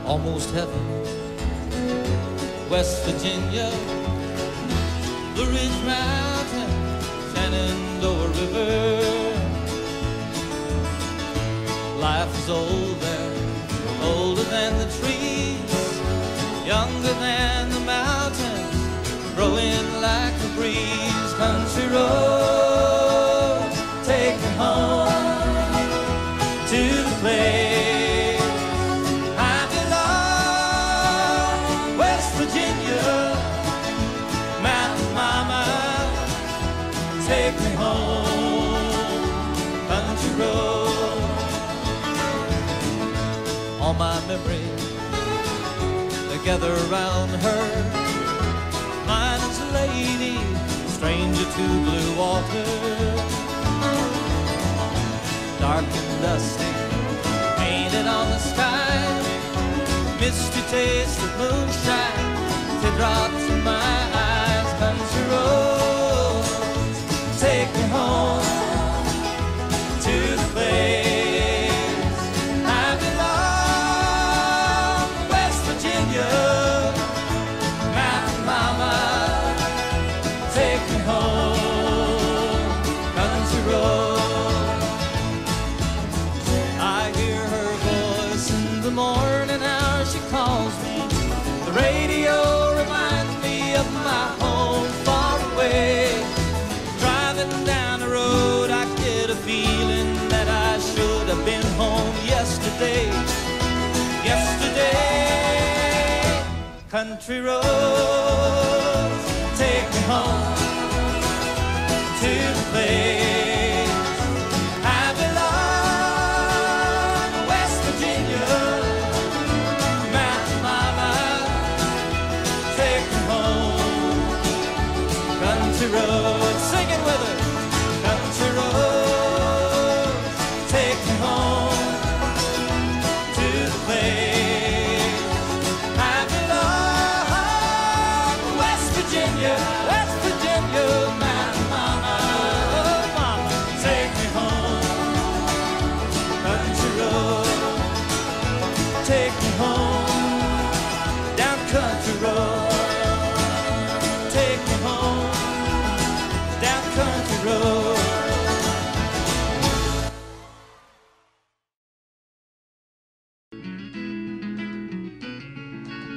almost heaven. West Virginia, Blue Ridge Mountain, Shenandoah River. Life is old there, older than the trees, younger than the mountains, growing like a breeze. Country road, take me home to the place I belong. West Virginia, mountain mama, take me home. Country road. All my memories, they gather around her. Mine is a lady, stranger to blue water. Dark and dusty, painted on the sky, misty taste of moonshine, teardrops in my eyes. Country roads, take me home to the place I belong. West Virginia, mountain mama, take me home. Country road. I hear her voice in the morning hour, she calls me. The radio reminds me of my home far away. Driving down the road, I get a feeling that I should have been home yesterday. Yesterday. Country roads, take me home to the place I belong. West Virginia, mountain mama, take me home. Country roads, sing it with us. Country roads, take me home to the place I belong. West Virginia, West Virginia, mountain mama, oh mama, take me home. Country road, take me home. Down country road, take me home. Down country road.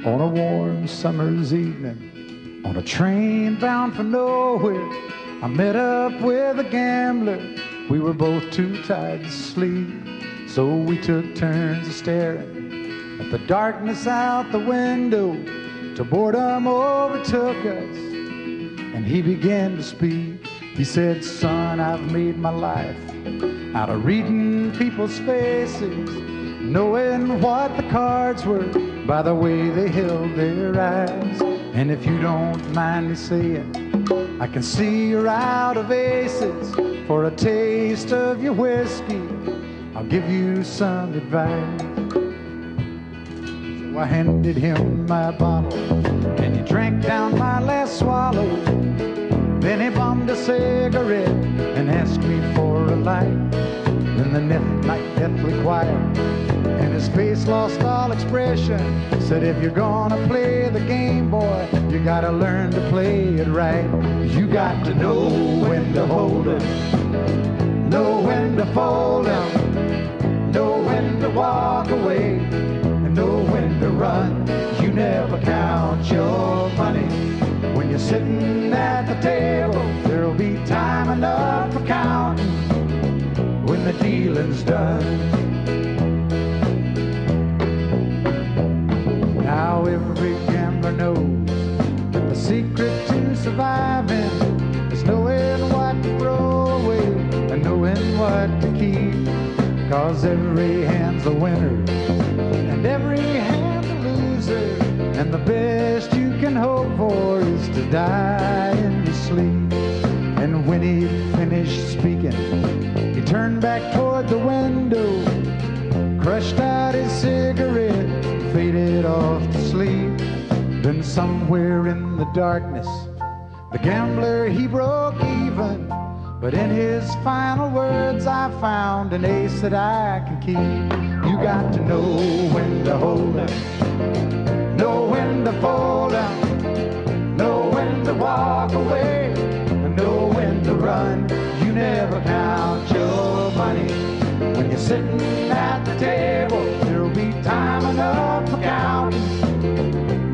On a warm summer's evening, on a train bound for nowhere, I met up with a gambler. We were both too tired to sleep, so we took turns staring at the darkness out the window till boredom overtook us, and he began to speak. He said, "Son, I've made my life out of reading people's faces, knowing what the cards were by the way they held their eyes. And if you don't mind me saying, I can see you're out of aces. For a taste of your whiskey, I'll give you some advice." So I handed him my bottle, and he drank down my last swallow. Then he bummed a cigarette and asked me for a light. Then the night deathly quiet, and his face lost all expression. Said, "If you're gonna play the game, boy, you gotta learn to play it right. You got to know when to hold 'em, know when to fold 'em, know when to walk away, and know when to run. You never count your money when you're sitting at the table. There'll be time enough for counting when the dealing's done." Now every gambler knows that the secret to surviving is knowing what to throw away and knowing what to keep. 'Cause every hand's a winner and every hand's a loser, and the best you can hope for is to die in your sleep. And when he finished speaking, he turned back toward the window, crushed out his cigarette, faded off to sleep. Then somewhere in the darkness, the gambler, he broke even But in his final words I found an ace that I can keep. You got to know when to hold up, know when to fold up, know when to walk away, know when to run. You never count your money when you're sitting at the table. There'll be time enough for counting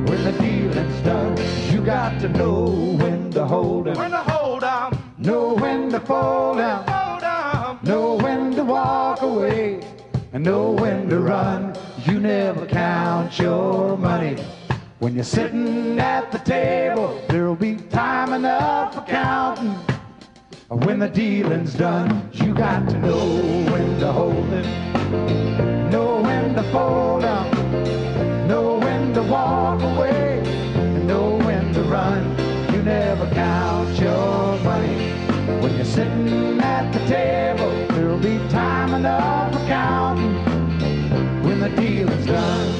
when the dealing's done. You got to know when to hold 'em, When to hold 'em, know when to fold 'em, know when to walk away, and know when to run. You never count your money when you're sitting at the table. There'll be time enough for counting when the dealing's done. You got to know when to hold it, know when to fold up, know when to walk away, and know when to run. You never count your money when you're sitting at the table. There'll be time enough for counting when the dealing's done.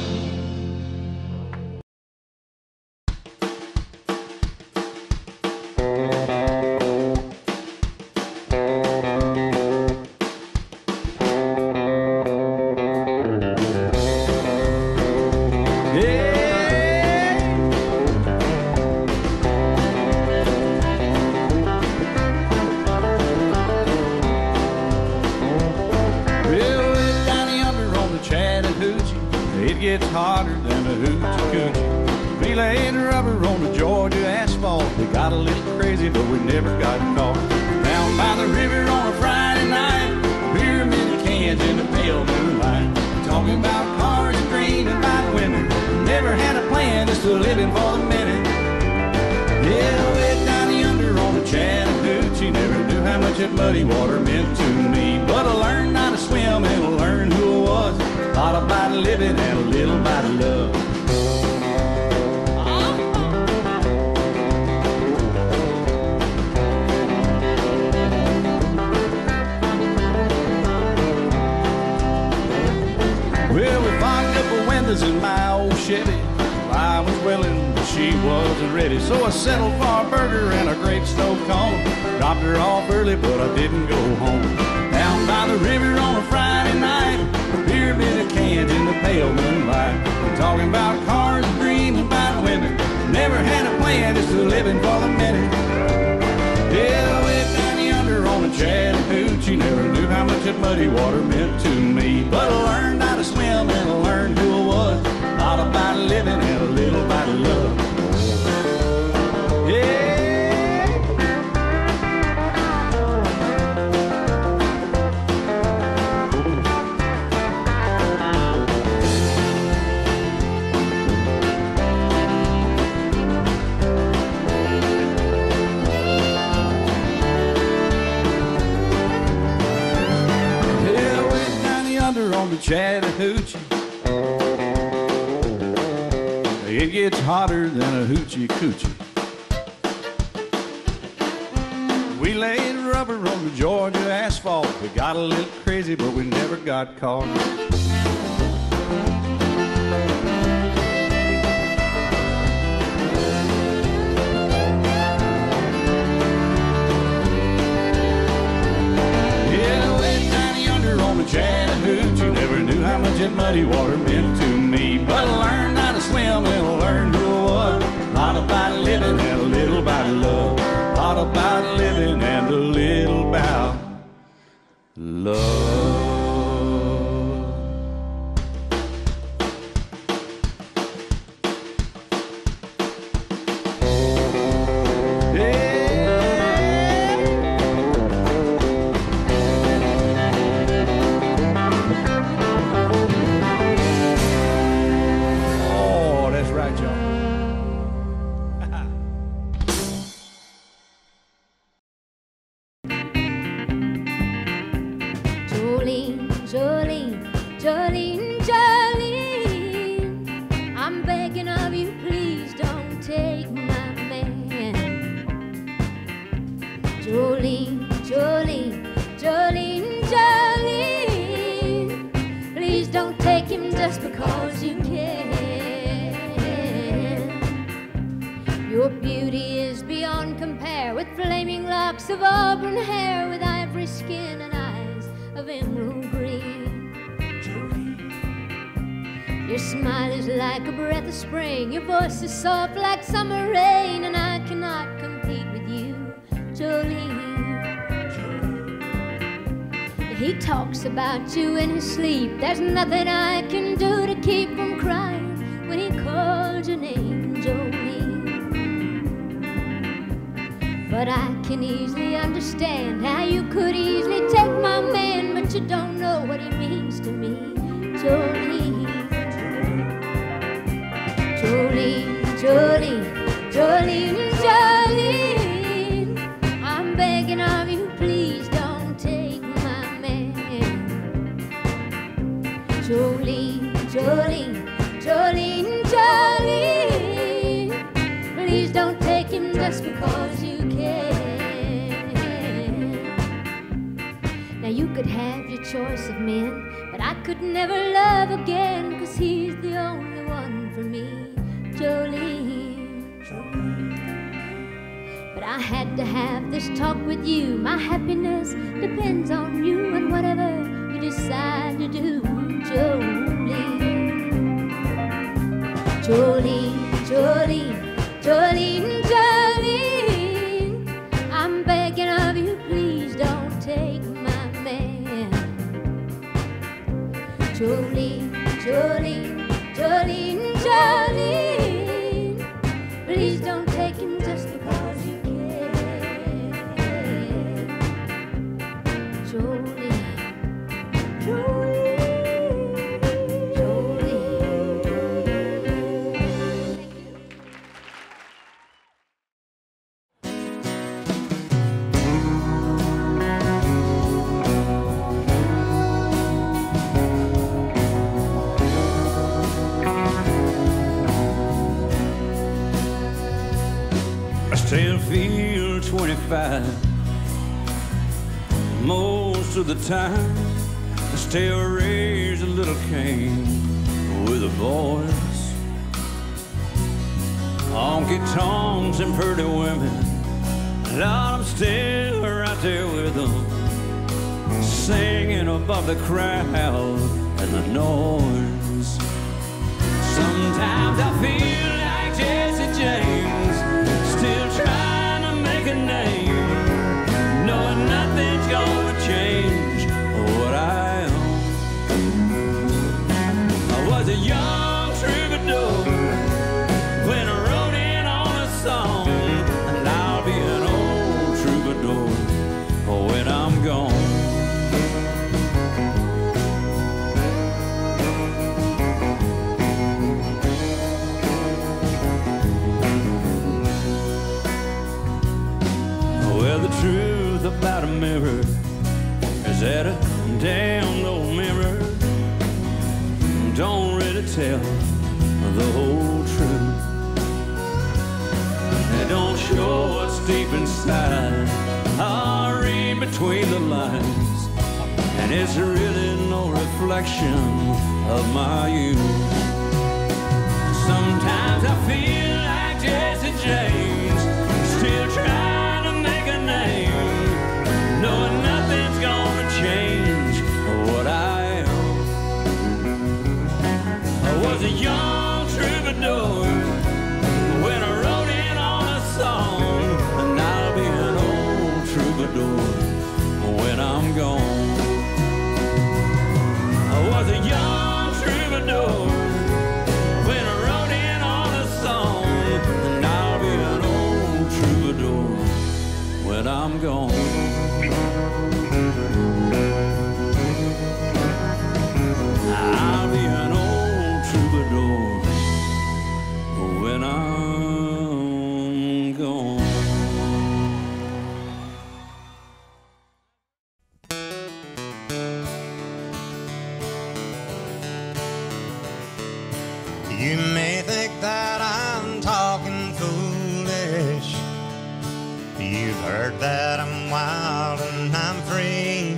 It's hotter than a hoochie coochie. We laid rubber on the Georgia asphalt. We got a little crazy, but we never got caught. Down by the river on a Friday night, pyramid of cans in the pale moonlight. Talking about cars and dreaming about women. Never had a plan, just living for the minute. Yeah, way down yonder on the Chattahoochee. Never knew how much that muddy water meant to me. But I learned how to swim and I learned who I was. A lot about living and a little about love. Well, we fogged up the windows in my old Chevy. I was willing, but she wasn't ready. So I settled for a burger and a great snow cone. Dropped her off early, but I didn't go home. Down by the river on a Friday night, a pyramid of cans in the pale moonlight. We're talking about cars and dreaming about women. Never had a plan, just living for the minute. Yeah, way down yonder on the Chattahoochee. Never knew how much that muddy water meant to me. But I learned how to swim and I learned who I was. A lot about living and a little about love. Yeah. On the Chattahoochee, it gets hotter than a hoochie coochie. We laid rubber on the Georgia asphalt. We got a little crazy, but we never got caught. Chattahoochee, never knew how much that muddy water meant to me. But I learned how to swim and I learned who I was. A lot about living and a little about love. A lot about living and a little about love. Jolene, Jolene, Jolene, Jolene, I'm begging of you, please don't take my man. Jolene, Jolene, Jolene, Jolene, please don't take him just because you can. Your beauty is beyond compare with flaming locks of auburn hair with ivory skin and eyes of emerald green. Your smile is like a breath of spring, your voice is soft like summer rain, and I cannot compete with you, Jolene. He talks about you in his sleep. There's nothing I can do to keep from crying when he calls your name, Jolene. But I can easily understand how you could easily take my man, but you don't know what he means to me, Jolene. Jolene, Jolene, Jolene, Jolene, I'm begging of you, please don't take my man. Jolene, Jolene, Jolene, Jolene, please don't take him just because you can. Now you could have your choice of men, but I could never love again, 'cause he's the only one for me, Jolene. But I had to have this talk with you. My happiness depends on you and whatever you decide to do, Jolene. Jolene, Jolene, Jolene, Jolene, I'm begging of you, please don't take my man. Jolene, Jolene, Jolene, Jolene, please don't take him just because you can. Jolene, Jolene, Still feel 25 most of the time. I still raise a little Cain with a voice. Honky tonks and pretty women, Lord, I'm still right there with them, singing above the crowd and the noise. Sometimes I feel like Jesse James, still trying to make a name, knowing nothing's gonna change what I am. I was a young troubadour when I wrote in on a song, and I'll be an old troubadour when I'm gone. Well, the truth about a mirror is that a damn old mirror don't really tell the whole truth. It don't show what's deep inside or read between the lines, and it's really no reflection of my youth. Sometimes I feel like Jesse James, still trying to make a name, knowing nothing's gonna change what I am. I was a young troubadour when I wrote in on a song, and I'll be an old troubadour when I'm gone. I was a young troubadour when I wrote in on a song, and I'll be an old troubadour when I'm gone. I'll be an old troubadour when I'm gone. You may think that I'm talking foolish. You've heard that I'm wild and I'm free.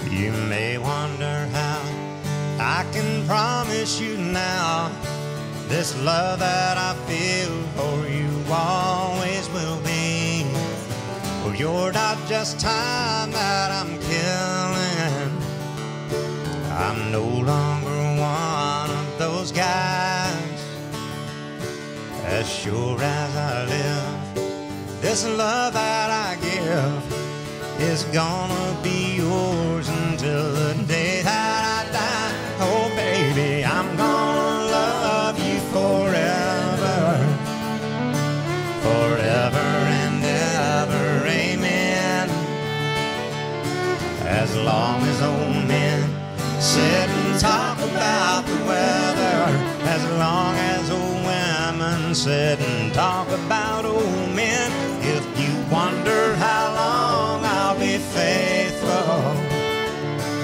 You may wonder how I can promise you now this love that I feel for you always will be. you're not just time that I'm killing. I'm no longer one of those guys. As sure as I live, this love that I give is gonna be yours until the day that I die. Oh baby, I'm gonna love you forever, forever and ever, amen. As long as old men sit and talk about the weather, as long as old women sit and talk about old men. If you wonder how long I'll be faithful,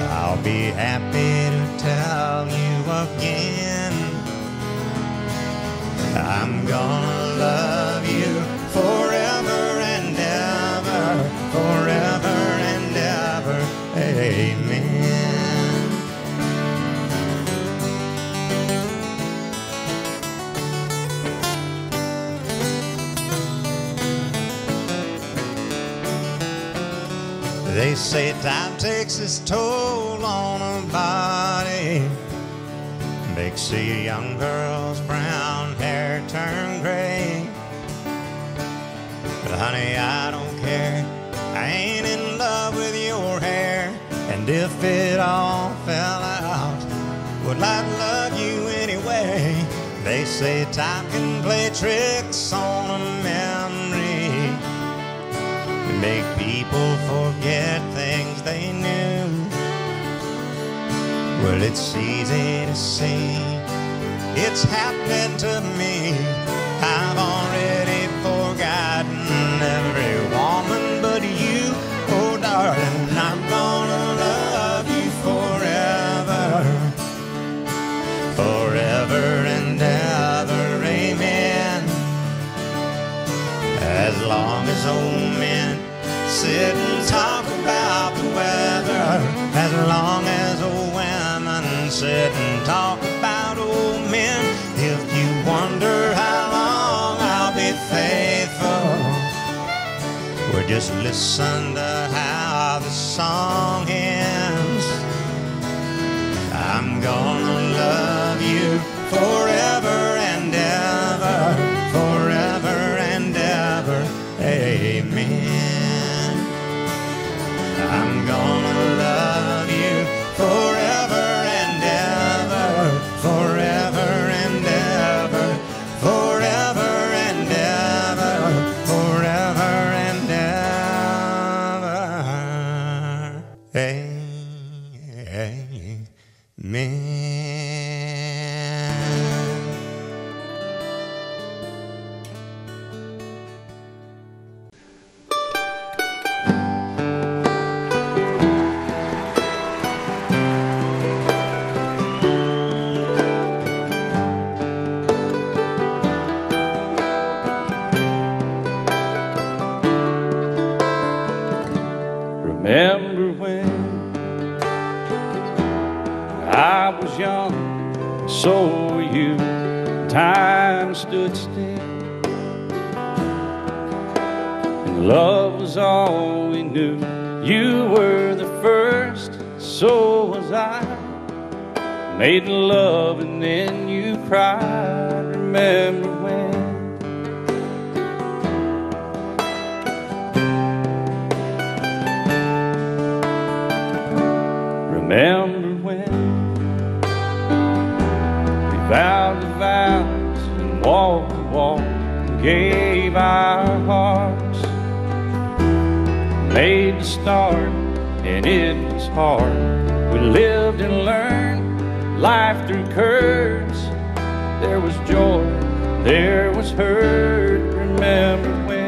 I'll be happy to tell you again. I'm gonna love you forever and ever, forever and ever, amen. They say time takes its toll on a body, makes a young girl's brown hair turn gray. But honey, I don't care, I ain't in love with your hair. And if it all fell out, would I love you anyway? They say time can play tricks on a memory, make people forget things they knew. Well, it's easy to see, it's happening to me. I've already forgotten every woman but you. Oh darling, I'm gonna love you forever, forever and ever, amen. As long as old men sit and talk about the weather, as long as old women sit and talk about old men. If you wonder how long I'll be faithful, well, just listen to how the song ends. I'm gonna love you forever and ever, forever and ever, amen. I'm gonna love you forever and ever, forever and ever, forever and ever, forever and ever, amen. Remember when I was young, so were you. Time stood still, and love was all we knew. You were the first, so was I. Made love and then you cried. Remember when? Remember when we vowed the vows and walked the walk and gave our hearts, made the start and it was hard. We lived and learned life through curves. There was joy, there was hurt. Remember when?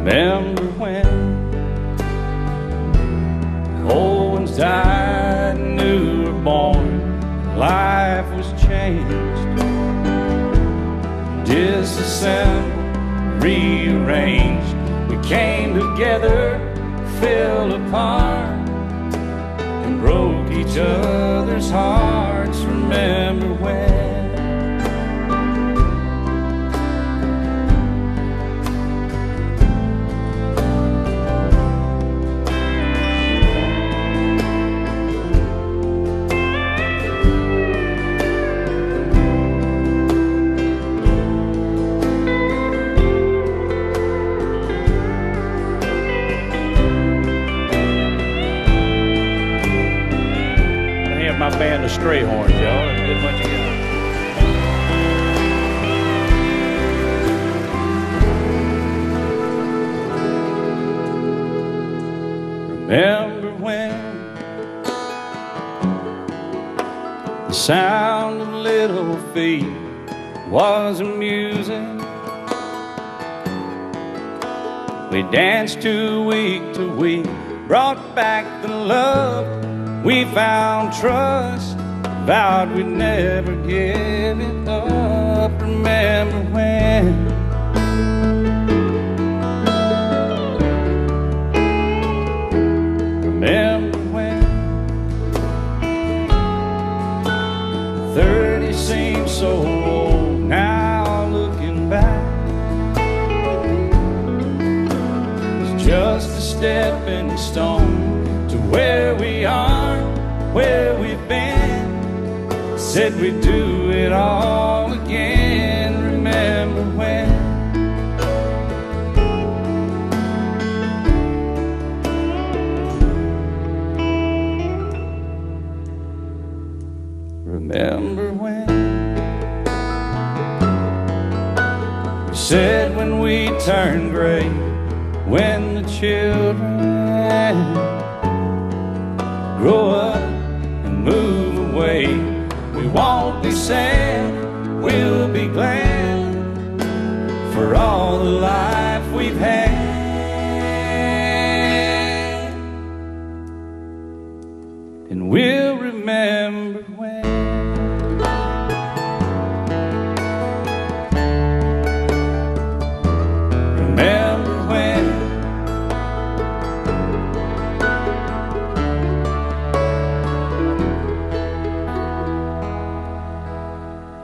Remember when old ones died and new were born, life was changed, disassembled, rearranged. We came together, fell apart, and broke each other's hearts. Remember remember when. My band of Strait horns, y'all. That's a good bunch of guys. Remember when the sound of little feet was amusing? We danced to week, brought back the love. We found trust, vowed we'd never give it up. Remember when? Remember when 30 seems so old now, looking back. It's just a stepping stone to where we are, where we've been. Said we'd do it all again. Remember when? Remember when? We said when we turn gray, when the children grow up and move away, we won't be sad, we'll be glad for all the life we've had. And we'll remember when. Remember when.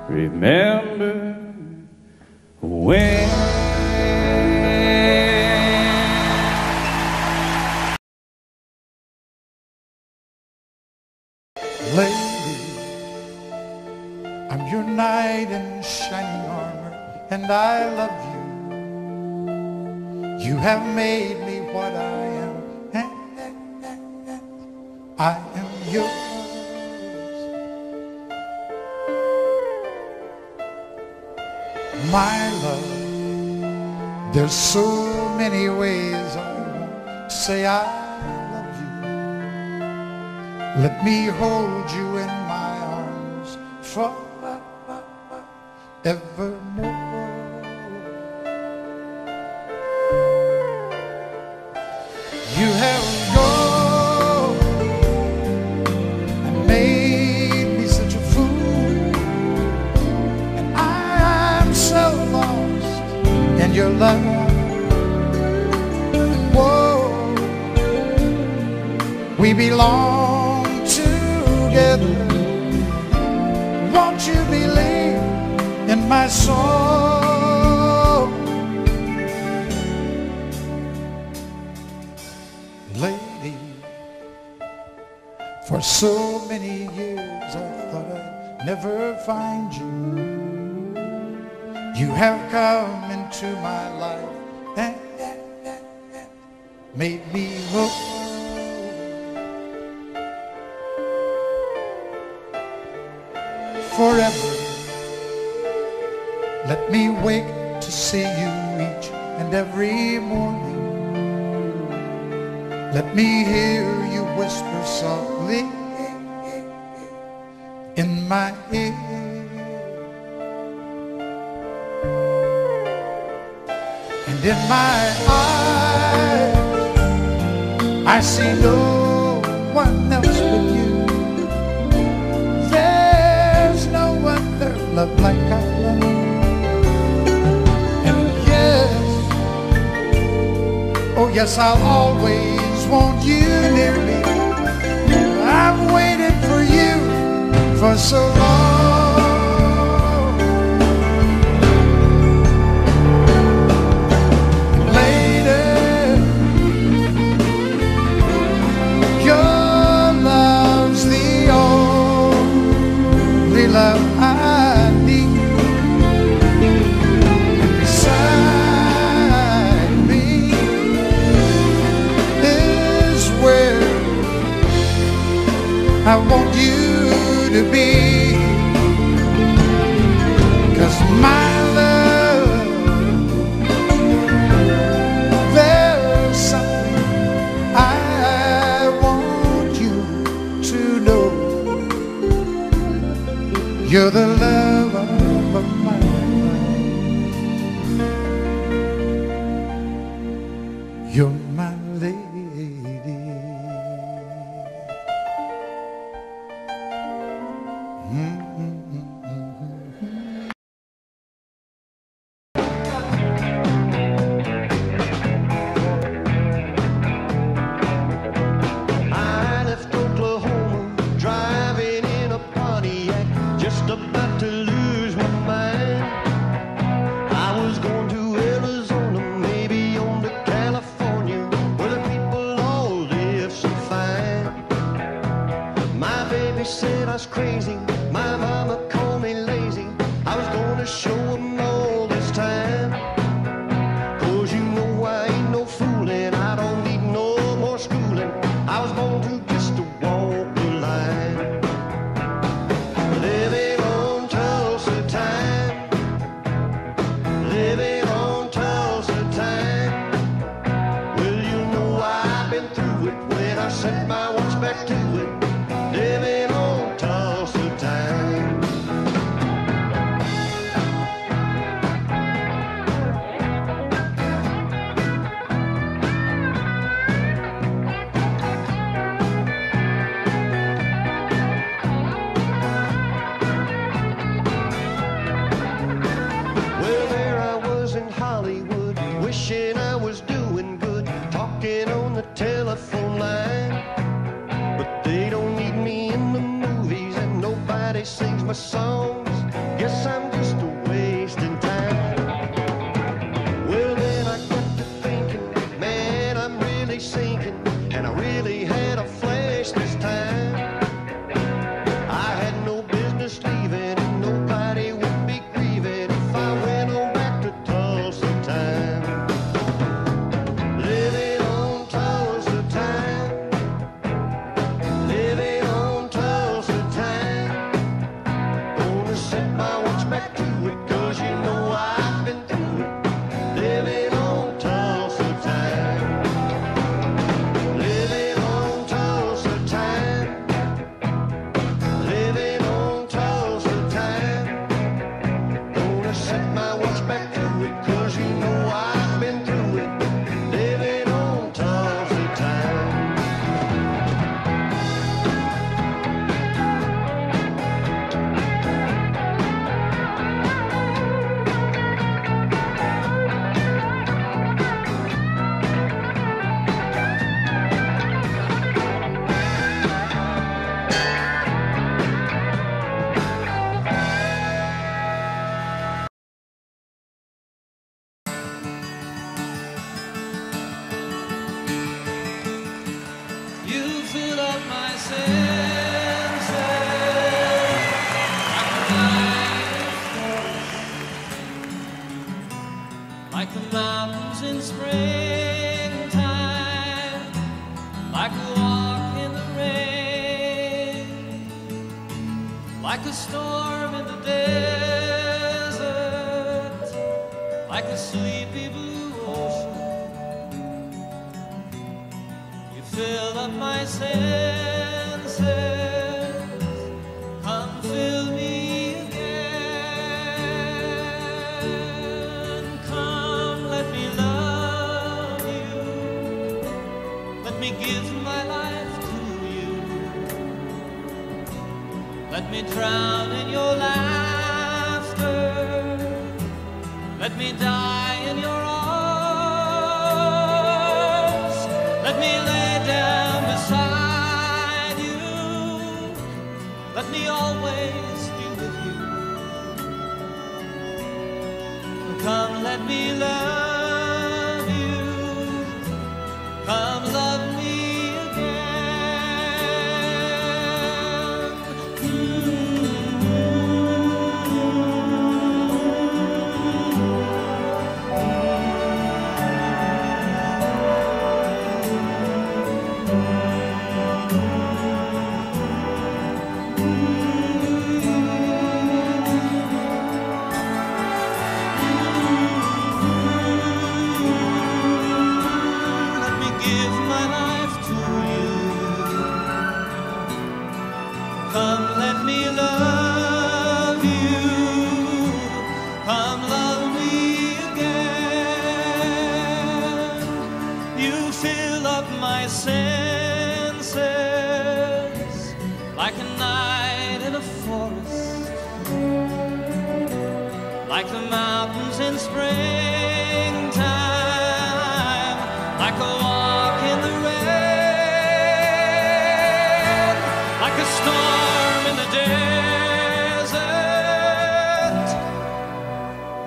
Remember when. Lady, I'm your knight in shining armor, and I love you. You have made me what I am, and I am yours. My love, there's so many ways I want to say I love you. Let me hold you in my arms forevermore. You have gone and made me such a fool, and I'm so lost in your love. And whoa, we belong together. Won't you believe in my soul? Lady, for so many years I thought I'd never find you. You have come into my life and made me whole. Forever, let me wake to see you each and every morning. Let me hear you whisper softly in my ear. And in my eyes, I see no one else but you. There's no other love like I love you. And yes, oh yes, I'll always want you near me. I've waited for you for so long. You're my lady. I left Oklahoma, driving in a Pontiac, just about to lose my mind. I was going to Arizona, maybe on to California, where the people all live so fine. My baby said I was crazy, my mama called me lazy. I was going to show 'em all this time. 'Cause you know I ain't no fooling, I don't need no more schooling. I was born to just to walk the line. Living on Tulsa time, living on Tulsa time. Well, you know I've been through it when I set my watch back to it. Living on Tulsa time. Well, there I was in Hollywood, wishing I was doing good, talking on the telephone line. But they don't need me in the movies, and nobody sings my songs. Guess I'm just a wasting time. Well, then I got to thinking, man, I'm really sinking, and I really had a flash this time. I had no business leaving, and nobody would be grieving if I went on back to Tulsa time. Living on Tulsa time, living on Tulsa time. Gonna set my watch back to it, 'cause you know I've been through it. Living on Tulsa time, living on Tulsa time, living on Tulsa time. Gonna set my watch back to it, 'cause you know I've been through it. Living on Tulsa time. You fill up my senses like the mountains in springtime, like a walk in the rain, like a storm in the desert, like a sleepy blue ocean. You fill up my senses, come fill me again. Come, let me love you, let me give my life to you. Let me drown in your laughter, let me die in your arms. Let me lay down beside you, let me always be with you. Come, let me love you, come love me again. my senses, like a night in a forest, like the mountains in springtime, like a walk in the rain, like a storm in the desert,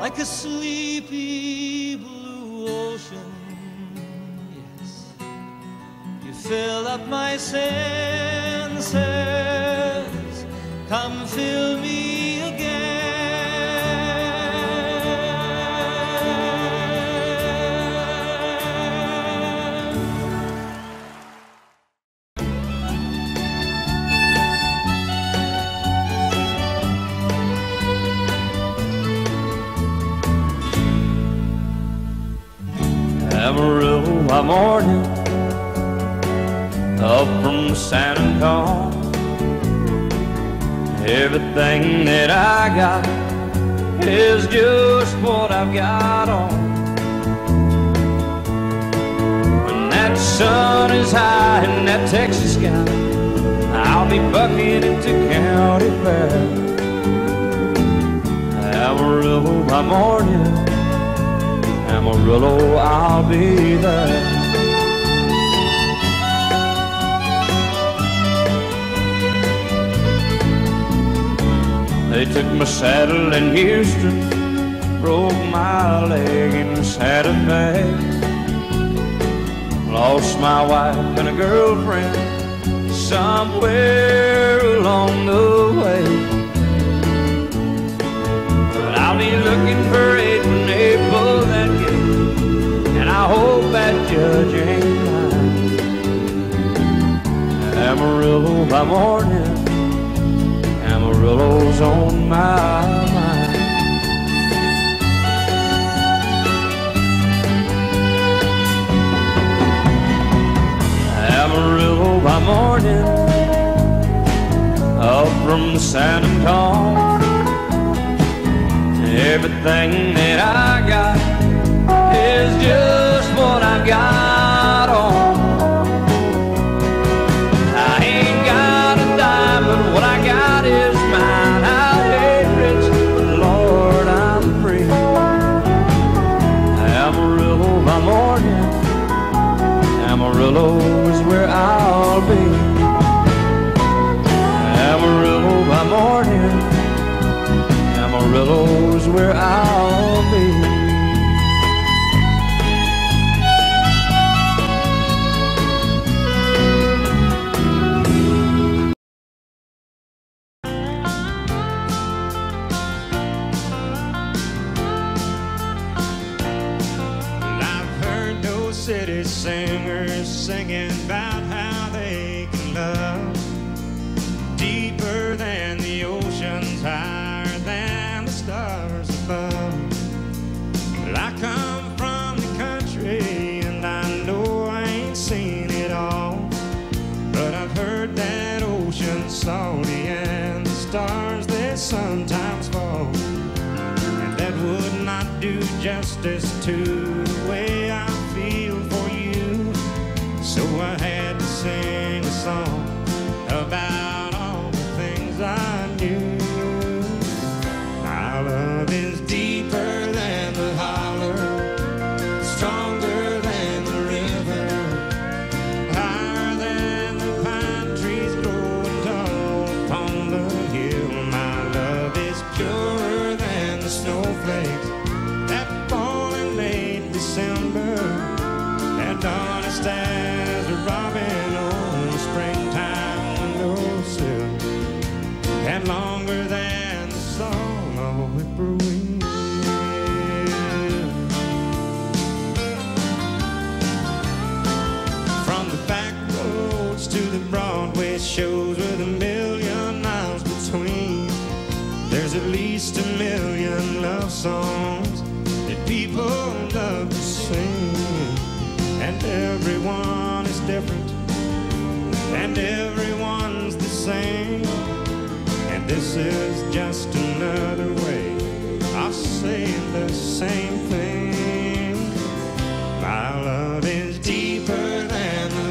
like a sleepy blue ocean. Yes, you fill up my senses, come fill me again. Amarillo by morning, up from San Antonio. Everything that I got is just what I've got on. When that sun is high in that Texas sky, I'll be bucking into county fair. Amarillo by morning, Amarillo, I'll be there. They took my saddle in Houston, broke my leg in Santa Fe, lost my wife and a girlfriend somewhere along the way. But I'll be looking for it when they pull that gate, and I hope that judge ain't lying. Amarillo by morning, Amarillo's on my mind. Amarillo by morning, up from San Antonio. Everything that I got is just what I got on. I ain't got a dime, but what I got is mine. I ain't rich, but Lord, I'm free. Amarillo by morning, Amarillo is where I'll be. Amarillo by morning, Amarillo's where I'll be. I've heard those city singers singing about how they can love deeper than the oceans, higher than the stars above. Well, I come from the country and I know I ain't seen it all, but I've heard that ocean's salty and the stars they sometimes fall, and that would not do justice to the way I feel for you. So I had to sing a song about all the things I knew. My love is deeper than the holler, stronger than the river, higher than the pine trees growing tall upon the hill. My love is purer than the snowflakes that fall in late December, and honest as a robin on a springtime windowsill, and longer than the song of a whippoorwill. From the back roads to the Broadway shows with a million miles between, there's at least a million love songs that people love to sing, and everyone is different, and everyone's the same, and this is just another way of saying the same thing. My love is deeper than the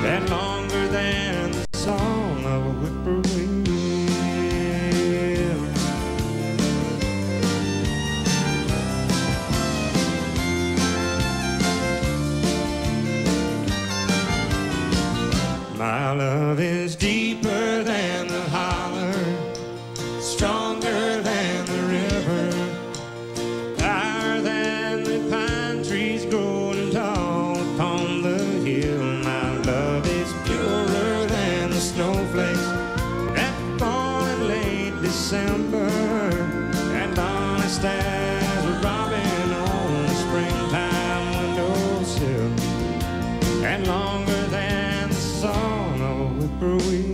and longer than the song of a whippoorwill. My love is deeper than the holler, stronger than the river, higher than the pine trees growing tall upon the hill. My love is purer than the snowflakes that fall in late December, and honest as a robin on the springtime windowsill, and longer than the song of a whippoorwill.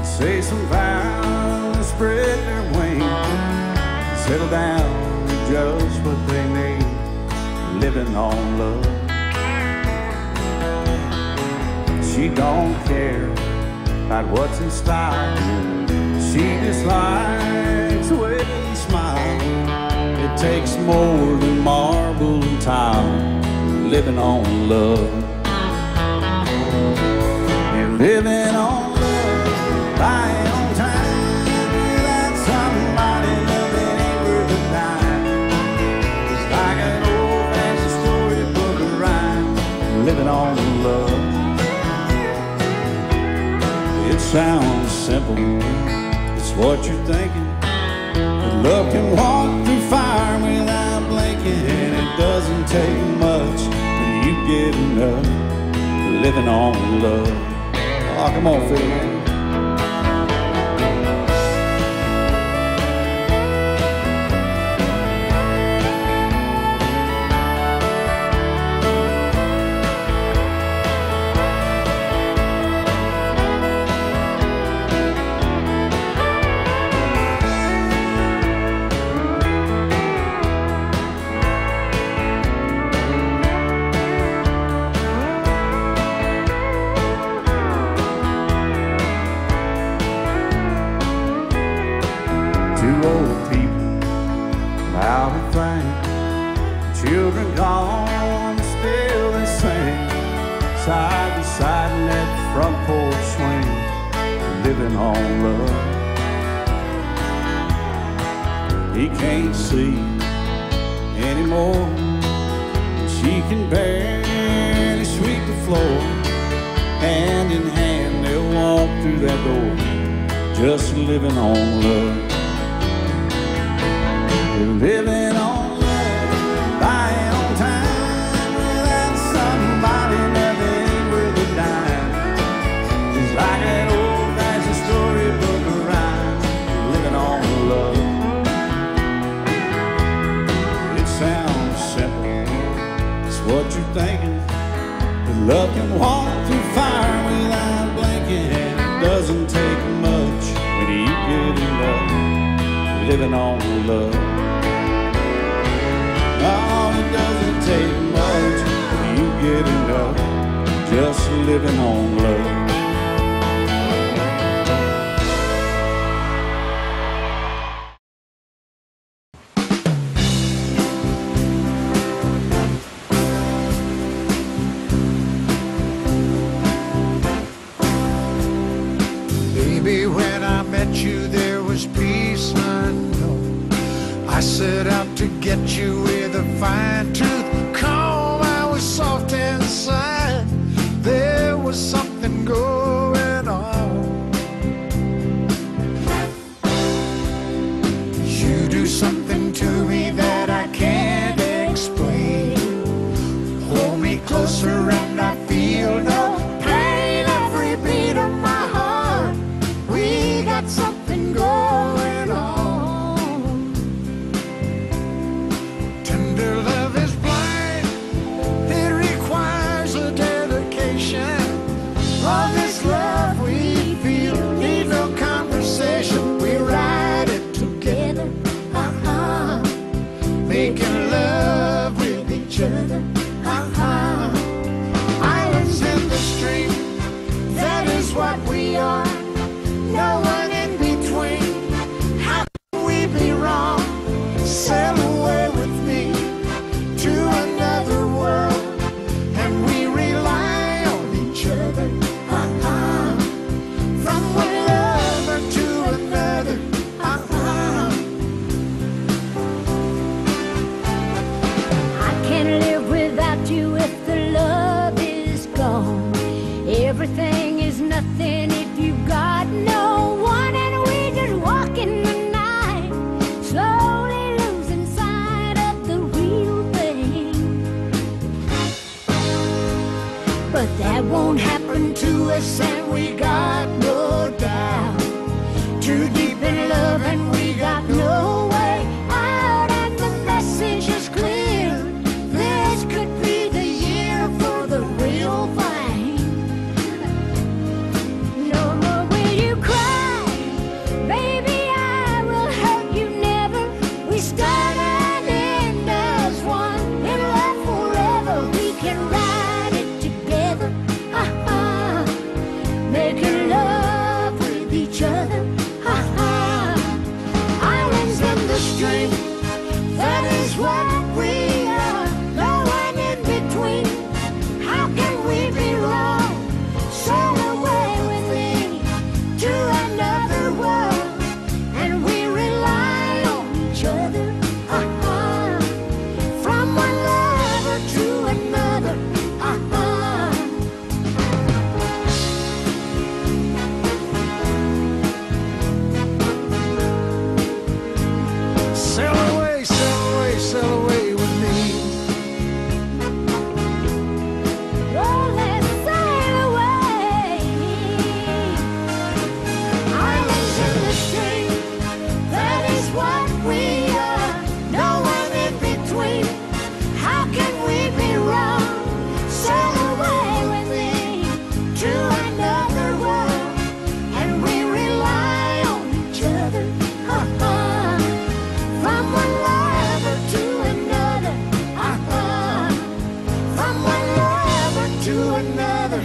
Say some vows, spread their wings, settle down to just what they need, living on love. She don't care about what's in style, she just likes the way you smile. It takes more than marble and tile, living on love. And living on buying on time without somebody loving ain't worth a dime. It's like an old-fashioned storybook of rhyme, living on love. It sounds simple, it's what you're thinking, but love can walk through fire without blinking, and it doesn't take much when you get enough, living on love. Oh, come on, Phil. Two old people out in Frank, children gone, still they sing, side by side in that front porch swing, living on love. He can't see anymore, she can barely sweep the floor. Hand in hand they'll walk through that door, just living on love. Living on love, buying on time without somebody nothing ain't worth a dime. It's like an old-fashioned storybook of rhyme, living on love. It sounds simple, it's what you're thinking, but love can walk through fire without blinking, and it doesn't take much when you get enough, living on love. Oh, it doesn't take much when you get enough, just living on love. Baby, when I met you, there was peace unknown. I set out to get you with a fine-tooth comb. I was soft inside, there was something going on. You do something to me that I can't explain. Hold me closer and I feel no pain. Every beat of my heart, we got something going on. making love with each other. Islands in the stream, that is what we are. No one in between. How can we be wrong? Sail away with me to another world, and we rely on each other. From one lover to another. I can't live without you if the love is gone. Everything is nothing if you've got no one, and we just walk in the night, slowly losing sight of the real thing. But that won't happen to us, and we got no doubt. Too deep in love, and we got no way out, and the message is clear. This could be the year for the real thing. No more will you cry, baby, I will hurt you never. We start and end as one, in love forever. We can ride it together, making love with each other. Islands in the stream, that is what we are. No one in between. How can we be wrong? Sail away with me to another world, and we rely on each other. From one lover to another. Sail away, sail away, sail away with me. Oh, let's sail away. Islands in the stream, that is what we are. No one in between. How can we be wrong? Sail away with me to another world, and we rely on each other. From one lover to another. From one lover to another.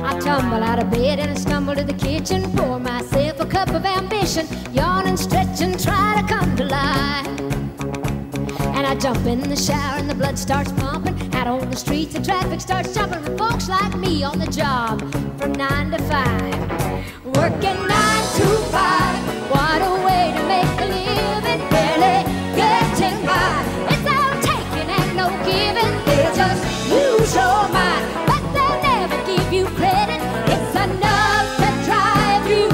I tumble out of bed and I stumble to the kitchen, pour myself a cup of ambition, yawn and stretch and try to come to life. And I jump in the shower and the blood starts pumping. Out on the streets the traffic starts jumping for folks like me on the job from 9 to 5. Working 9 to 5, what a way to make a living. Barely getting by. It's all taking and no giving. They'll just lose your mind, but they'll never give you credit. It's enough to drive you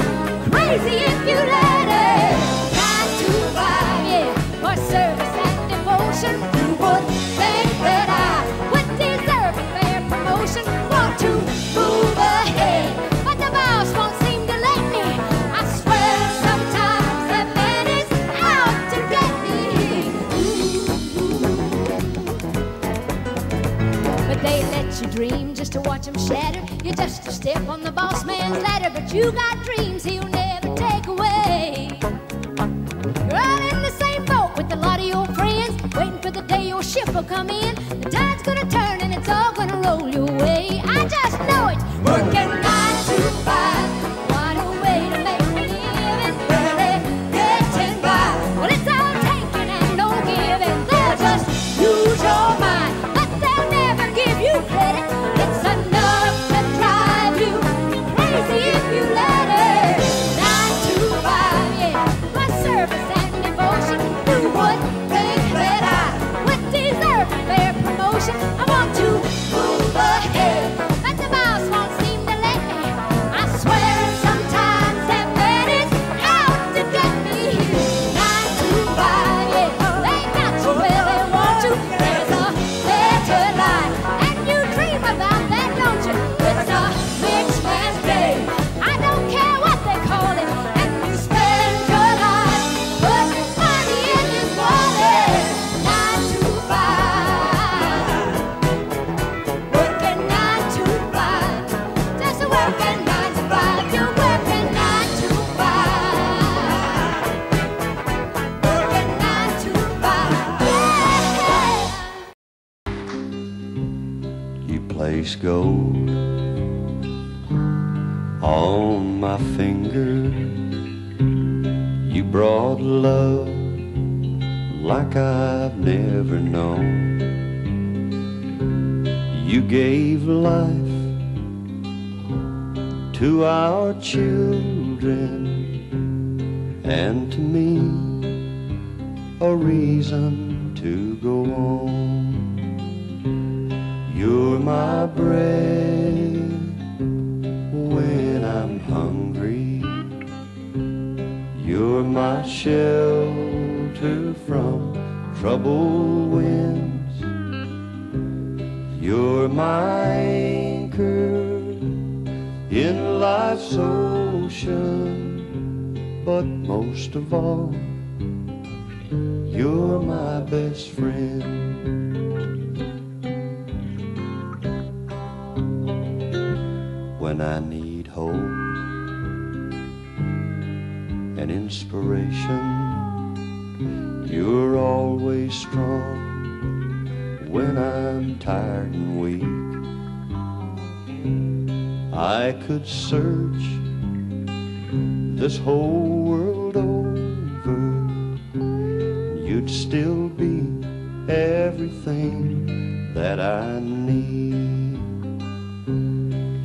crazy if you let it. 9 to 5, yeah, for service and devotion. You would think that I would deserve a fair promotion. Want to move ahead, but the boss won't seem to let me. I swear sometimes that man is out to get me. But they let you dream just to watch them shatter. You're just a step on the boss man's ladder, but you got dreams he'll never take away. You're all in the same boat with a lot of your friends, waiting for the day your ship will come in. The tide's gonna turn and it's all gonna roll your way. I just know it. Working 9 to 5, what a way to make a living. Barely getting by. Well, it's all taking and no giving. They'll just use your mind, but they'll never give you credit. It's enough to drive you crazy if you let it. 9 to 5, yeah, my service and devotion. You would think that I would deserve a fair promotion. I want to move ahead. gold on my finger. You brought love like I've never known. You gave life to our children, and to me a reason to go on. You're my bread when I'm hungry. You're my shelter from troubled winds. You're my anchor in life's ocean. But most of all, you're my best friend. When I need hope and inspiration, you're always strong. When I'm tired and weak, I could search this whole world over, you'd still be everything that I need.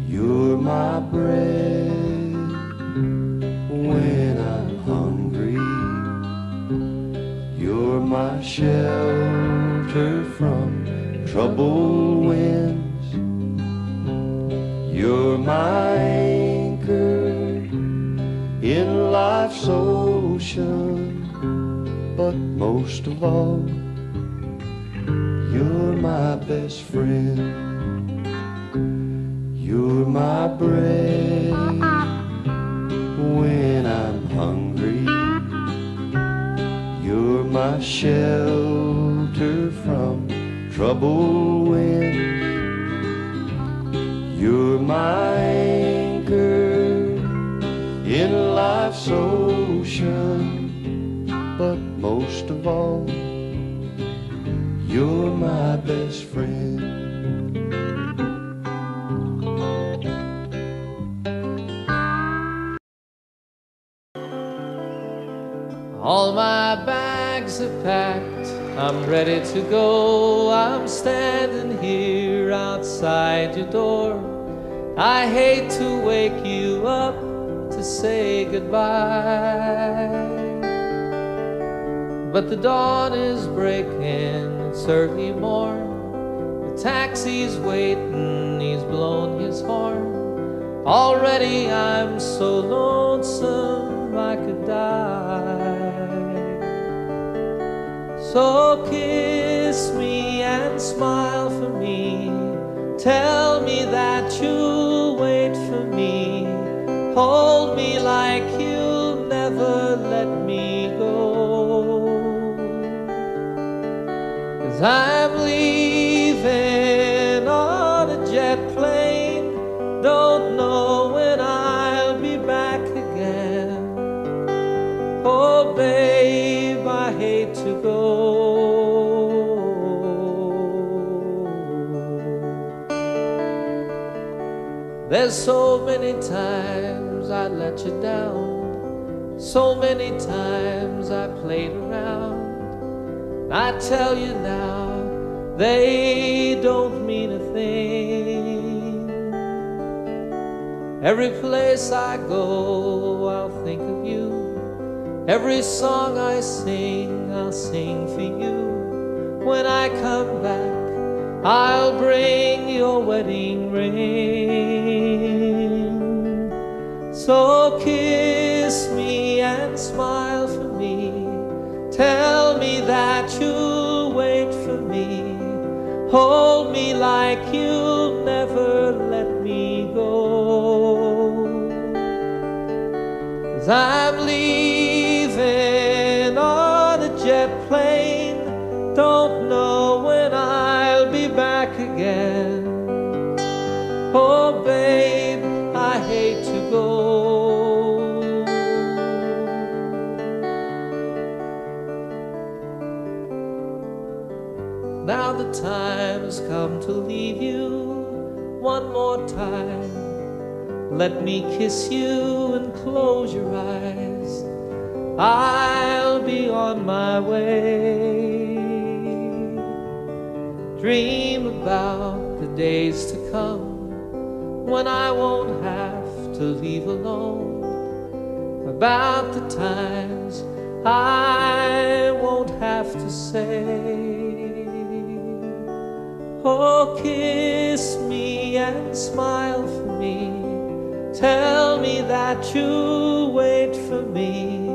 You're my bread when I'm hungry. You're my shelter from troubled winds. You're my anchor in life's ocean. But most of all, you're my best friend. You're my bread when I'm hungry. You're my shelter from troubled winds. You're my anchor in life's ocean. But most of all, you're my best friend. All my bags are packed, I'm ready to go. I'm standing here outside your door. I hate to wake you up to say goodbye, but the dawn is breaking, it's early morn. The taxi's waiting, he's blown his horn. Already I'm so lonesome I could die. So kiss me and smile for me. Tell me that you'll wait for me. Hold me like you'll never let me go. 'Cause I'm leaving on a jet plane. Don't know when I'll be back again. Oh babe, I hate to go. There's so many times I let you down, so many times I played around. I tell you now, they don't mean a thing. Every place I go, I'll think of you. Every song I sing, I'll sing for you. When I come back, I'll bring your wedding ring. So kiss me and smile for me. Tell me that you'll wait for me. Hold me like you'll never let me go. 'Cause I'm leaving on a jet plane. Don't know when I'll be back again. Oh babe, I hate to go. Now the time has come to leave you. one more time. Let me kiss you and close your eyes. I'll be on my way. Dream about the days to come when I won't have to leave alone, about the times I won't have to say, oh, kiss me and smile for me. Tell me that you'll wait for me.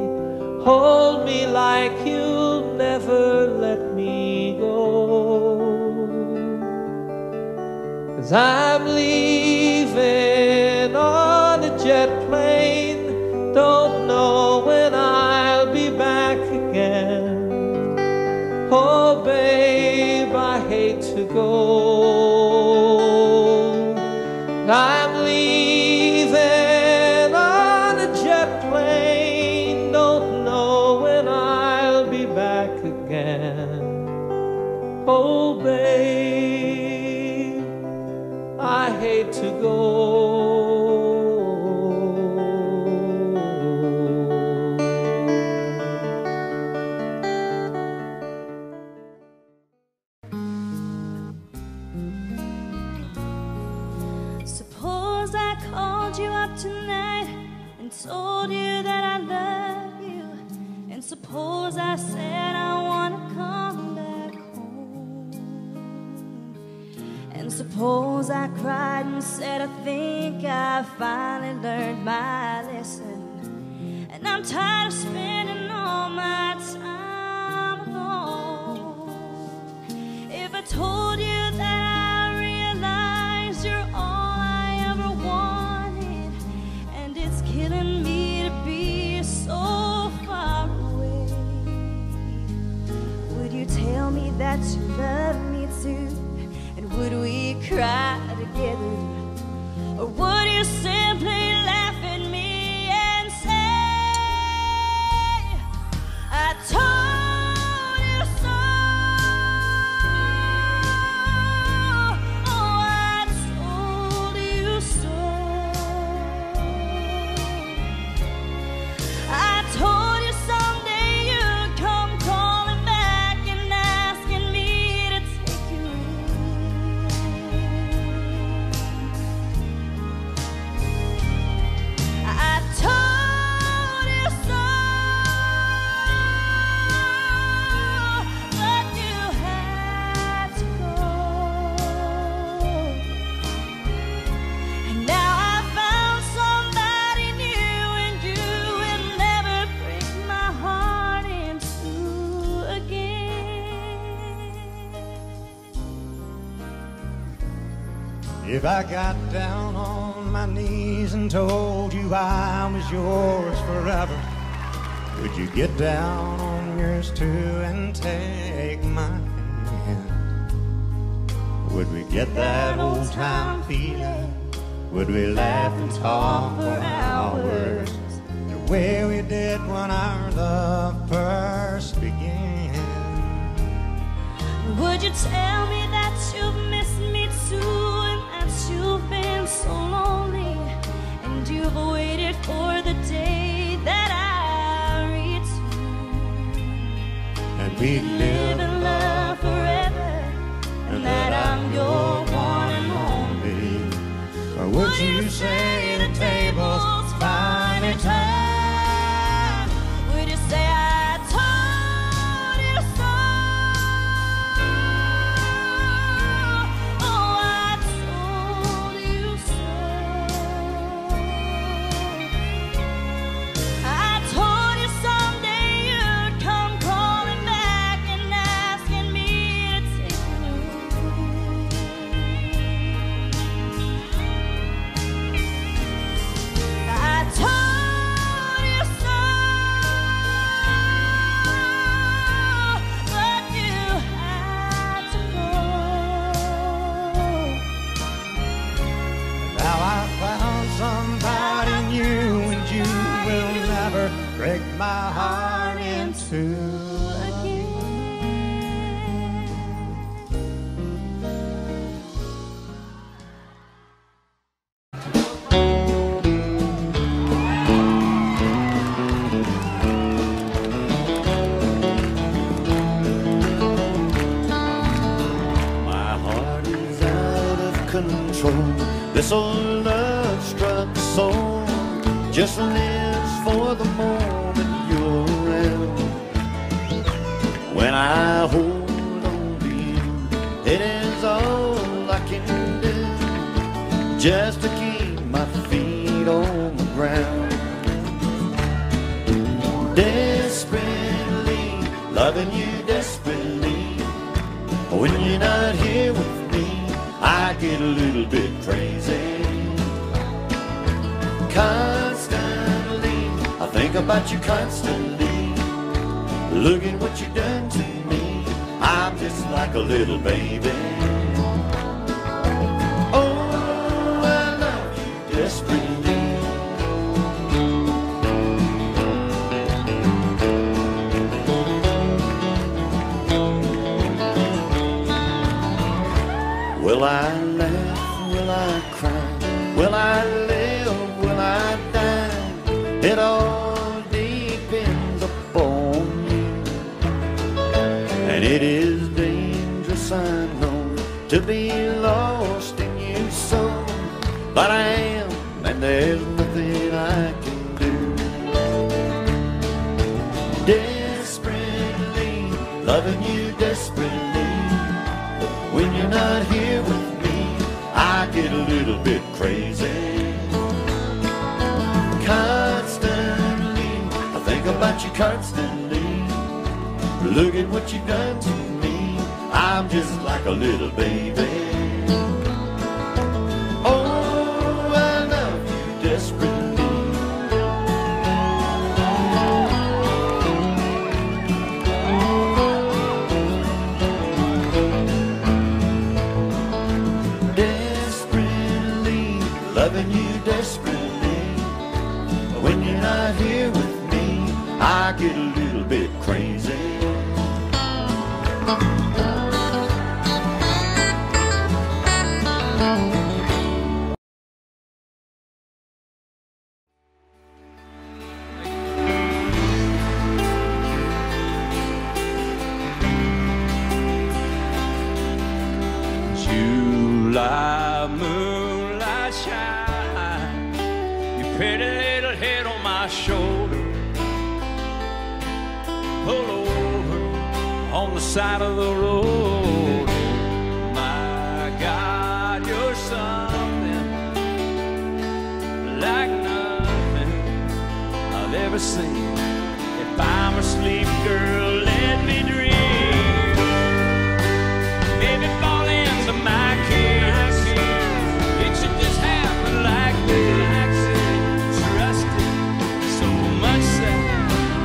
Hold me like you'll never let me go. 'Cause I'm leaving on a jet plane. Don't know when I'll be back again. Oh, babe, I hate to go. I'm leaving on a jet plane. Don't know when I'll be back again. Oh, babe, I hate to go. Suppose I called you up tonight and told you that I love you, and suppose I said I wanna come back home, and suppose I cried and said I think I finally learned my lesson, and I'm tired of spending all my time alone. If I told you that I realized you're all I ever wanted, and it's killing me to be so far away, would you tell me that you love me too? And would we cry together? Or would you simply laugh at me and say, I told you so? Oh, I told you so. I told you someday you'd come crawling back and asking me to take you in. I told you so, but you had to go. And now I found somebody new, and you will never break my heart in two again. If I got down on my knees and told you I was yours forever, would you get down on yours too and take my hand? Would we get that old time feeling? Would we laugh and talk for hours the way we did when our love first began? Would you tell me that you've missed me too, and that you've been so lonely, and you've waited for the day that I return, And we'd live live in love forever, and that I'm your one and only? Or would you say the tables finally turned? Would you say I told you so? Oh, I told you so. I told you someday you'd come crawling back and asking me to take you in. I told you so, but you had to go. Now I found somebody new, and you will never break my heart in two. This old love struck soul just lives for the moment you're around. When I hold on to you, it is all I can do just to keep my feet on the ground. Desperately loving you desperately. When you're not here with me, I get a little bit crazy. Constantly, I think about you constantly. Look at what you've done to me. I'm just like a little baby. Oh, I love you desperately. Will I laugh? Will I cry? Will I live? Will I die? It all depends upon you. And it is dangerous, I know, to be lost in you so. But I am, and there's nothing I can do. Desperately, loving you desperately. When you're not here with me, I get a little bit crazy. Constantly, I think about you constantly. Look at what you've done to me. I'm just like a little baby. Oh, I love you desperately. Loving you desperately. When you're not here with me, I get a little bit crazy. July moonlight shine, your pretty little head on my shoulder. Pull over on the side of the road. My God, you're something like nothing I've ever seen. If I'm asleep, girl, let me dream. Baby, fall into my kiss. It should just happen like this. Trust it so much that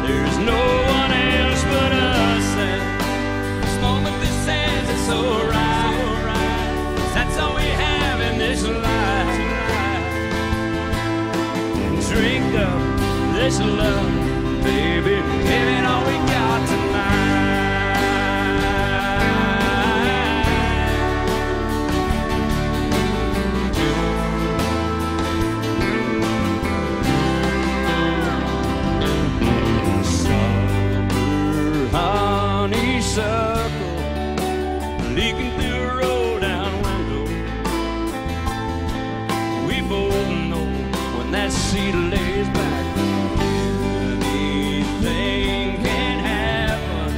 there's no one else but us. And this moment that says it's alright, 'cause that's all we have in this life. Drink up this love, baby, give it all we got tonight. Honeysuckle leaking through a roll-down window. We both know when that seat lays back, anything can happen.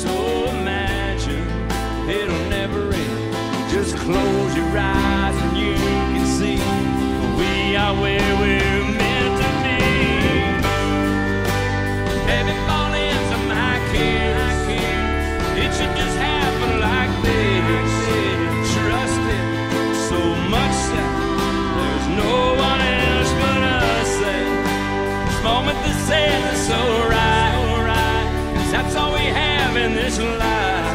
So imagine it'll never end. Just close your eyes and you can see we are where we're meant to be. Baby, fall into my kiss. It should just happen like this. Trust it so much that there's no one else but us. And this moment that says it's alright, 'cause that's all we have in this life.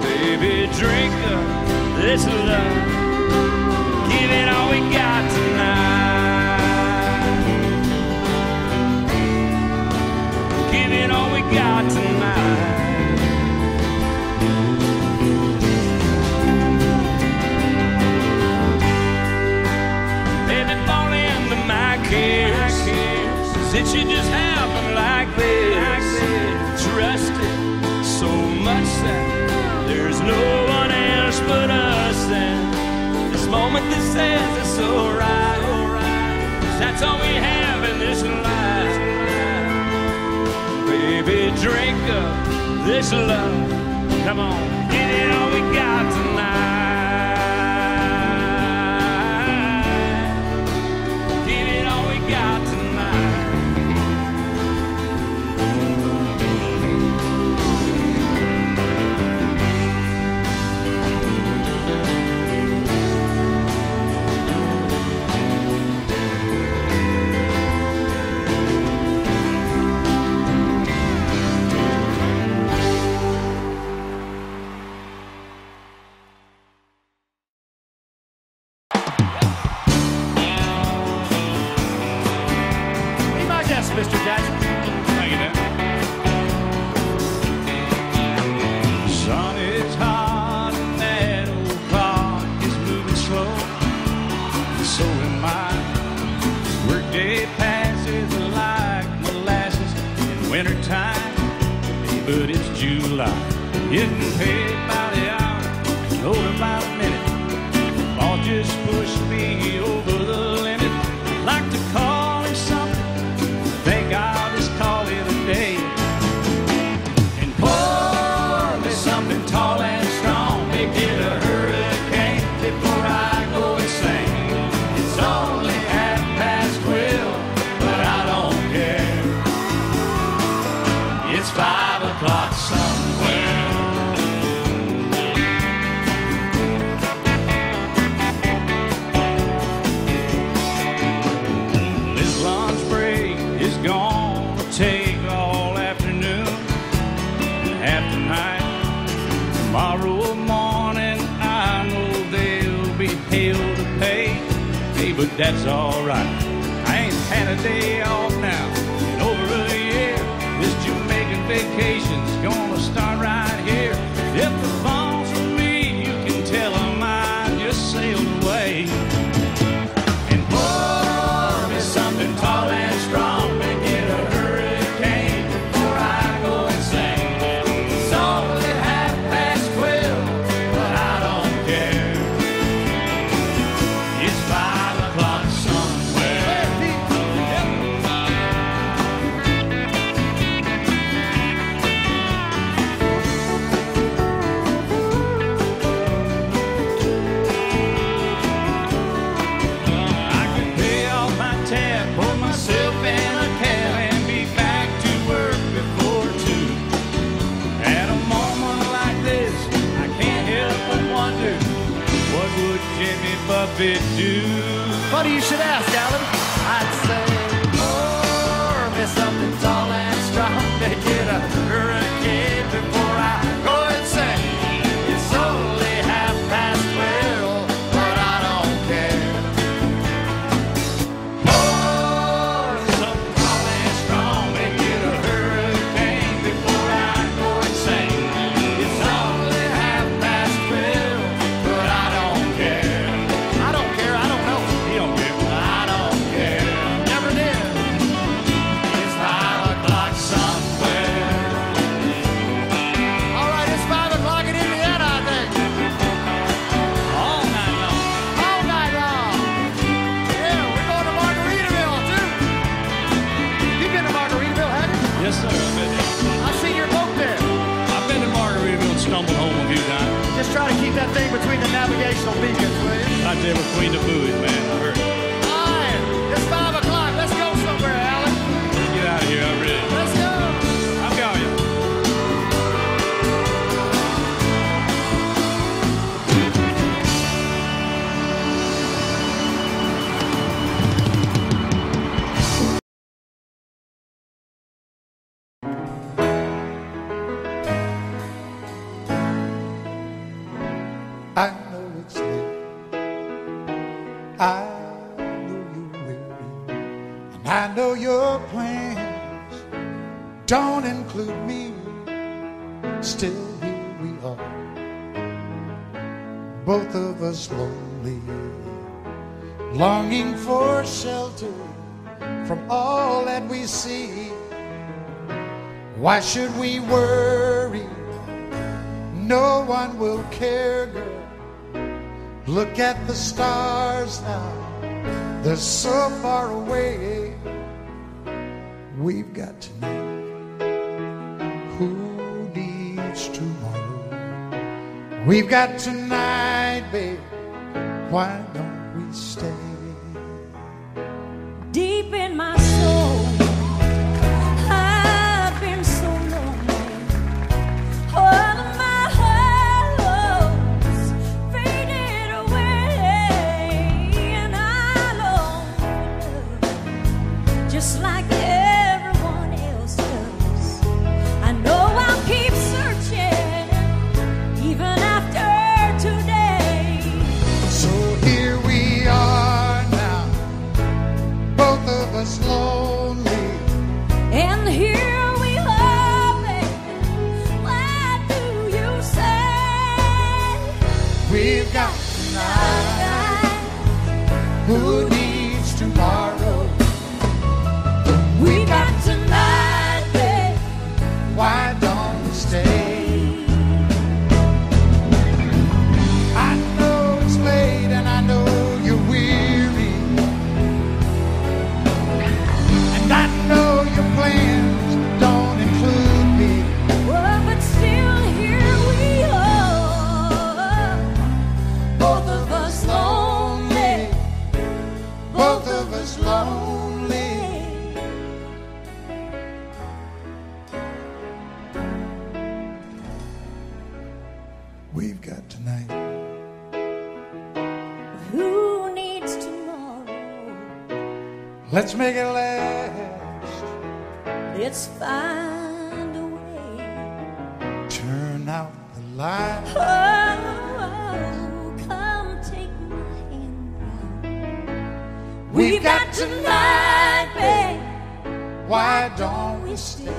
Baby, drink up this love, give it all we got tonight. Give it all we got tonight. Baby, fall into my kiss. It should just happen like this. Trust it so much that there's no one else but us. moment that says it's alright. 'Cause that's all we have in this life. Baby, drink up this love. Come on, get it all we got tonight. Get it all we got tonight. Mr. Jackson. Thank you, Dan. Sun is hot and that old clock is moving slow. And so am I. Workday passes like molasses in wintertime. Hey, but it's July. Getting paid by the hour, older by the minute. All just pushed me over the limit. I'd like to call him something. Think I'll just call it a day. And pour me something tall and strong. Make it a hurricane before I go insane. It's only 12:30, but I don't care. It's 5 o'clock somewhere. This lunch break is gonna take all afternoon and half the night. Tomorrow morning I know they'll be hell to pay. Hey, but that's alright. I ain't had a day off now in over a year. This Jamaican vacation's gonna start right here. If the phone's for me, you can tell them I just sailed away. And pour me something tall and strong. Make it a hurricane before I go insane. It's only 12:30, but I don't care. It's 5 o'clock somewhere. I could pay off my tab, pour myself in a cab, and be back to work before 2. At a moment like this, I can't help but wonder, what would Jimmy Buffett do? Funny you should ask, Alan. I'd say, pour me something tall and strong. Make it a hurricane before I go insane. It's only 12:30, but I don't care. Pour me something tall and strong. Make it a hurricane before I go insane. It's only 12:30, but I don't care. I don't care. I don't know. He don't care. I don't care. Never did. It's 5 o'clock somewhere. All right, it's 5 o'clock in Indiana, I think. All night long. All night long. Yeah, we're going to Margaritaville, too. You've been to Margaritaville, haven't you? Yes, sir. I've been there. I've seen your boat there. I've been to Margaritaville and stumbled home a few times. Just try to keep that thing between the navigational beacons, will you? Right there between the buoys, man. I heard. All right, it's 5 o'clock. Let's go somewhere, Alan. Let's get out of here. I'm ready. Let's go. I'll call you. I know it's late. I know you're weary. And I know your plans don't include me. Still here we are, both of us lonely, longing for shelter from all that we see. Why should we worry? No one will care, girl. Look at the stars now, they're so far away. We've got tonight, who needs tomorrow? We've got tonight, babe, why don't we stay? Deep in my soul, I've been so lonely. All of my hopes faded away, and I long for love, just like everyone else does. I know I'll keep searching, even after today. So here we are now, both of us lonely. And here we are, baby. What do you say? We've got tonight, who needs tomorrow? We got tonight, babe. Why don't we stay? I know it's late and I know you're weary, and I know your plans don't include me. Oh, but still here we are, both of us lonely, Both of us lonely. We've got tonight. Who needs tomorrow? Let's make it last. Let's find a way. Turn out the light. Oh, come take my hand now. We've got tonight, babe. Why don't we stay?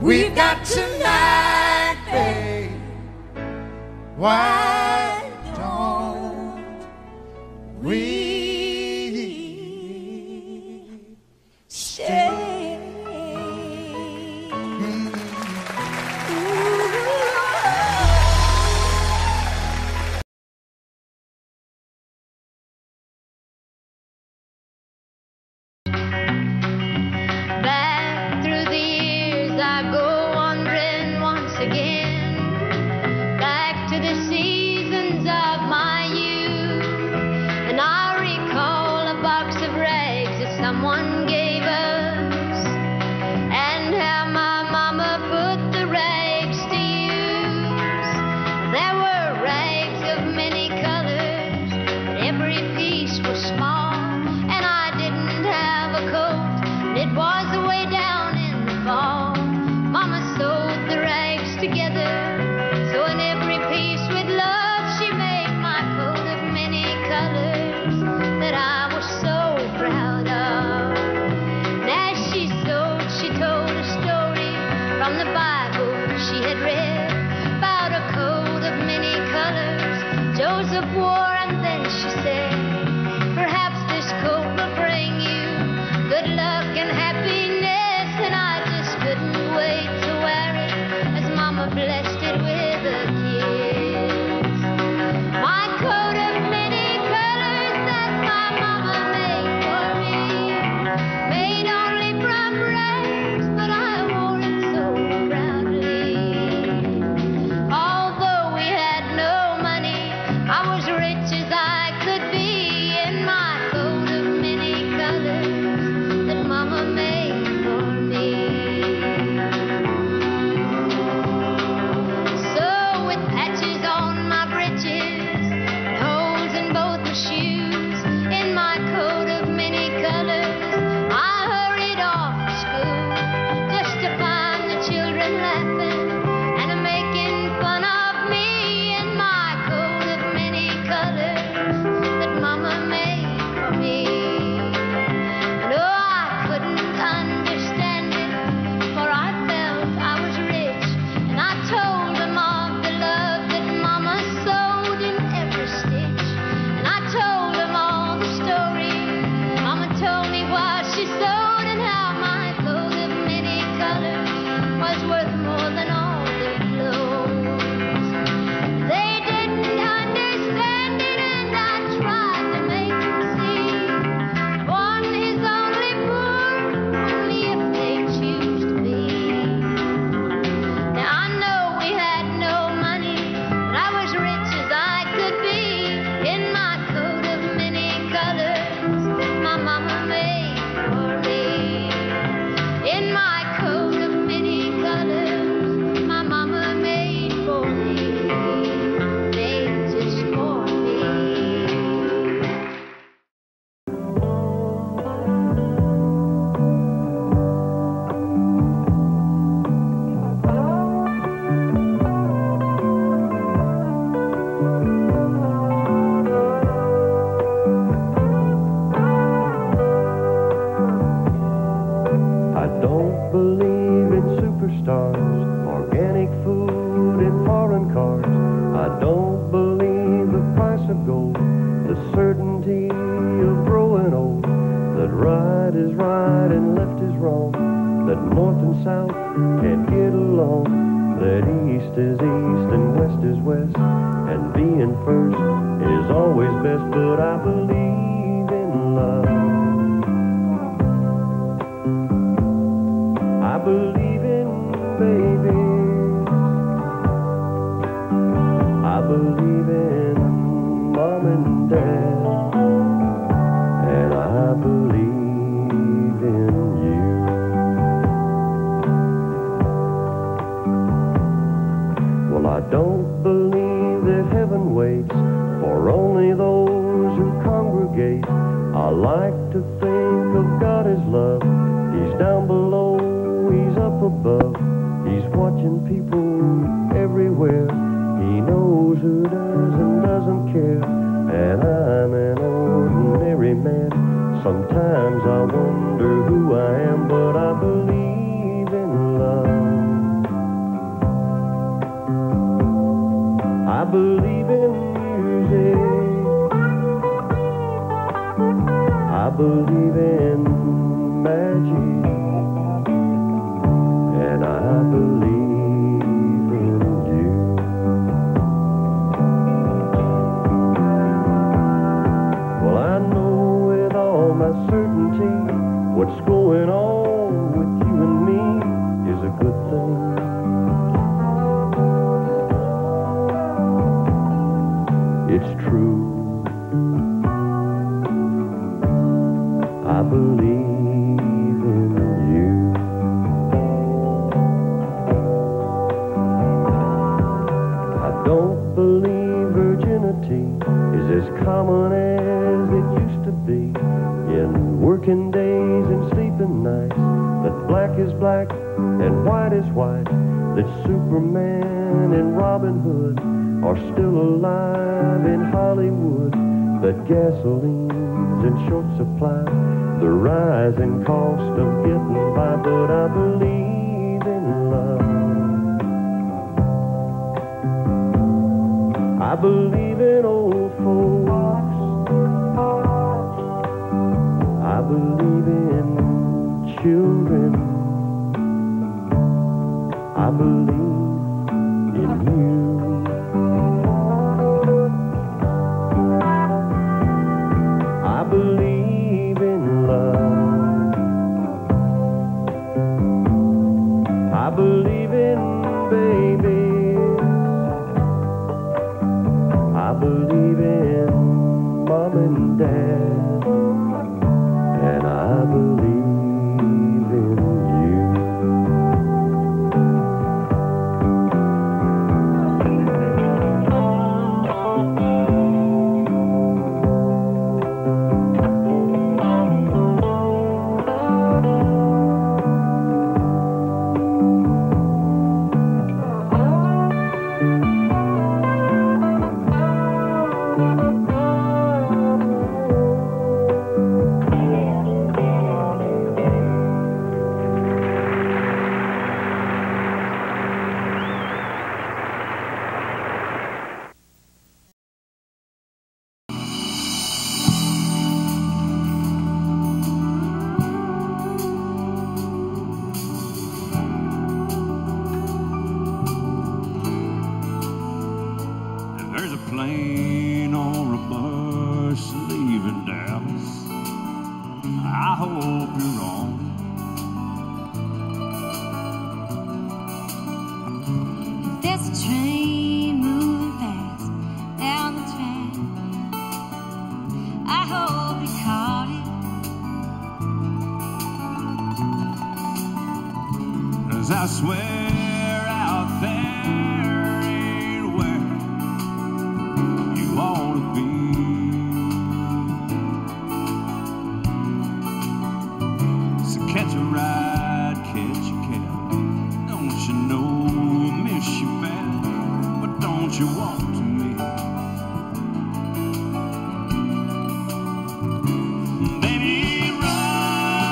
We've got tonight, babe. Why don't we stay? Back through the years I go wandering once again, back to the seasons of my youth, and I recall a box of rags that someone gave us, and how my mama put the rags to use. There were rags of many colors, but every piece was small, and I didn't have a coat. It was way down in the fall. Mama sewed the rags together, so in every piece with love she made my coat of many colors that I was so proud of. And as she sewed, she told a story from the Bible she had read about a coat of many colors Joseph wore, and then she said, perhaps this coat will bring you good luck and happiness, and I just couldn't wait to wear it as Mama blessed it with a kiss. My coat of many colors that my Mama made for me, made only from rags, but I wore it so proudly. Although we had no money, I was rich as I could be in my coat of many colors that Mama made for me. So with patches on my breeches and holes in both my shoes, in my coat of many colors, I hurried off to school, just to find the children laughing and making fun of me in my coat of many colors certainty of growing old, that right is right and left is wrong, that north and south can't get along, that east is east and west is west, and being first is always best. But I believe in love. I believe in babies. I believe in mom and dad, and I believe in you. Well, I don't believe that heaven waits for only those who congregate. I like to think of God as love. He's down below, he's up above. He's watching people everywhere. He knows who does and doesn't care. And I'm an ordinary man. Sometimes I wonder who I am, but I believe in love. I believe in music. I believe in magic. And I believe in you. Well, I know with all my certainty what's going on with you and me is a good thing. It's true. I believe in you. I don't believe virginity is as common as it used to be. In working days and sleeping nights, that black is black and white is white, that Superman and Robin Hood are still alive in Hollywood, that gasoline's in short supply, the rising cost of getting by. But I believe in love. I believe in old folks. I believe in children. I believe in you. I believe in love. I believe in babies. I believe in mom and dad, and I believe in you. Plane or a bus leaving Dallas, I hope you're wrong. There's a train moving fast down the track. I hope you caught it. 'Cause I swear out there ain't where you ought to be. So catch a ride, catch a cab. Don't you know I miss you bad, but don't you want to me? Baby, run,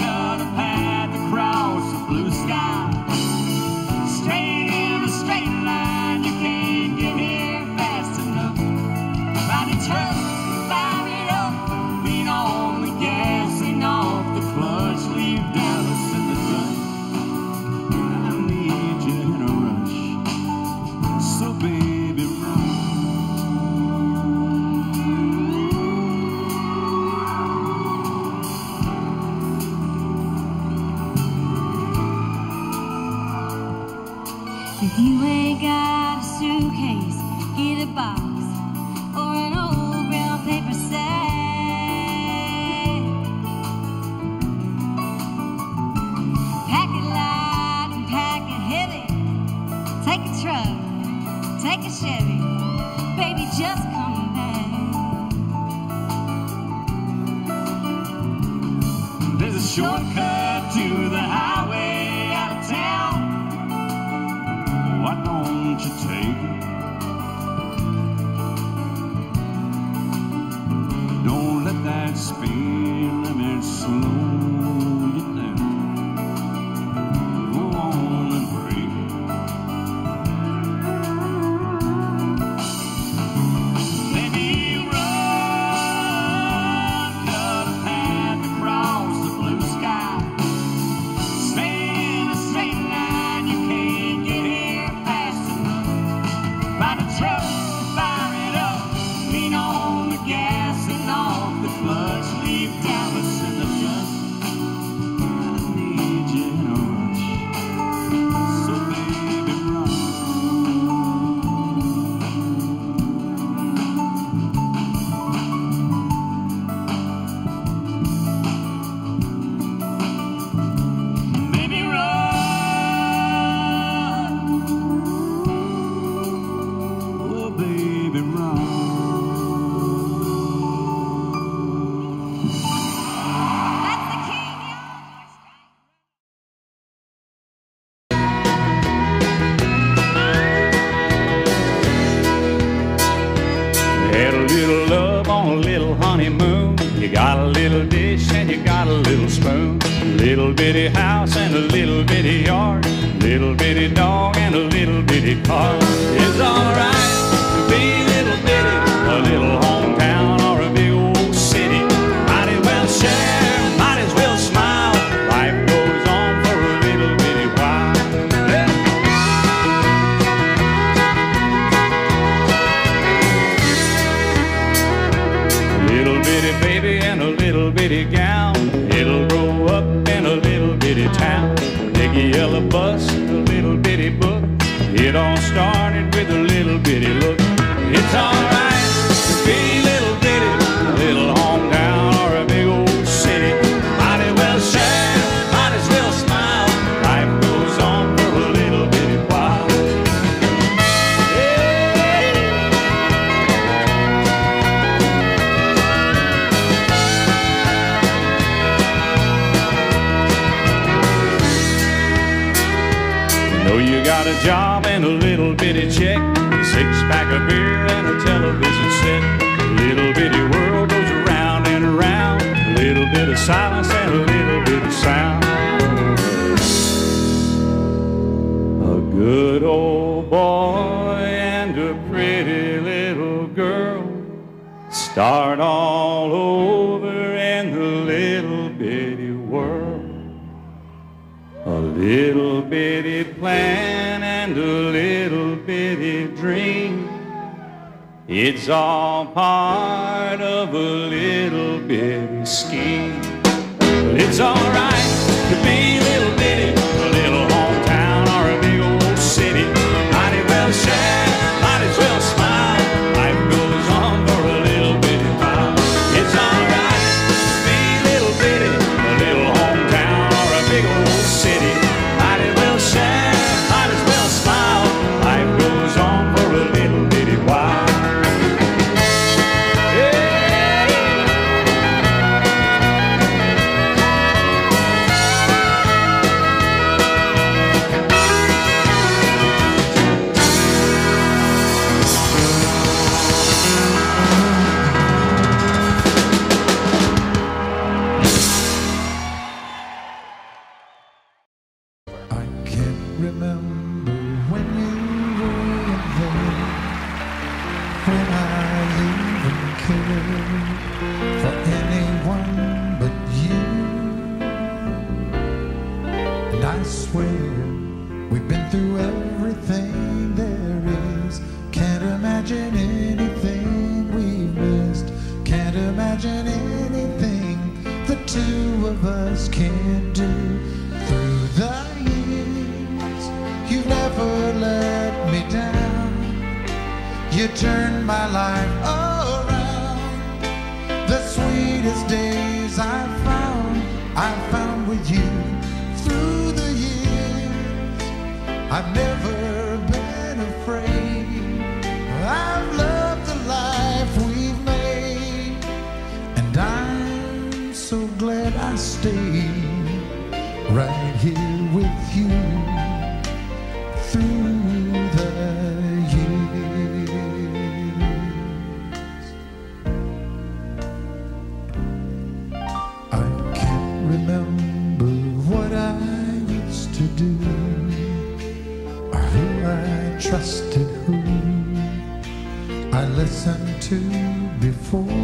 cut a path across the blue sky. box or an old brown paper sack. Pack it light and pack it heavy. Take a truck, take a Chevy, baby, just come back. There's a shortcut to the highway out of town. Why don't you take it? Don't let that speed limit slow you down. Go on and break it. Baby, run, cut a path across the blue sky. Stay in a straight line, you can't get here fast enough. Find a truck, fire it up, lean on the gas and off the clutch. Leave Dallas in the dust. I need you in a rush, so baby run. Baby run, oh baby run. That's the king, Had a little love on a little honeymoon. You got a little dish and you got a little spoon. Little bitty house and a little bitty yard. Little bitty dog and a little bitty car. It's alright to be little bitty, a little hometown or a big old city. Might as well share, might as well smile. Life goes on for a little bitty while. Little bitty baby and a little bitty gown. It'll grow up in a little bitty town. Big yellow bus, a little bitty book. It all started with a little bitty look. It's alright to be little bitty, a little hometown or a big old city. Might as well share, might as well smile. Life goes on for a little bitty while. Know you got a job and a little bitty check, a six-pack of beer and a television set. Little bitty world goes around and around. A little bit of silence and a little bit of sound. A good old boy and a pretty little girl start all over in the little bitty world. A little bitty plan and a little bitty dream. It's all part of a little bitty scheme. But it's alright to be little bitty, a little hometown or a big old city. Might as well share, might as well smile. Life goes on for a little bitty while. It's alright to be little bitty, a little hometown or a big old city. Might as well share, might as well smile. Life goes on for a little bitty while. I can't remember when you were there, when I even cared for anyone but you. And I swear we've been through everything there is. Can't imagine anything we've missed. Can't imagine anything the two of us can't do. Through the years, you've never let me down. You turned my life around. The sweetest days I found with you. Through the years, I've never been afraid. I've loved the life we've made, and I'm so glad I stayed right here with you through the years. I can't remember what I used to do, or who I trusted, who I listened to before.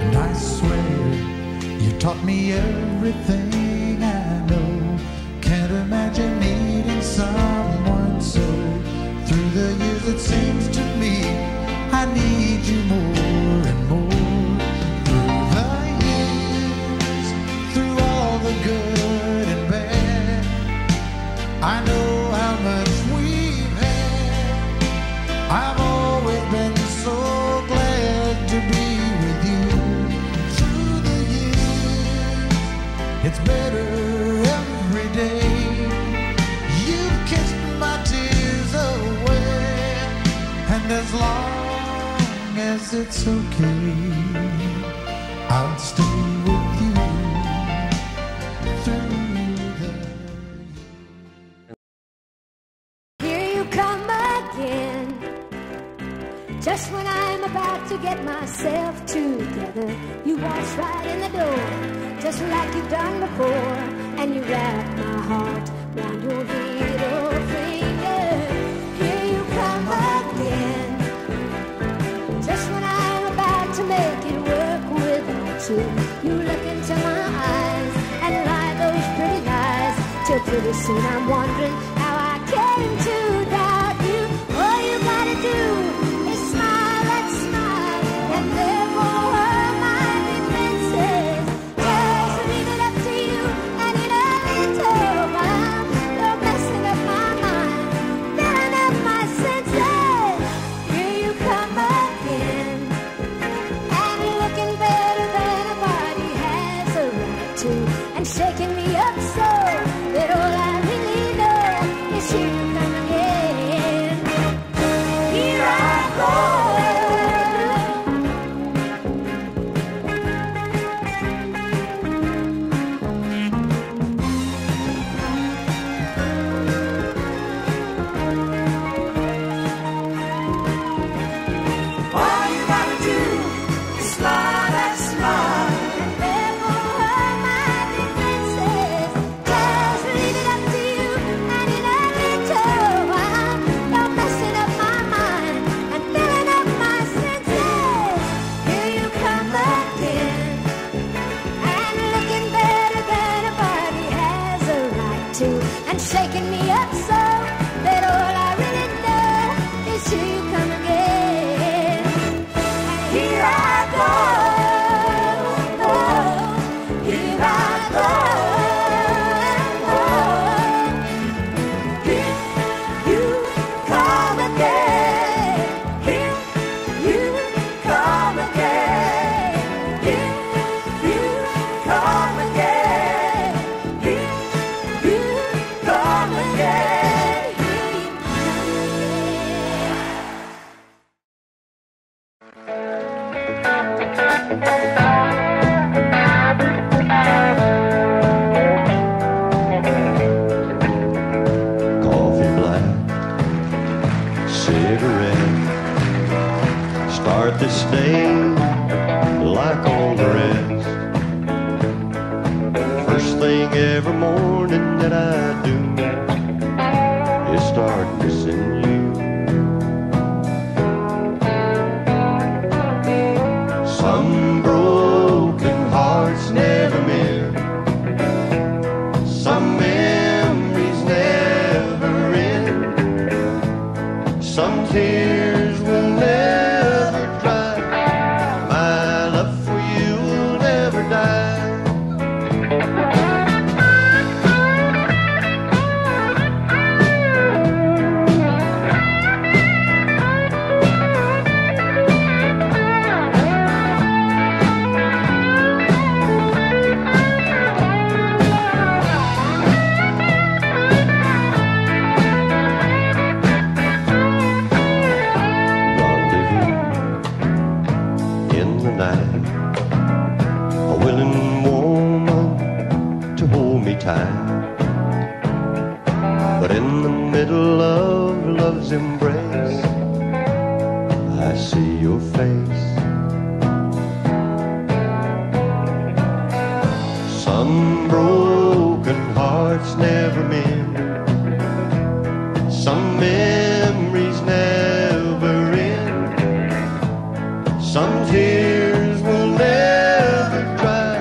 And I swear you taught me everything I know. Can't imagine needing someone so. Through the years it seems to me I need you more and more. Through the years, through all the good and bad, I know how much we've had. I've always been so glad to be with you. Through the years, it's better every day. You've kissed my tears away, and as long as it's okay, I'll stay with you through the years. Here you come again, just when I'm about to get myself together. You waltz right in the door, just like you've done before, and you wrap my heart round your little finger. Here you come again, just when I'm about to make it work without you. You look into my eyes and lie those pretty lies, till pretty soon I'm wondering how I came to doubt you. All you gotta do is smile and smile, and therefore my defenses. Just leave it up to you, and in a little while you're messing up my mind, filling up my senses. Here you come again, and looking better than a body has a right to, and shaking me up so that all I really know is here you come again. Here I go. All you gotta do is smile and smile, and therefore my defenses. Just leave it up to you, and in a little while you're messing up my mind and filling up my senses. Here you come again, and looking better than a body has a right to, and shaking me up so that all I really know is here you come again. And here I go, here I go. Here you come again, here you come again, here you come again, here you come again, here you Coffee black, cigarette. Start this day like all the rest. First thing every morning that I do is start missing you. Some broken hearts never mend. Some memories never end. Some tears will never dry. My love for you will never die. embrace, I see your face. Some broken hearts never mend, some memories never end, some tears will never dry.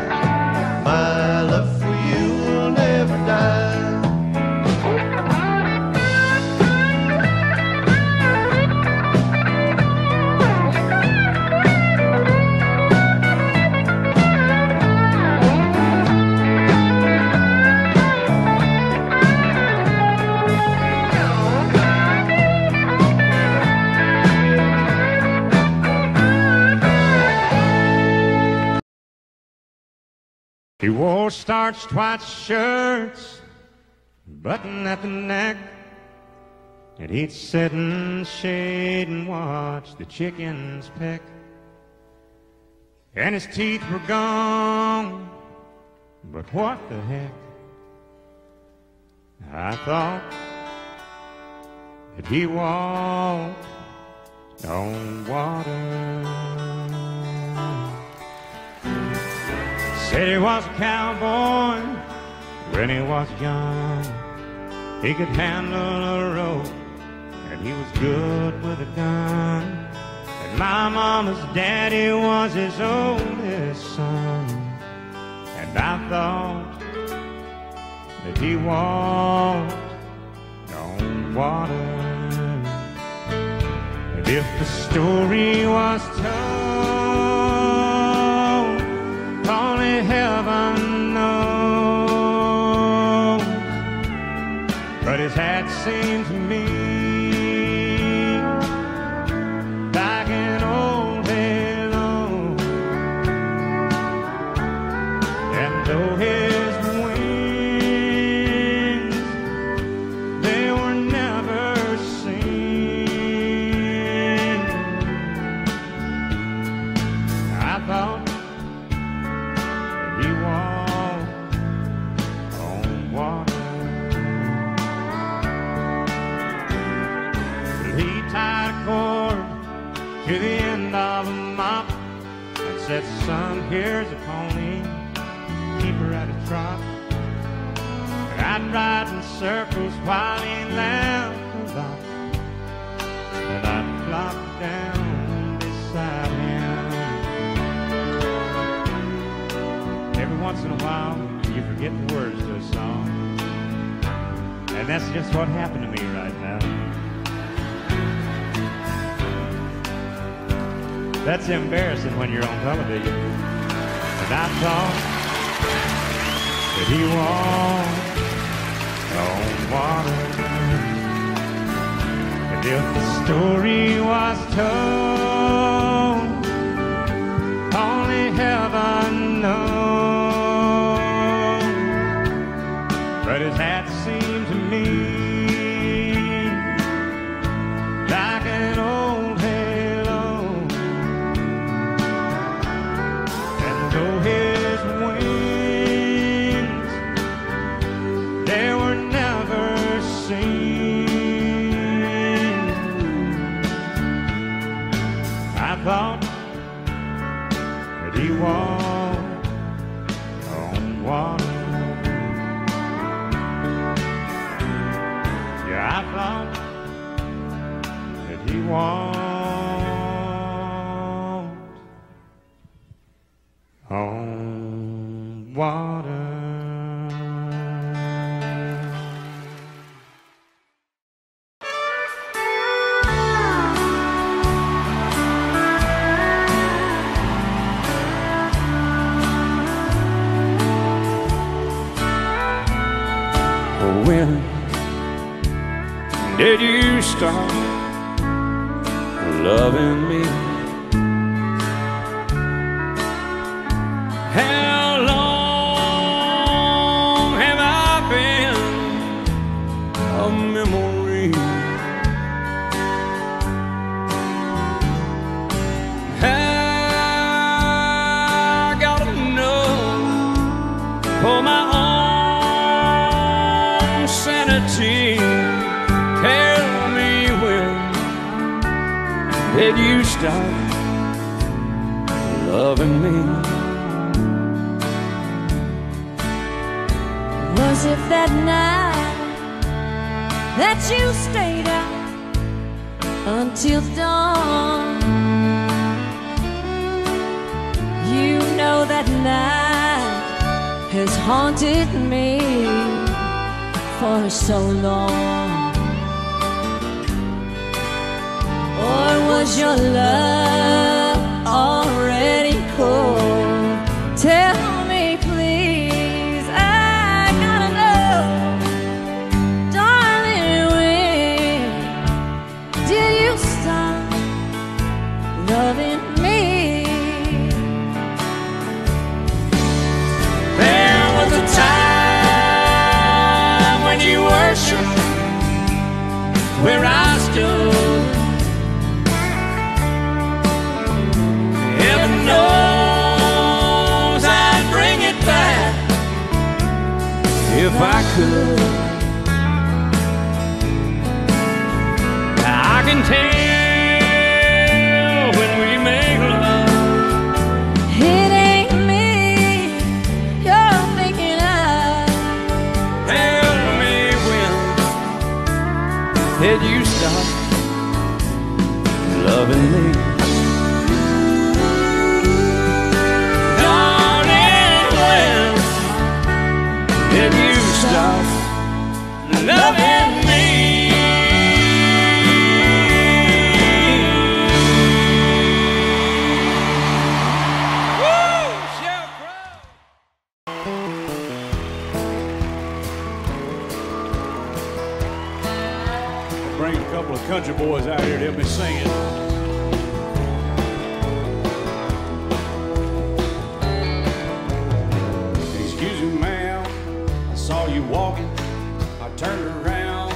My love for you will never die. He wore starched white shirts, button at the neck, and he'd sit in the shade and watch the chickens peck. And his teeth were gone, but what the heck? I thought that he walked on water. Said he was a cowboy when he was young. He could handle a rope and he was good with a gun. And my mama's daddy was his oldest son. And I thought that he walked on water. And if the story was told, only heaven knows. But his hat seemed to me like an old halo. And though his wings, they were never seen, I thought he walked on water. He tied a cord to the end of a mop and said, son, here's a pony, keep her at a trot. And I'd ride in circles while he laughed a lot, and I'd flop down beside him. Every once in a while, you forget the words to a song. And that's just what happened to me right now. That's embarrassing when you're on television. And I thought that he walked on water. But if the story was told, only heaven knows. But his hat seemed to me like an old halo. And though his wings, they were never seen, I thought that he walked on water. Yeah, I thought that he walked on water. When did you start loving me? How long have I been a memory? I gotta know for my own sanity. Tell me when did you stop loving me? Was it that night that you stayed out until dawn? You know that night has haunted me for so long. Or was your love already cold? Tell me please, I gotta know, darling, when did you stop loving me? There was a time when you worshipped where I stood. Heaven knows I'd bring it back if I could. I can tell when we make love, It ain't me you're thinking of. tell me when did you stop loving me? Darling, when did you stop loving me? Woo! Sheryl Crow! I'll bring a couple of country boys out here to help me sing it. Excuse me, ma'am, I saw you walking. I turned around,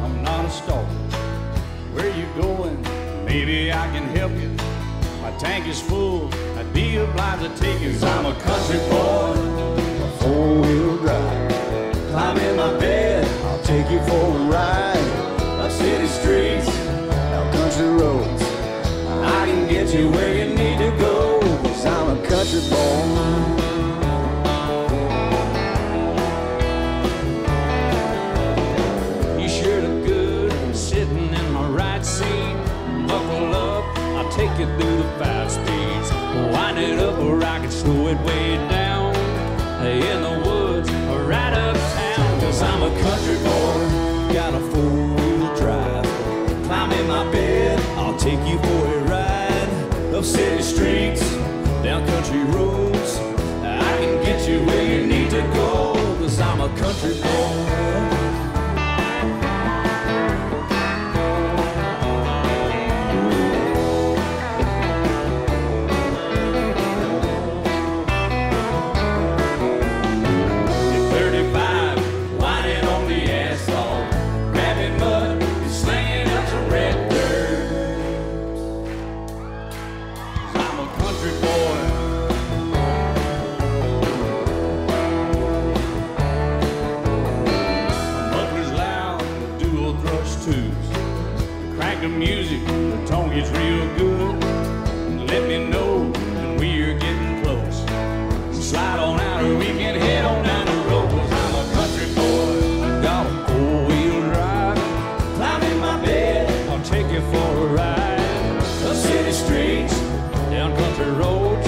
I'm not a stalker. Where you going? Maybe I can help you. My tank is full, I'd be obliged to take you. 'Cause I'm a country boy, a four-wheel drive. Climb in my bed, I'll take you for a ride. Up city streets, down country roads. I can get you where you need to go. 'Cause I'm a country boy. You sure look good sitting in my right seat. Buckle up, I'll take you through the 5 speeds. Wind it up or I can slow it way down. In the woods or right uptown. 'Cause I'm a country boy, got a 4-wheel drive. Climb in my bed, I'll take you for a ride. Up city streets, down country roads. I can get you where you need to go. 'Cause I'm a country boy. The music, the tone gets real good. Let me know when we're getting close. Slide on out or we can head on down the road. 'Cause I'm a country boy, got a 4-wheel drive. Climb in my bed, I'll take you for a ride. Up city streets, down country roads.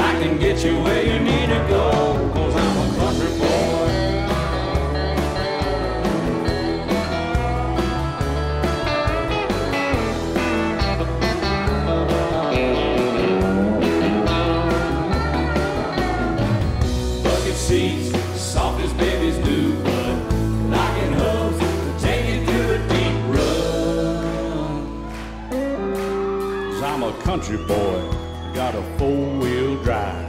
I can get you where you need to go. 'Cause I'm a country boy. Seats, soft as babies do, but knocking hubs to take you through the deep run. 'Cause I'm a country boy, got a 4-wheel drive.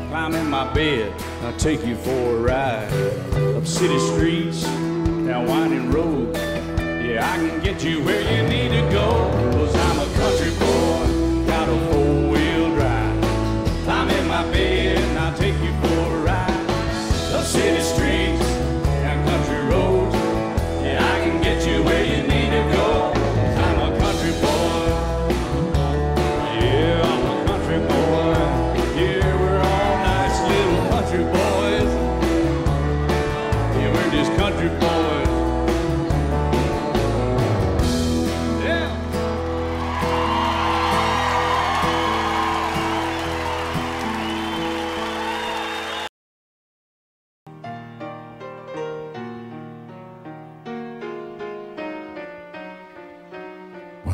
Climb in my bed, I'll take you for a ride. Up city streets, down winding roads. Yeah, I can get you where you need to go. 'Cause I'm a country boy, got a 4-wheel drive. Climb in my bed, and I'll take you for a ride. Up city streets, down country roads. Yeah, I can get you where you need to go. 'Cause I'm a country boy.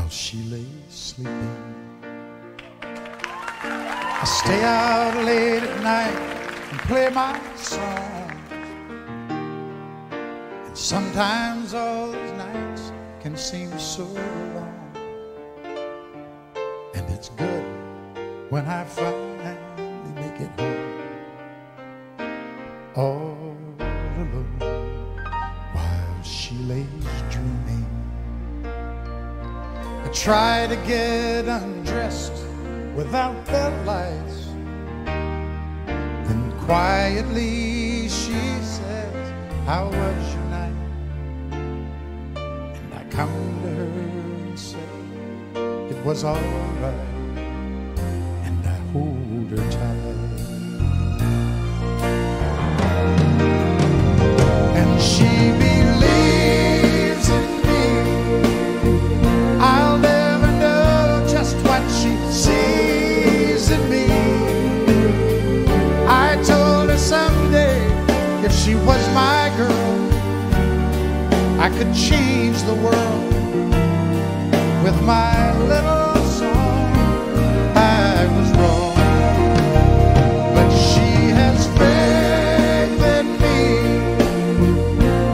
while she lay sleeping. I stay out late at night and play my song, and sometimes all those nights can seem so long. And it's good when I finally make it home, all alone, while she lays dreaming. I try to get undressed without the lights, then quietly she says, how was your night? And I come to her and say, it was all right, and I hold her tight. And she believes in me. I'll never know just what she sees in me. I told her someday if she was my girl, I could change the world with my little song. I was wrong, but she has faith in me,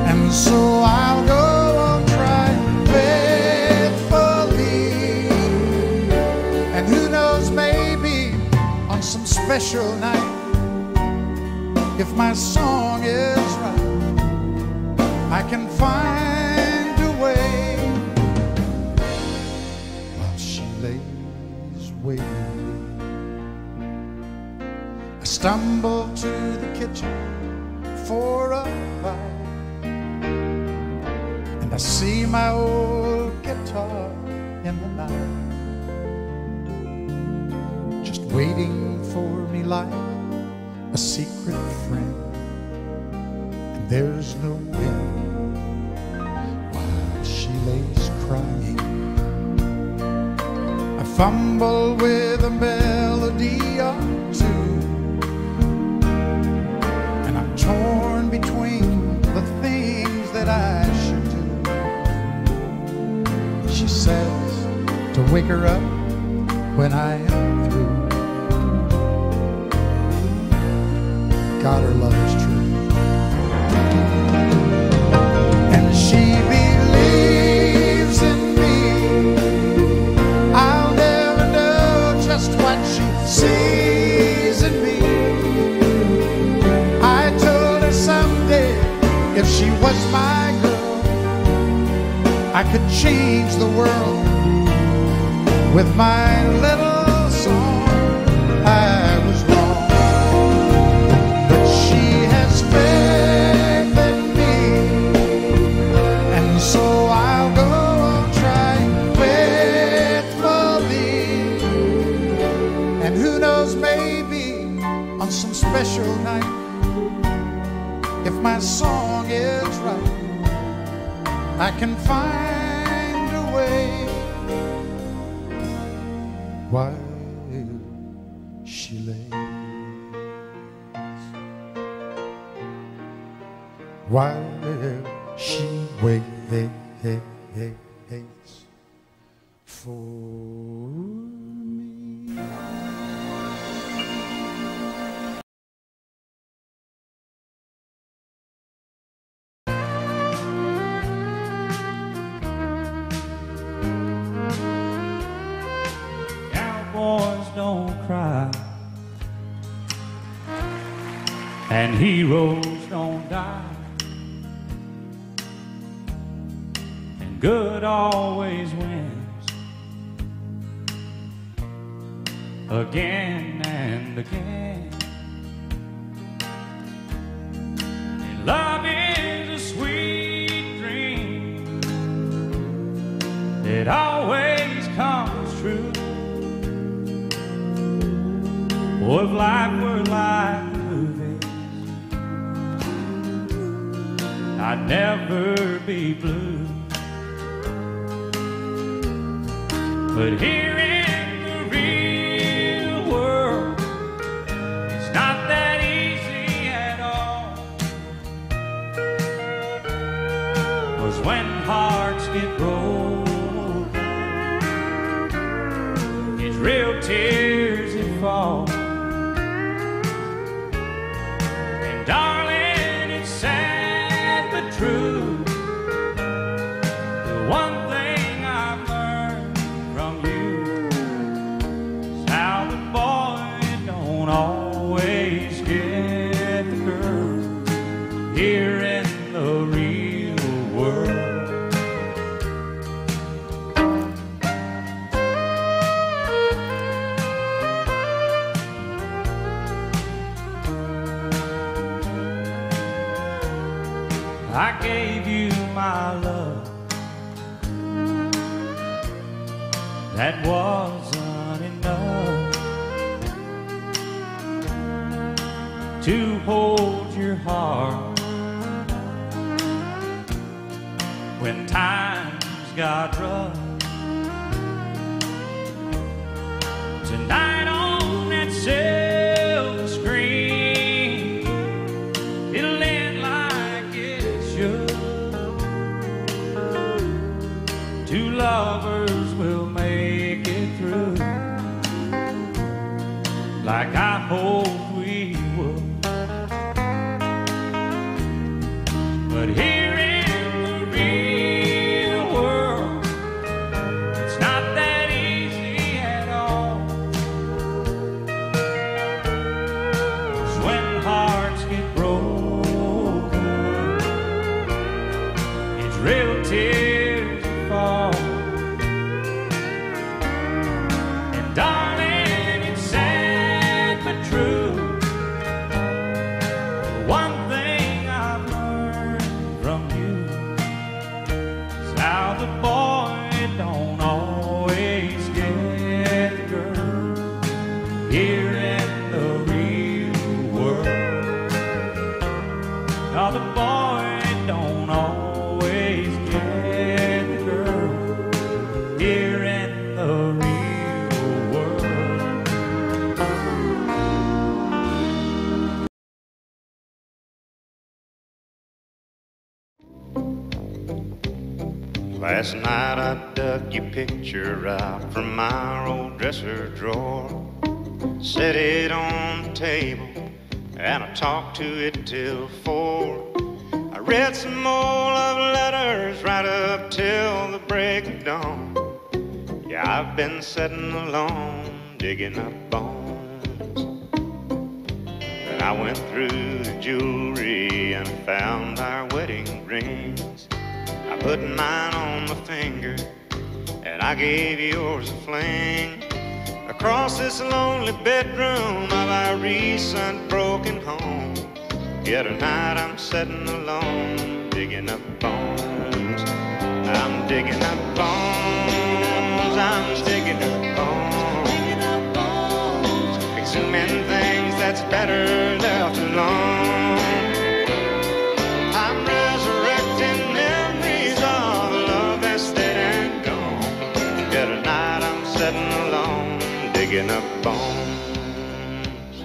and so I'll go on trying faithfully. And who knows, maybe on some special night, if my song is right, I can find a way while she lays waiting. I stumble to the kitchen for a bite, and I see my old guitar in the night, just waiting for me like a secret friend. And there's no wind while she lays crying. I fumble with a melody or two, and I'm torn between the things that I should do. She says to wake her up when I am through. God, her love is true. And she believes in me. I'll never know just what she sees in me. I told her someday if she was my girl, I could change the world with my little song. I was wrong, but she has faith in me, and so I'll go on trying faithfully. And who knows, maybe on some special night, if my song is right, I can find a way while she lays, while she waits for me. Cowboys don't cry, and heroes don't die, and good always wins again and again. And love is a sweet dream that always comes true. Oh, if life were like movies, I'd never be blue. But here in the real world, it's not that easy at all. 'Cause when hearts get broken, real tears that fall. And darling, it's sad but true. The one thing I've learned from you is how the boy don't always get the girl here in the real world. I gave you my love, that wasn't enough to hold your heart when times got rough. Tonight on that silver screen, it'll end like it should. Two lovers will make it through, like I hoped we would. But here in the real world, it's not that easy at all. 'Cause when hearts get broken, it's real tears that fall. And darling, it's sad but true. One thing I've learned from you is how the boy don't always get the girl here in the real world. Now the boy don't always get the girl here in the real world. Last night I dug your picture out from my old dresser drawer, set it on the table, and I talked to it till 4. I read some more love letters right up till the break of dawn. Yeah, I've been sitting alone, digging up bones. Then I went through the jewelry and found our wedding rings. I put mine on my finger, and I gave yours a fling. Across this lonely bedroom of our recent broken home, yet tonight I'm sitting alone, digging up bones. I'm digging up bones, I'm digging up bones, exhuming things that's better left alone. I'm resurrecting memories of a love that's dead and gone. Yet tonight I'm sitting alone, digging up bones.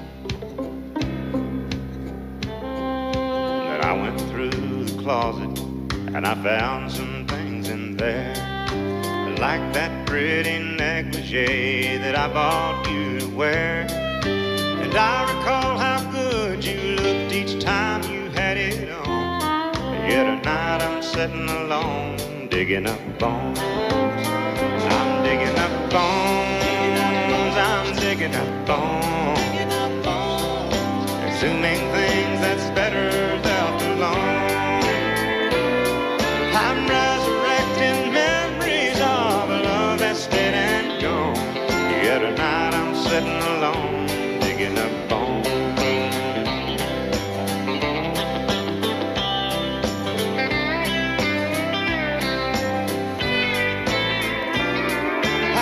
Then I went through the closet and I found some things in there, like that pretty negligee that I bought you to wear. And I recall how good you looked each time you had it on. Yet tonight I'm sitting alone, digging up bones. I'm digging up bones, I'm digging up bones, exhuming things that's better left alone. I'm resurrecting memories of a love that's dead and gone. Yet tonight I'm sitting alone, digging up bones.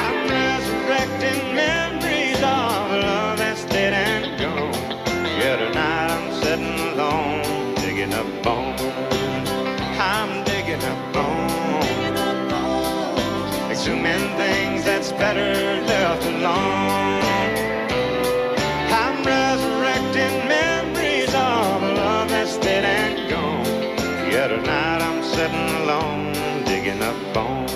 I'm resurrecting memories of a love that's dead and gone. Yet tonight I'm sitting alone, digging up bones. I'm digging up bones, exhuming things that's better left alone. I'm resurrecting memories of a love that's dead and gone. Yet tonight I'm sitting alone, digging up bones.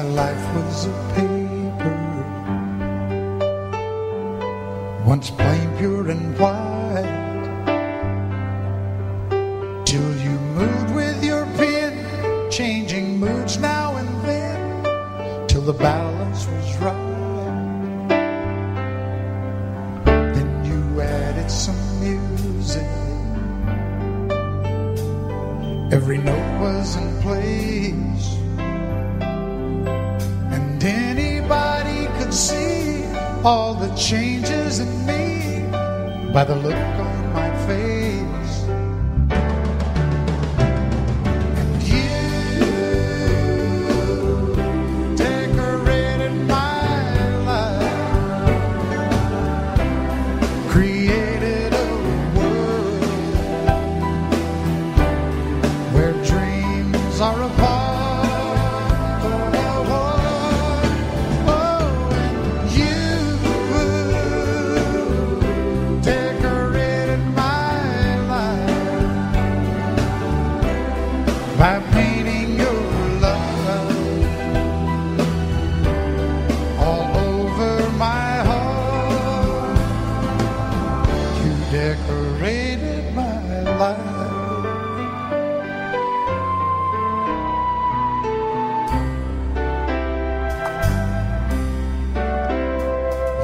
my life was a paper, once plain, pure and white, till you moved with your pen, changing moods now and then, till the balance was right. Then you added some music, every note was in place, and anybody could see all the changes in me by the look on my face. And you decorated my life, created a world where dreams are apart. By painting your love all over my heart, you decorated my life.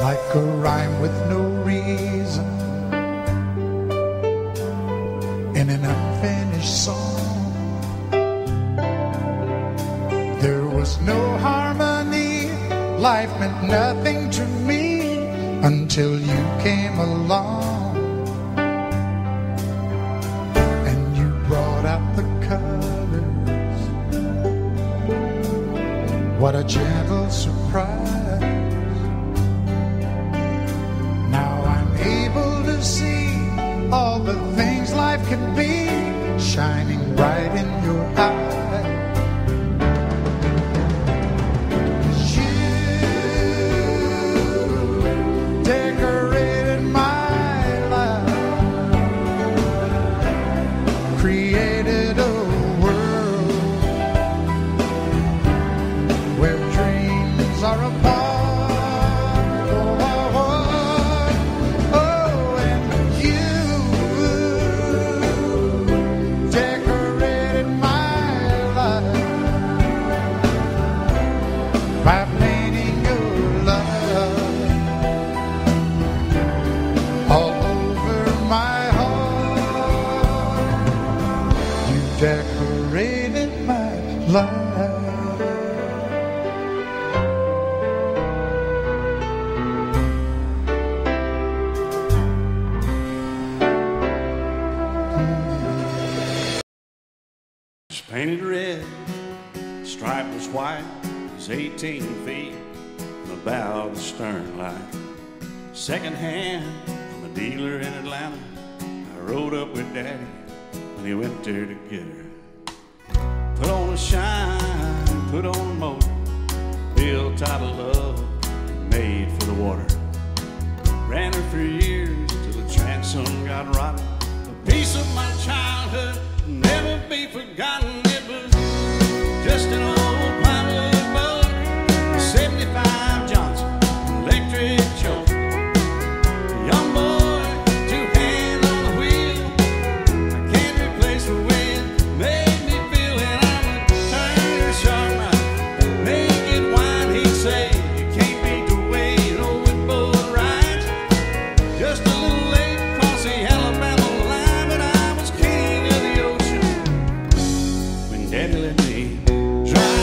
Like a rhyme with no reason in an unfinished song, there was no harmony, life meant nothing to me until you came along. And you brought out the colors, what a gentle surprise. Now I'm able to see all the things life can be, shining bright in your eyes. Decorated my life, created a world where dreams are apart. Oh, and you decorated my life by painting your love all over my heart. You decorated my life. It's painted red, the stripe was white, it was 18 feet from the bow of the stern light. Second hand from a dealer in Atlanta, I rode up with Daddy when he went there to get her. Put on a shine, put on a motor, built out of love, made for the water. Ran her for years till the transom got rotten. A piece of my childhood, never be forgotten. It was just an old plywood boat, a 75 Johnson electric choke. Young boy, two hands on the wheel, I can't replace the way it made me feel. And I would turn it sharp right, make it wide. He'd say, you can't beat the way an old boat rides. Just a little late across the Alabama line, but I was king of the ocean when Daddy let me drive.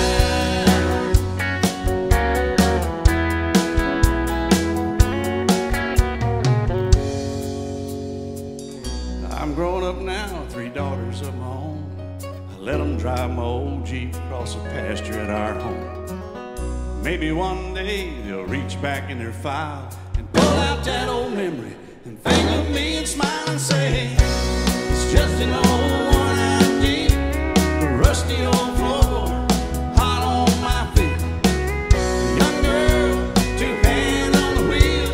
I'm growing up now, 3 daughters of my own. I let them drive my old Jeep across the pasture at our home. Maybe one day they'll reach back in their file and pull out that old memory and think of me and smile and say, it's just an old worn-out Jeep, a rusty old floorboard, hot on my feet. A young girl, 2 hands on the wheel,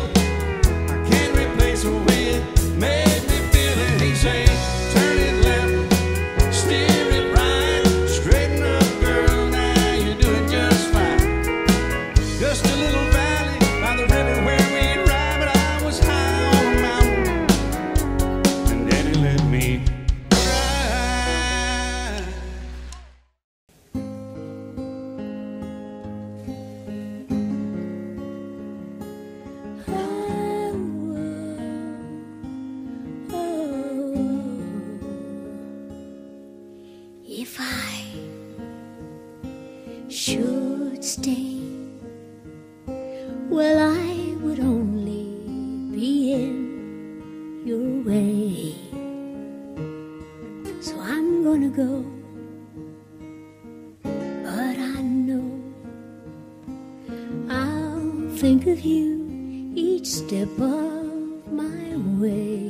I can't replace her with, made me feel it. He say, turn it left, steer it right, straighten up, girl, now you're doing just fine. just a little valley by the river where we'd ride, but I was high on a mountain, and Daddy let me ride. If I should stay, well, I would only be in your way. So I'm gonna go, but I know I'll think of you each step of my way.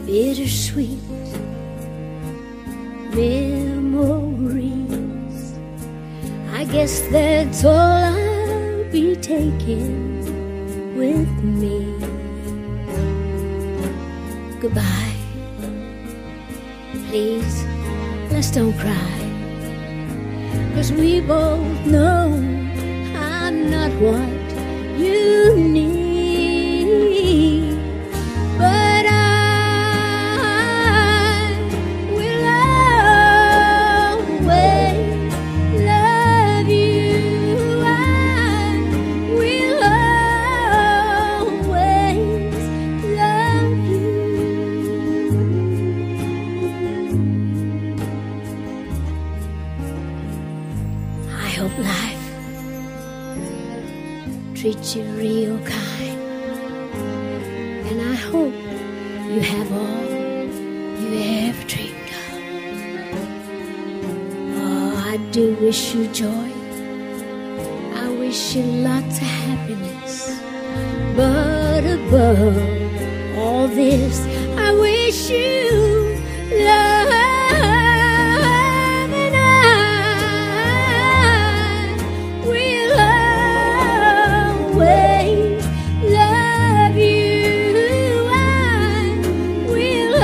Bittersweet memories, I guess that's all I'll be taking with me. Goodbye, please, let's don't cry, 'cause we both know I'm not what you need. But I will always love you. I will always love you. I hope life treats you real kind, and I hope you have all you ever dreamed of. Oh, I do wish you joy, I wish you lots of happiness, but above all this, I wish you love, and I will always love you. I will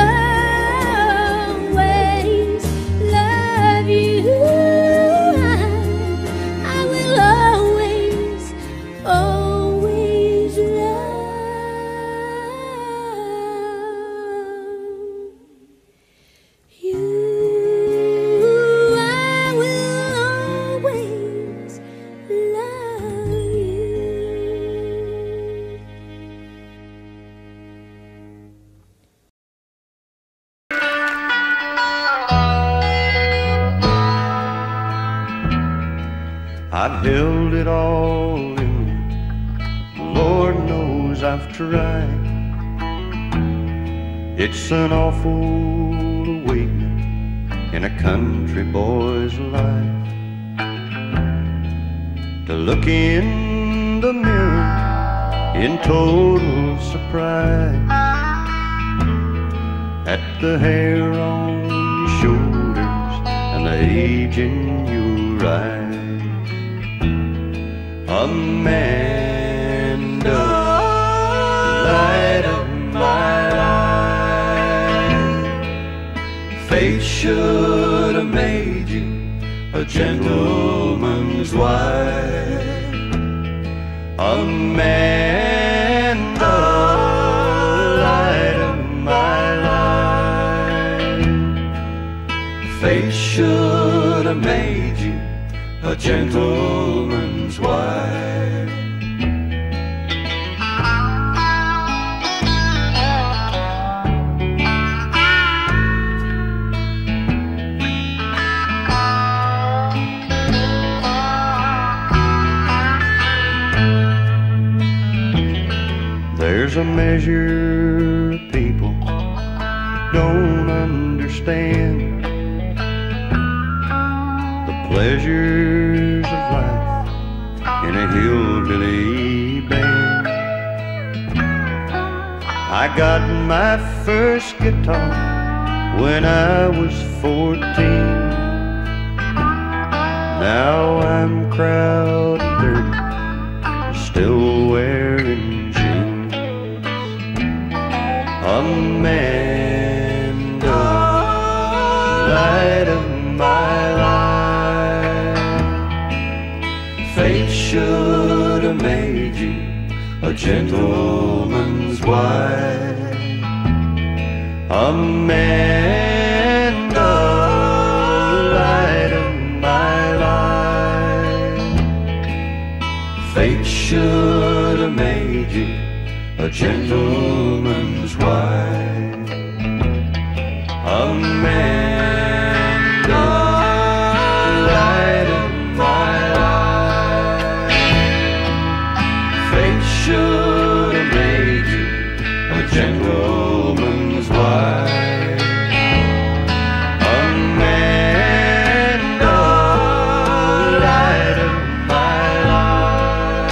always love you. I will always, always love you. I will always love you. I've held it all in me. Lord knows I've tried. It's an awful awakening in a country boy's life, to look in the mirror in total surprise at the hair on your shoulders and the age in your eyes. Amanda, light of my life, fate should have made you a gentleman's wife. Amanda, light of my life, fate should have made you a gentleman's wife. There's a measure people don't understand the pleasures of life in a hillbilly band. I got my first guitar when I was 14. Now I'm crowd 30, still wearing jeans. Amanda, light of my life. Fate should have made you a gentleman's wife. Amanda, light of my life. Fate should have made you a gentleman's wife. Amanda, light of my life. Fate should have made you a gentleman's wife. Amanda, light of my life.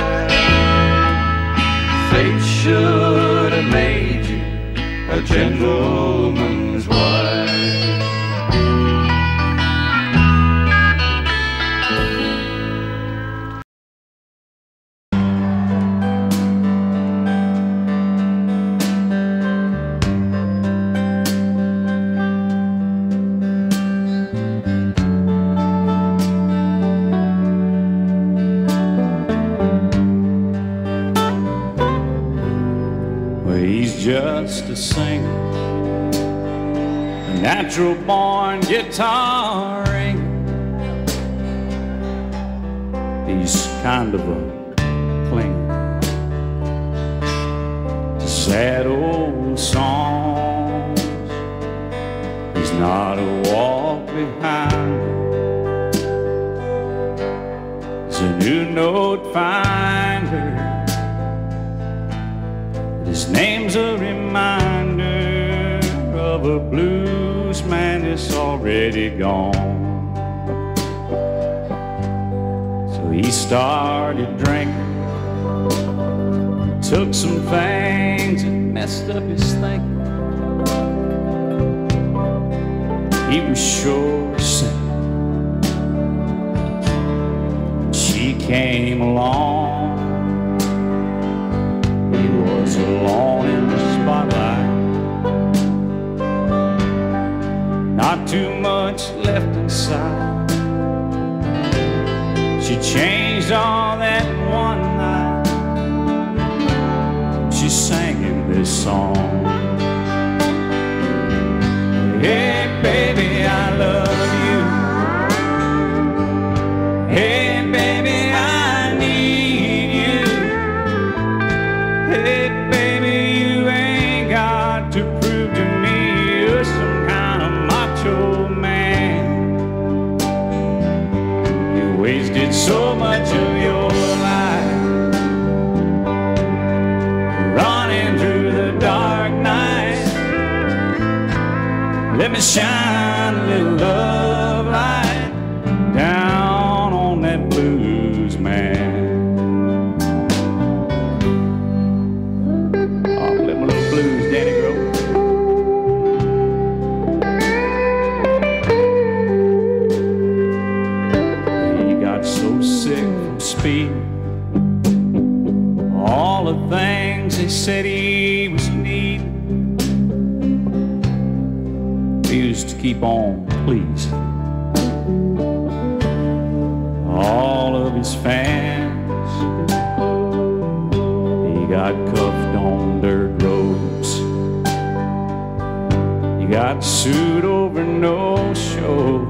Fate should have made you a gentleman's wife. Just a singer, a natural born guitar ringer. He's kind of a clinger to sad old songs. He's not a walk behind. He's a new note finder. His name's a reminder of a blues man that's already gone. So he started drinking, took some things and messed up his thinking. He was sure sick. She came along. He was alone in the spotlight. Not too much left inside. She changed all that one night. She sang him this song. Hey baby, I love you. Hey baby, I need you. Hey baby, you ain't got to prove to me you're some kind of macho man. You wasted so much of your life running through the dark night. Let me shine a little love light down on that blues man. All the things they said he was needing, he used to keep on pleasing. All of his fans, he got cuffed on dirt roads. He got sued over no shows.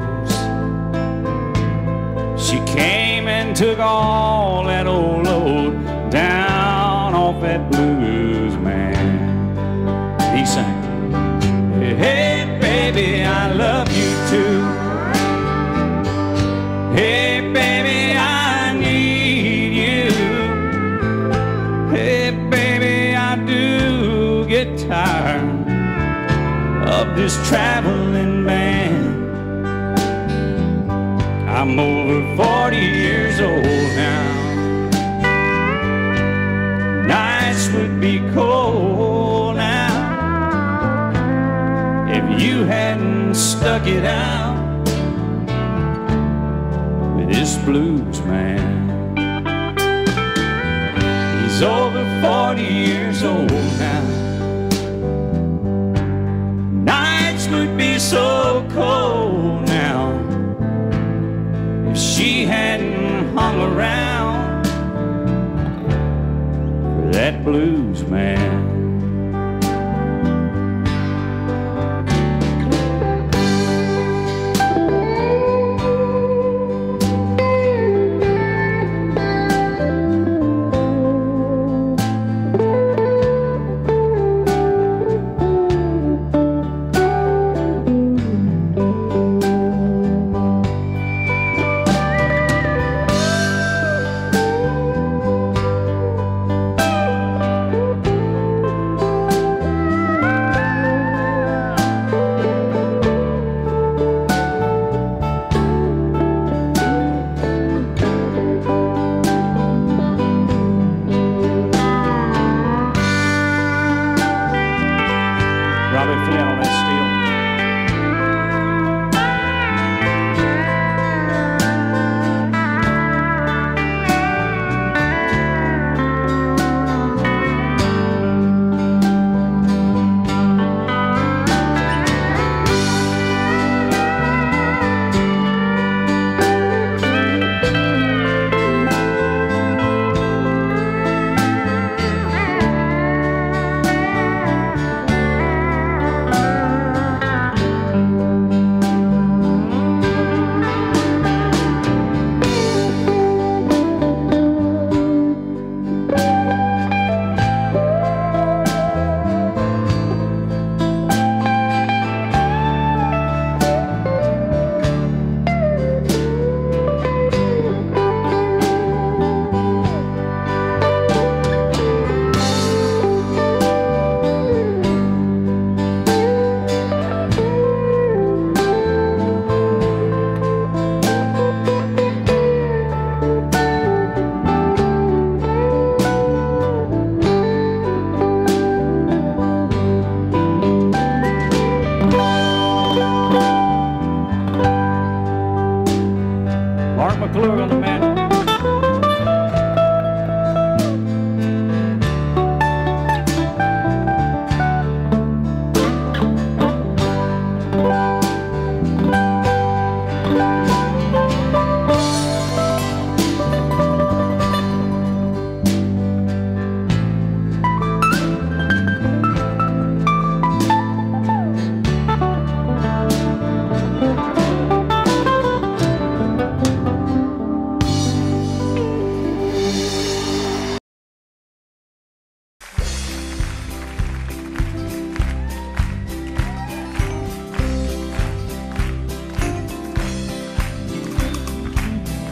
She came and took all that old load down off that blues man. He sang, hey baby, I love you too. Hey baby, I need you. Hey baby, I do get tired of this traveling band. I'm over 40 years old now. Nights would be cold now if you hadn't stuck it out with this blues man. He's over 40 years old now. Nights would be so cold now if she hadn't hung around for that blues man.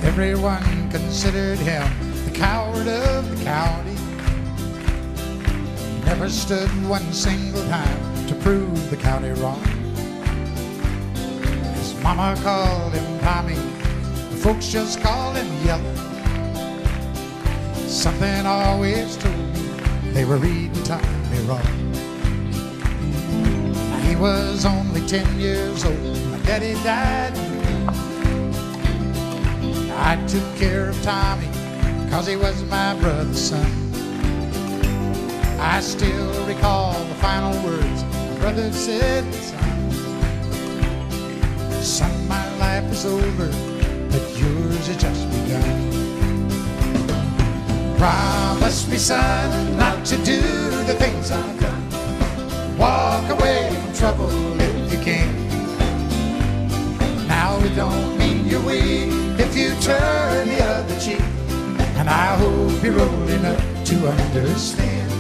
Everyone considered him the coward of the county. Never stood one single time to prove the county wrong. His mama called him Tommy, the folks just called him Yellow. Something always told me they were reading Tommy wrong. He was only 10 years old, my daddy died. I took care of Tommy, 'cause he was my brother's son. I still recall the final words my brother said, son, my life is over, but yours has just begun. Promise me, son, not to do the things I've done. Walk away from trouble if you can. Now it don't mean you're weak if you turn the other cheek, and I hope you're old enough to understand.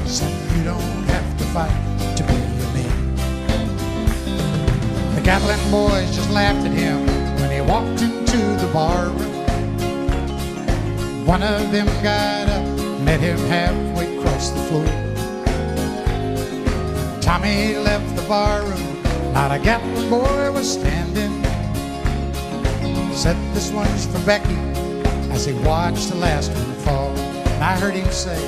Son, you don't have to fight to be a man. The Gatlin boys just laughed at him when he walked into the bar room. One of them got up, met him halfway across the floor. Tommy left the bar room, not a Gatlin boy was standing. Said, this one's for Becky, as he watched the last one fall. And I heard him say,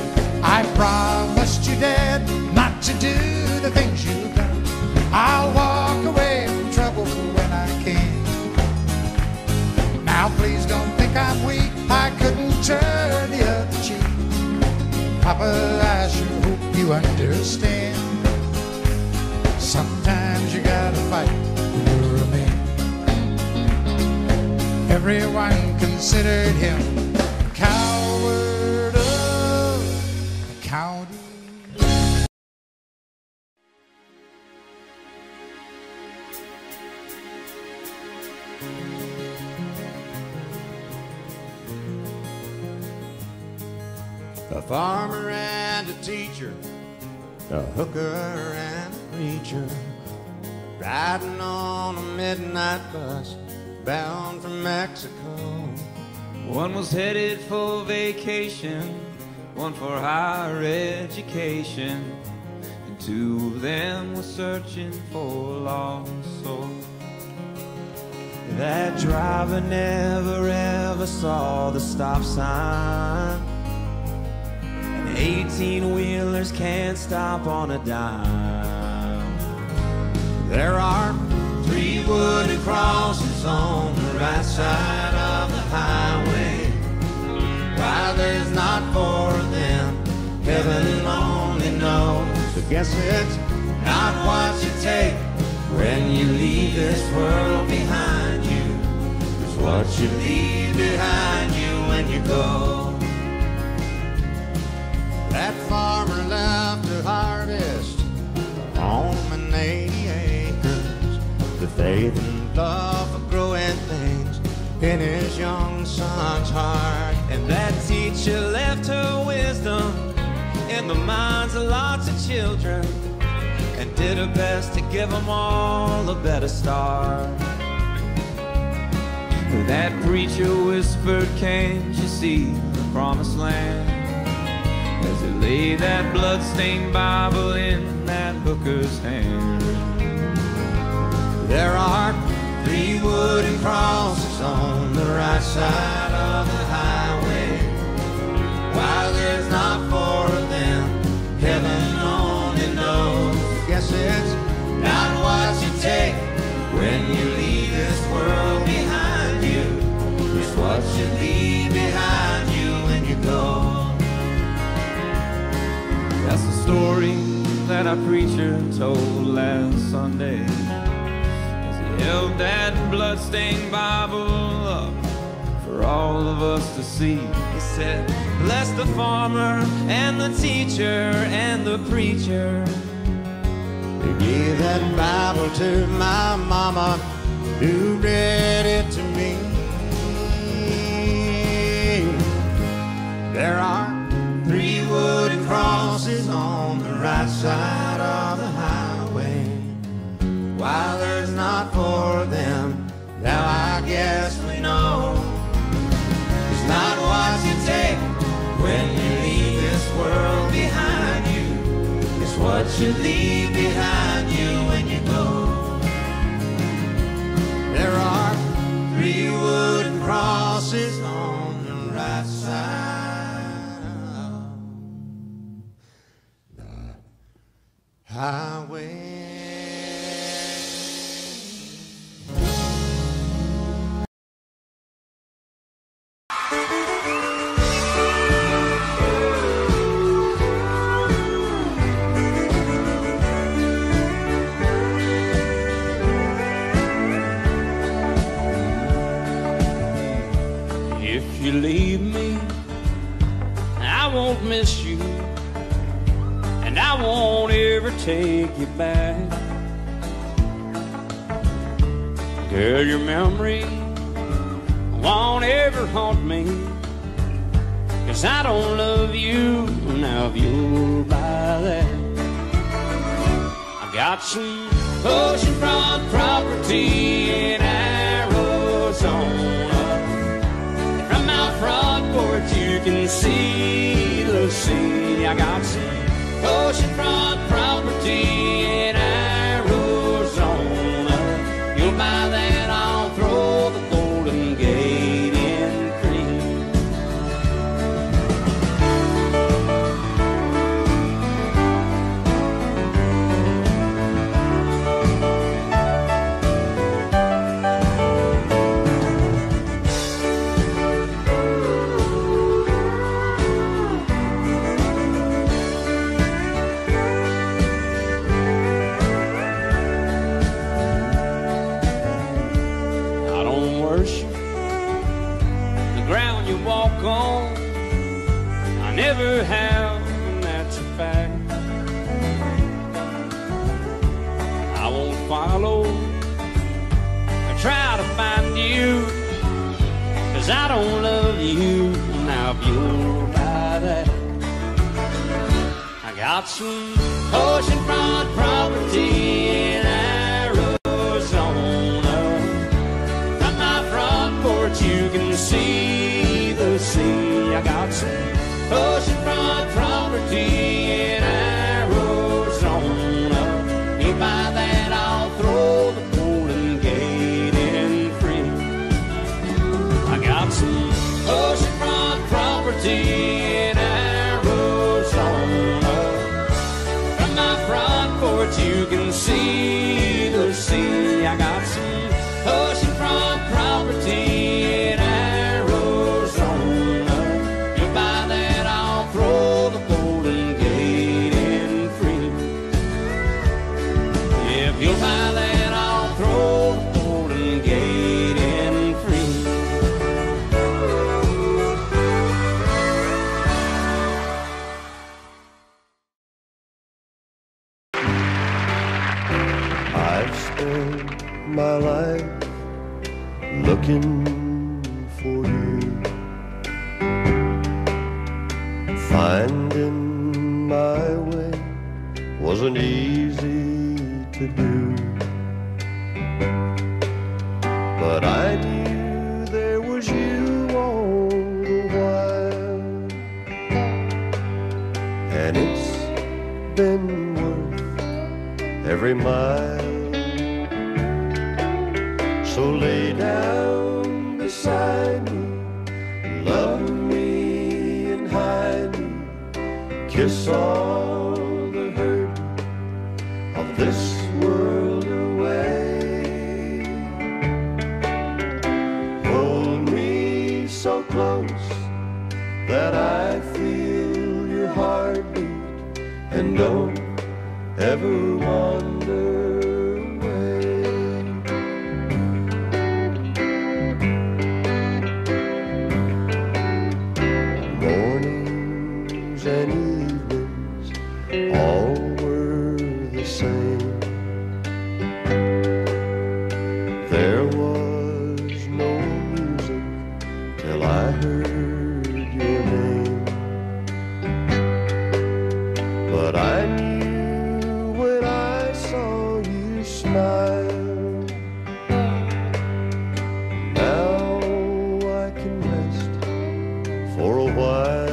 I promised you, Dad, not to do the things you've done. you understand. Sometimes you gotta fight when you're a man. Everyone considered him a coward of the county. A farmer and a teacher, a hooker and a preacher, riding on a midnight bus bound for Mexico. One was headed for vacation, one for higher education, and two of them were searching for a lost soul. That driver never ever saw the stop sign, and 18-wheelers can't stop on a dime. There are 3 wooden crosses on the right side of the highway. Why there's not 4 of them, heaven only knows. I guess it's not what you take when you leave this world behind you. It's what you leave behind you when you go. That farmer left to harvest on an 80 acres. The faith and love for growing things in his young son's heart. And that teacher left her wisdom in the minds of lots of children, and did her best to give them all a better start. That preacher whispered, can't you see the promised land? As he laid that blood-stained Bible in that hooker's hand. There are 3 wooden crosses on the right side of the highway. Why there's not 4 of them, heaven only knows. Guess it's not what you take when you leave this world behind you. It's what you leave behind you when you go. That's the story that our preacher told last Sunday, as he held that bloodstained Bible up for all of us to see. He said, bless the farmer and the teacher and the preacher. They gave that Bible to my mama, who read it to me. There are 3 wooden crosses on the right side of the highway. Why there's not 4 of them, now I guess we know. It's not what you take when you leave this world behind you. It's what you leave behind you when you go. There are 3 wooden crosses on the right side of the highway. If you leave me, I won't miss you, and I won't ever take you back. Girl, your memory won't ever haunt me, 'cause I don't love you now if you'll buy that. I got some oceanfront property in Arizona. From my front porch you can see the sea. I got some oceanfront property in Arizona. You'll buy that, I'll throw the Golden Gate in cream. have, and that's a fact. I won't follow or try to find you, 'cause I don't love you. Now if you'll buy that, I got some oceanfront property in Arizona. From my front porch you can see the sea. I got some oceanfront property in Arizona. You buy that, I'll throw the Golden Gate in free. I got some oceanfront property in Arizona. From my front porch you can see the sea. I got some oceanfront property in Arizona. You buy that, I'll throw the Golden Gate in free. If you'll buy that, I'll throw the Golden Gate in free. I've spent my life looking for you, finding my way wasn't easy to do, but I knew there was you all the while, and it's been worth every mile. So lay down beside me, love me and hide me, kiss all the hurt of this world away. Hold me so close that I feel your heartbeat, and don't ever wander away. Mornings and evenings all were the same. There was no music till I heard your name, but I knew when I saw you smile. Now I can rest for a while.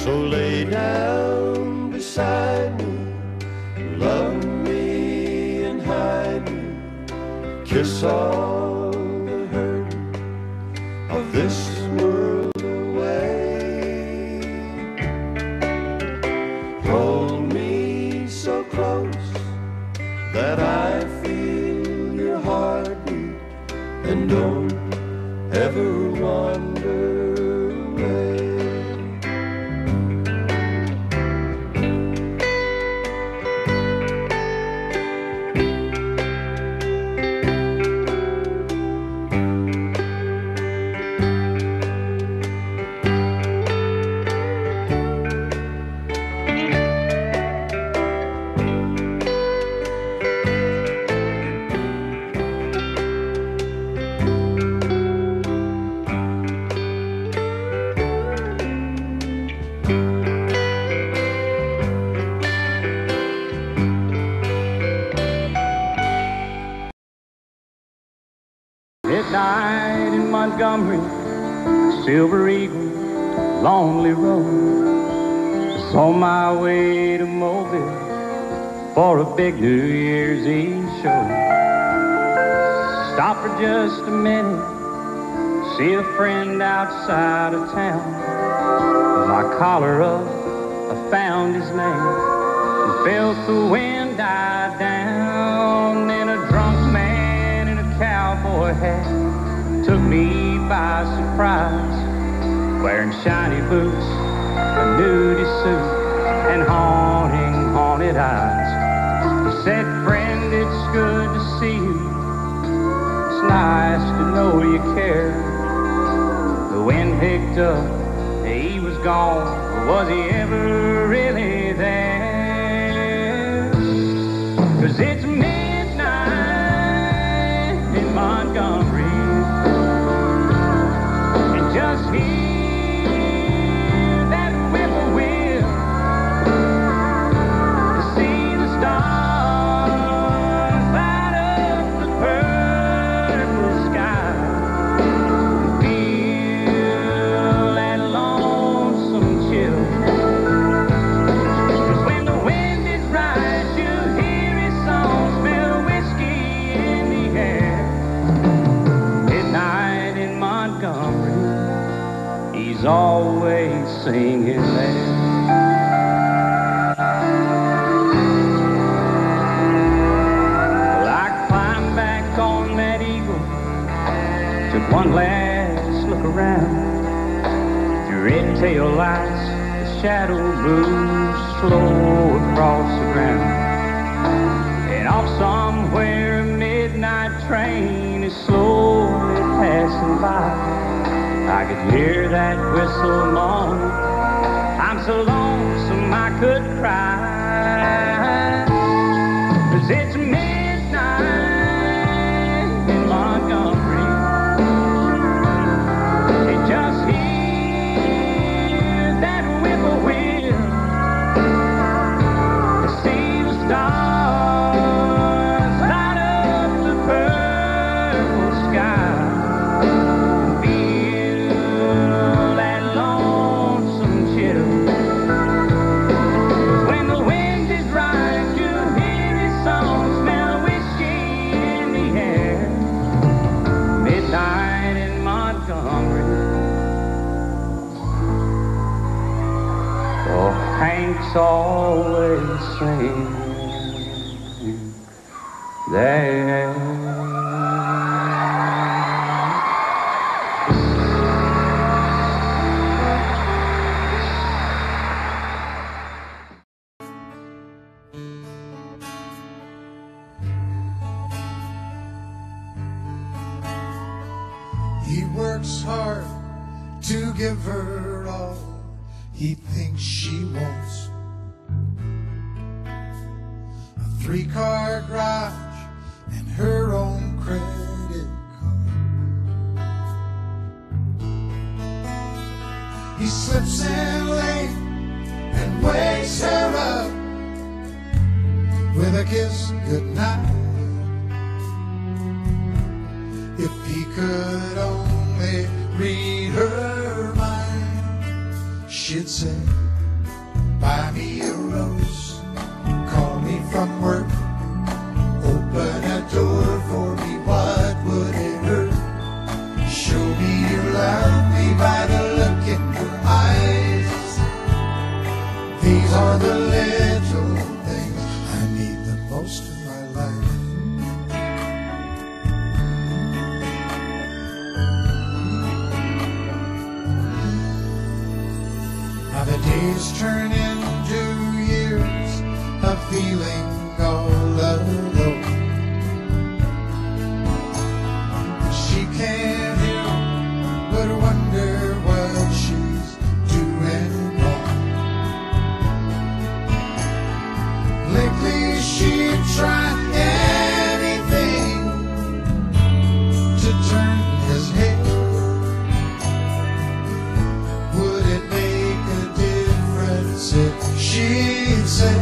So lay down beside me, love me and hide me, kiss all the hurt of this world away. Hold me so close that I feel your heartbeat, and don't ever wander away. Midnight in Montgomery, Silver Eagle, Lonely Road. Was on my way to Mobile for a big New Year's Eve show. Stop for just a minute, see a friend outside of town. With my collar up, I found his name and felt the wind die down. Then a drunk man in a cowboy hat took me by surprise, wearing shiny boots, a nudie suit, and haunted eyes. He said, "Friend, it's good to see you. It's nice to know you care." The wind picked up he was gone, or was he ever really there? 'Cause it's midnight in Montgomery, and just hear that whippoorwill to see the stars light up the purple sky, and feel that lonesome chill. 'Cause when the wind is right, you hear his song, smell whiskey in the air. Midnight in Montgomery, he's always singing there. Well, I climbed back on that eagle, took one last look around. Through red tail lights, the shadow moves slow across the ground. And off somewhere, a midnight train is slowly passing by. I could hear that whistle moaning. I'm so lonesome I could cry. 'Cause it's midnight in Montgomery, and just hear that whippoorwill to see the stars light up the purple sky. Hank's always singing there. He works hard to give her all he thinks she wants. A 3-car garage and her own credit card. He slips in late and wakes her up with a kiss goodnight. If he could only read her mind, she'd say, buy me a rose, call me from work, open a door for me, what would it hurt? Show me you love me by the look in your eyes. These are the little things I need the most in my life. Now the days turn into years of feeling all alone. She can't help but wonder what she's doing wrong. Lately she'd tried anything to turn his head. Would it make if she'd say,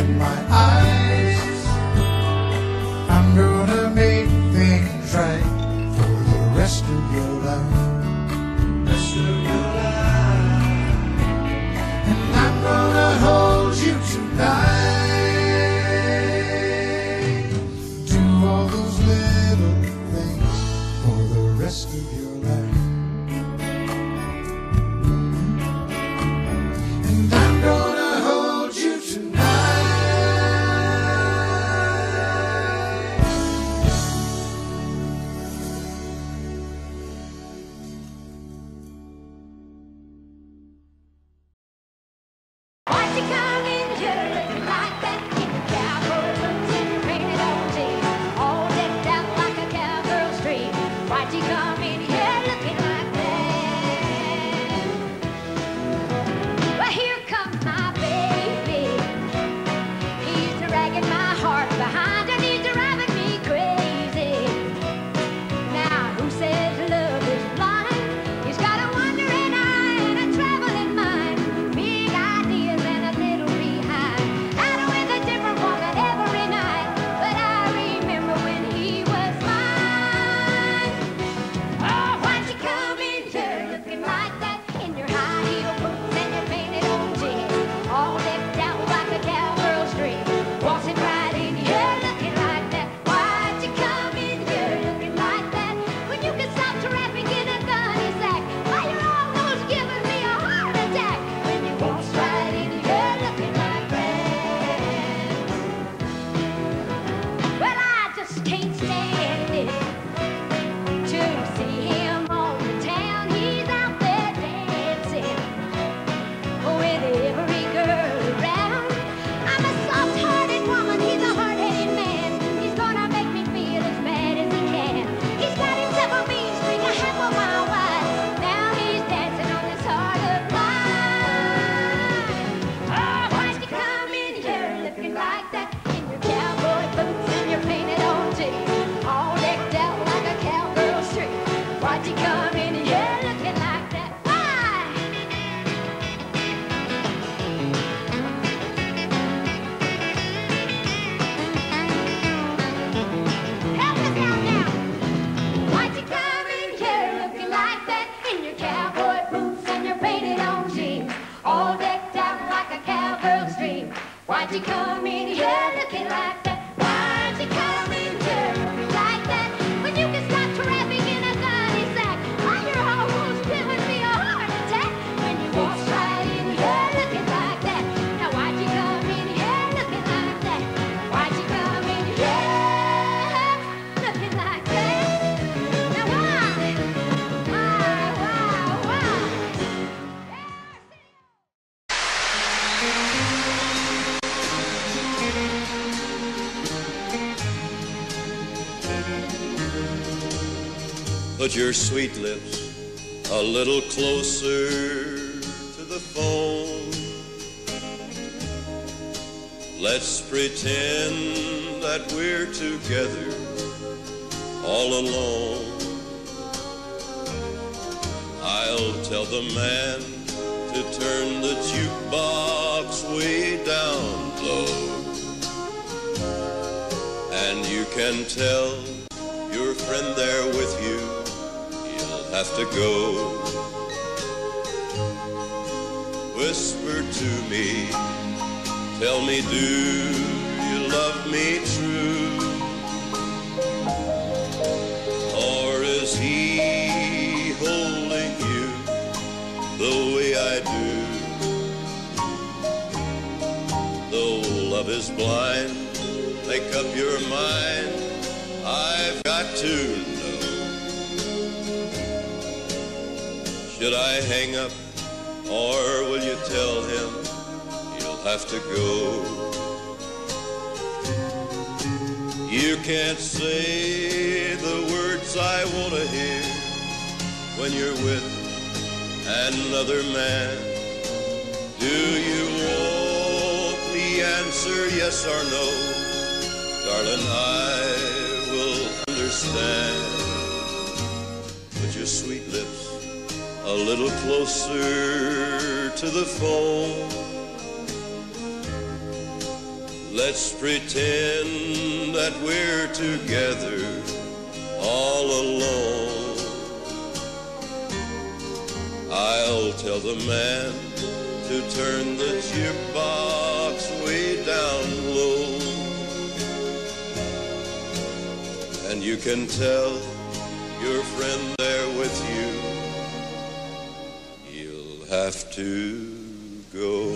in my eyes. I'm gonna make things right for the rest of your life. Rest of your life. And I'm gonna hold you tonight. Do all those little things for the rest of your life. And I'm gonna hold you tonight. Why'd you come in here looking like that? In your cowboy boots and your painted old jeans, all decked out like a cowgirl's dream. Why'd you come in here looking like that? Well, here comes my baby. He's dragging my heart behind and he's driving me crazy. Now, who says love is blind? He's got a wandering eye and a traveling mind. Big ideas and a little behind. Out with a different woman every night. But I remember when he was mine. Oh, why'd you come in here looking like that? In your high heel boots and your painted old jeans, all decked out like a cowgirl's dream. Waltzing right in here looking like that. Why'd you come in here looking like that? When you can stop trapping in a gunny sack. Why you're almost giving me a heart attack. When you waltz right in here looking like that. Well, I just can't stand it to see him on the town. He's out there dancing with every girl around. I'm a soft-hearted woman, he's a hard-headed man. He's gonna make me feel as mad as he can. He's got himself a mean string a half a mile wide. Now he's dancing on this heart of mine. Oh, why'd you come in here looking like that? In your cowboy boots and your painted old jeans, all decked out like a cowgirl's dream. Why'd you come in here looking like that? Why? Help us out now. Why'd you come in here looking like that? In your cowboy boots and your painted on jeans, all decked out like a cowgirl's dream. Why'd you come in here looking like that? Why'd you come in here looking like that? When you can stop trapping in a gunny sack. Why you're almost giving me a heart attack. When you waltz right in here looking like that. Now why'd you come in here looking like that? Why'd you come in here looking like that? Now why? Why? Put your sweet lips a little closer to the phone. Let's pretend that we're together all alone. I'll tell the man to turn the jukebox way down low. And you can tell your friend there with you, he'll have to go. Whisper to me, tell me, do you love me true? Or is he holding you the way I do? Though love is blind, make up your mind, I've got to know. Should I hang up, or will you tell him he'll have to go? You can't say the words I want to hear when you're with another man. Do you want me answer yes or no? Darling, I will understand. Put your sweet lips a little closer to the phone. Let's pretend that we're together all alone. I'll tell the man to turn the jukebox way down low. And you can tell your friend there with you, you'll have to go.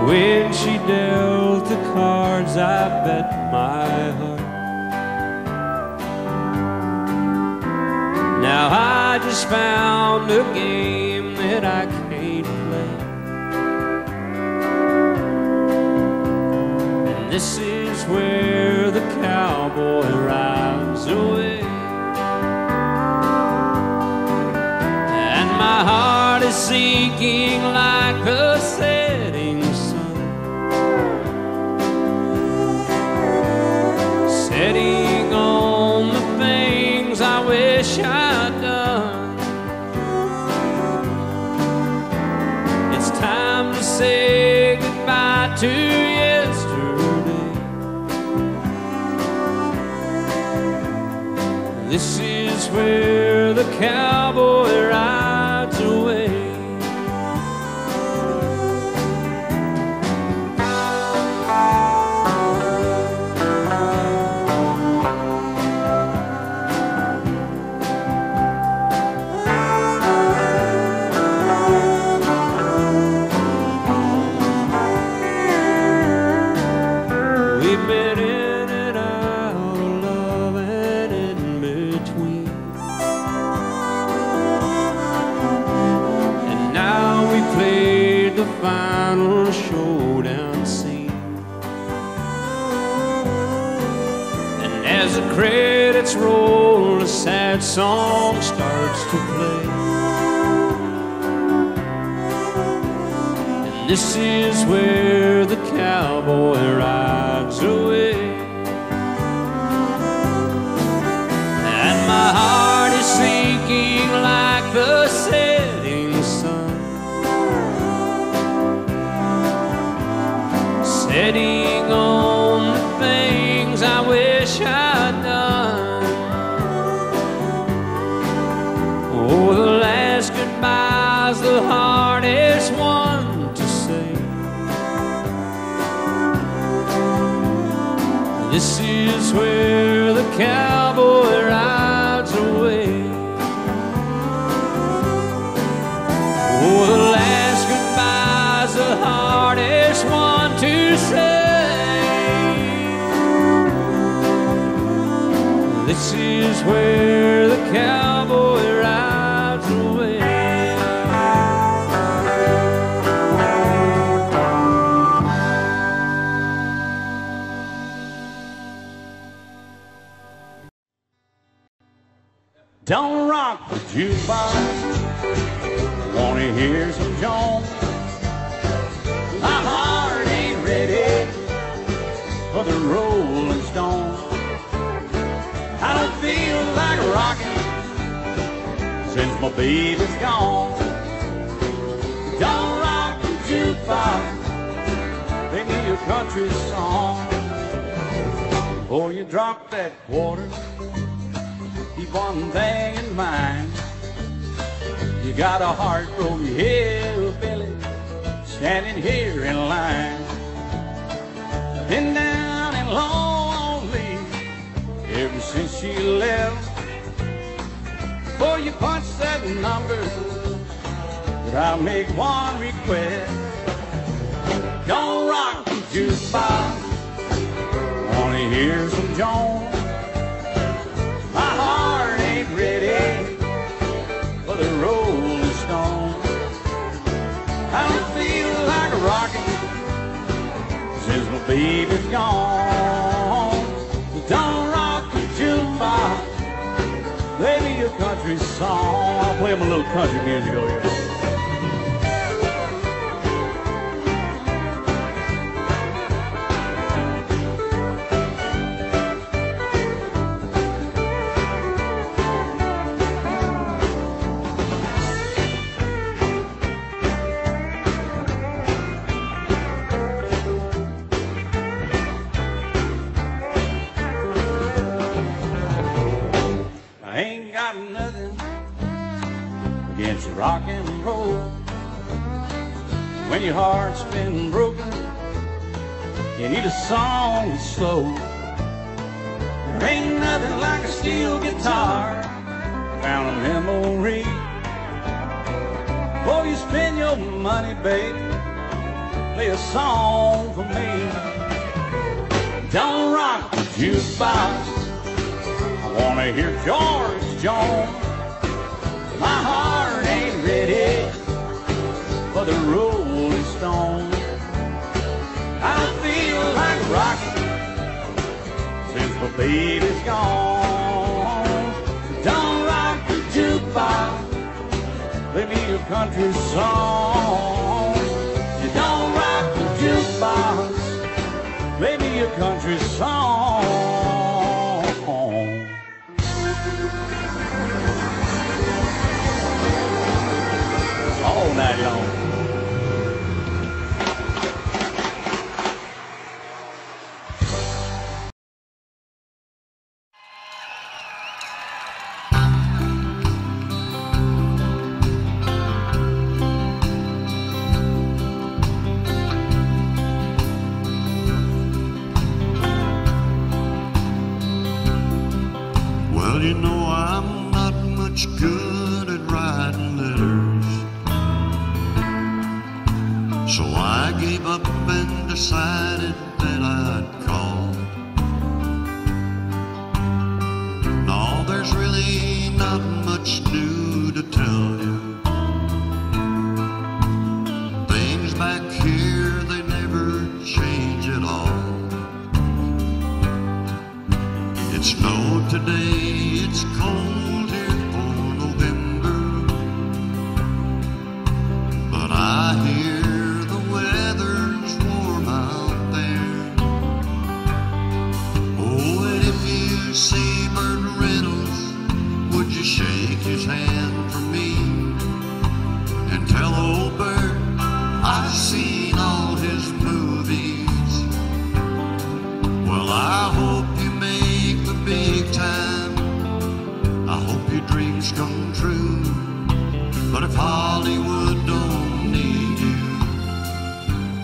When she dealt the cards, I bet my heart. Now I just found a game that I can't play, and this is where the cowboy rides away. And my heart is sinking like a setting sun, setting on the things I wish I'd done. It's time to say goodbye to yesterday. This is where the cowboy rides away. Final showdown scene, and as the credits roll, a sad song starts to play. And this is where the cowboy rides away. And my heart is sinking like the setting sun, setting on the things I wish I'd done. Oh, the last goodbye's the hardest one to say. This is where the cowboy rides away. Oh, the last goodbye's the hardest one to say. This is where the cowboy rides away. Don't rock the jukebox, wanna hear some Jones. My heart ain't ready for the Rolling Stones. I don't feel like rocking since my baby's gone. Don't rock the jukebox, play me a country song. Before you drop that quarter, keep one thing in mind. You got a heartbroken hillbilly standing here in line. Been down and lonely ever since she left. Before you punch that number, but I'll make one request. Don't rock the jukebox, wanna hear some Jones. My heart ain't ready for the Rolling baby's gone. So don't rock the jukebox, play me a country song. I'll play him a little country music over here. Rock and roll. When your heart's been broken, you need a song that's slow. There ain't nothing like a steel guitar, found a memory. Before you spend your money, baby, play a song for me. Don't rock the jukebox, I wanna hear George Jones. My heart ain't ready for the Rolling Stones. I don't feel like rocking since my baby's gone. So don't rock the jukebox, play me a country song. You don't rock the jukebox, play me a country song. All night long. Well, you know I'm not much good at writing letters, so I gave up and decided that I'd call. No, there's really not much new to tell you. Things back here, they never change at all. It snowed today, it's cold here for November, but I hear the weather's warm out there. Oh, and if you see Burt Reynolds, would you shake his hand for me and tell old Burt I've seen all his movies? Well, I hope you make the big time, I hope your dreams come true. But if Hollywood don't need you,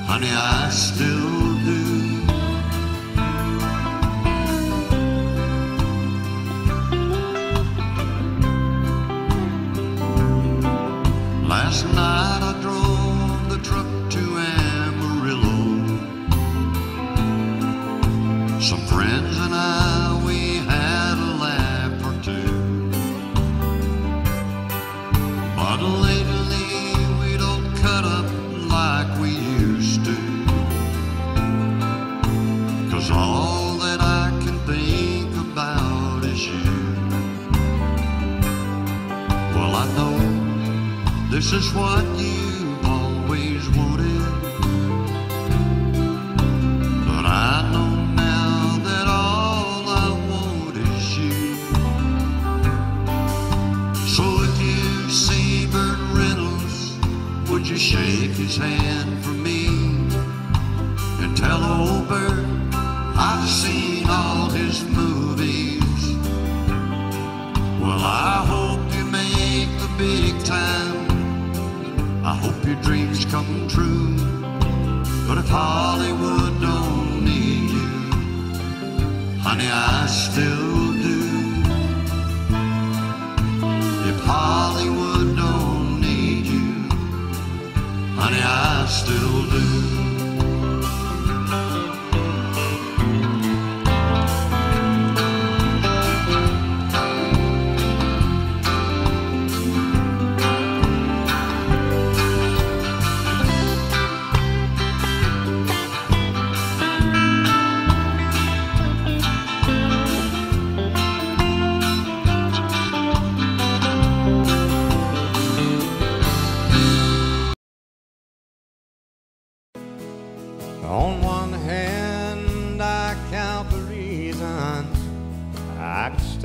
honey, I still do. Last night I drove the truck to Amarillo. Some friends and I, we had a laugh or two. But lately we don't cut up like we used to, 'cause all that I can think about is you. Well, I know this is what you've always wanted, but I know now that all I want is you. So if you see Burt Reynolds, would you shake his hand for me and tell old Burt I've seen all his movies? Well, I hope you make the big time, I hope your dreams come true. But if Hollywood don't need you, honey, I still do. If Hollywood don't need you, honey, I still do.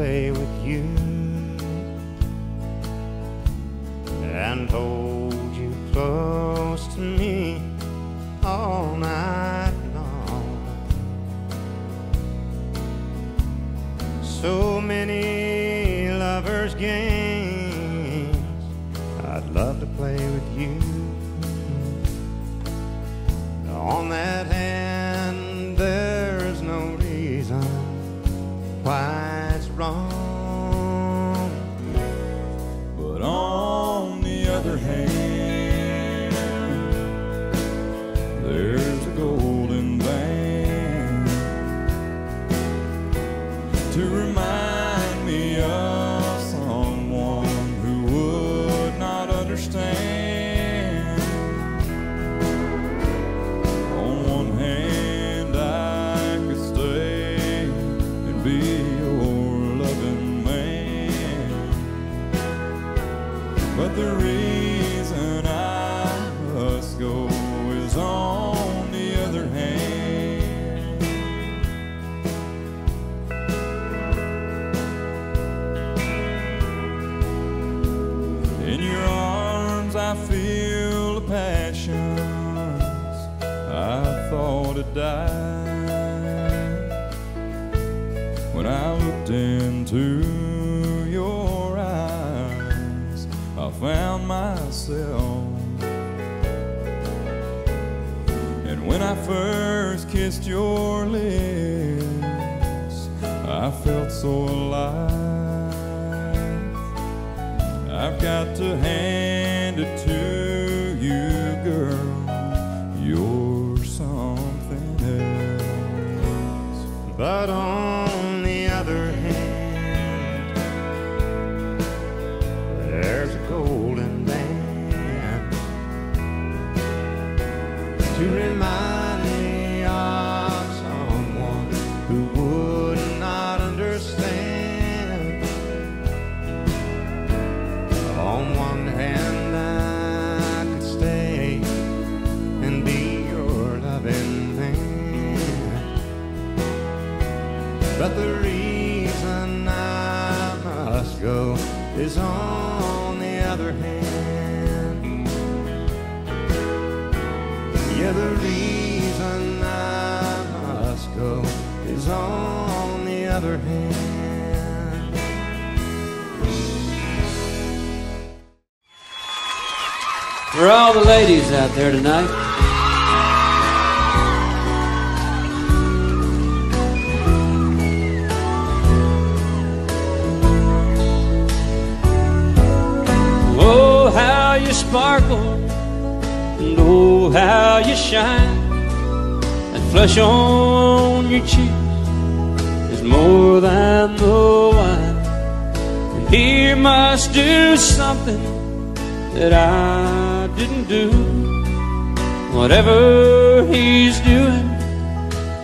stay with you and hold you close to me all night long. So many lovers' games I'd love to play with you. On that hand, there's no reason why it's wrong. But on the other hand, there's a golden band to remind me of someone who would not understand. On one hand, I could stay and be your loving man, but the reason I must go is on the other hand. In your arms I feel the passions I thought had died. When I looked into your eyes, I found myself. And when I first kissed your lips, I felt so alive. I've got to hand it to you, girl, you're something else. But on the other hand, there's a golden band to remind me of someone who would not understand. On one hand, I could stay and be your loving man, but the reason I must go is on the other hand. Yeah, the reason I must go is on the other hand. For all the ladies out there tonight, oh, how you sparkle, and oh, how you shine. That flush on your cheeks is more than the wine. And he must do something that I didn't do. Whatever he's doing,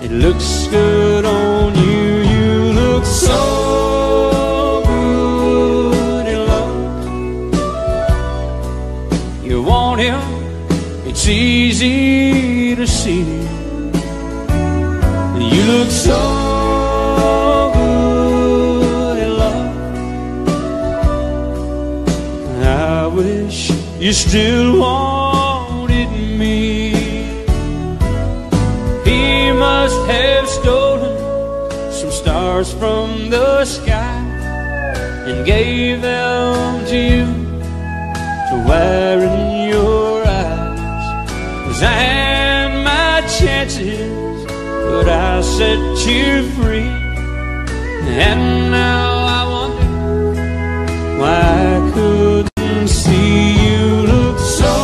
it looks good on you. You look so good in love. You want him, it's easy to see. You look so good in love. I wish you still wanted me. He must have stolen some stars from the sky and gave them to you to wear in your eyes. 'Cause I had my chances, but I set you free. And now I wonder why I couldn't see. You look so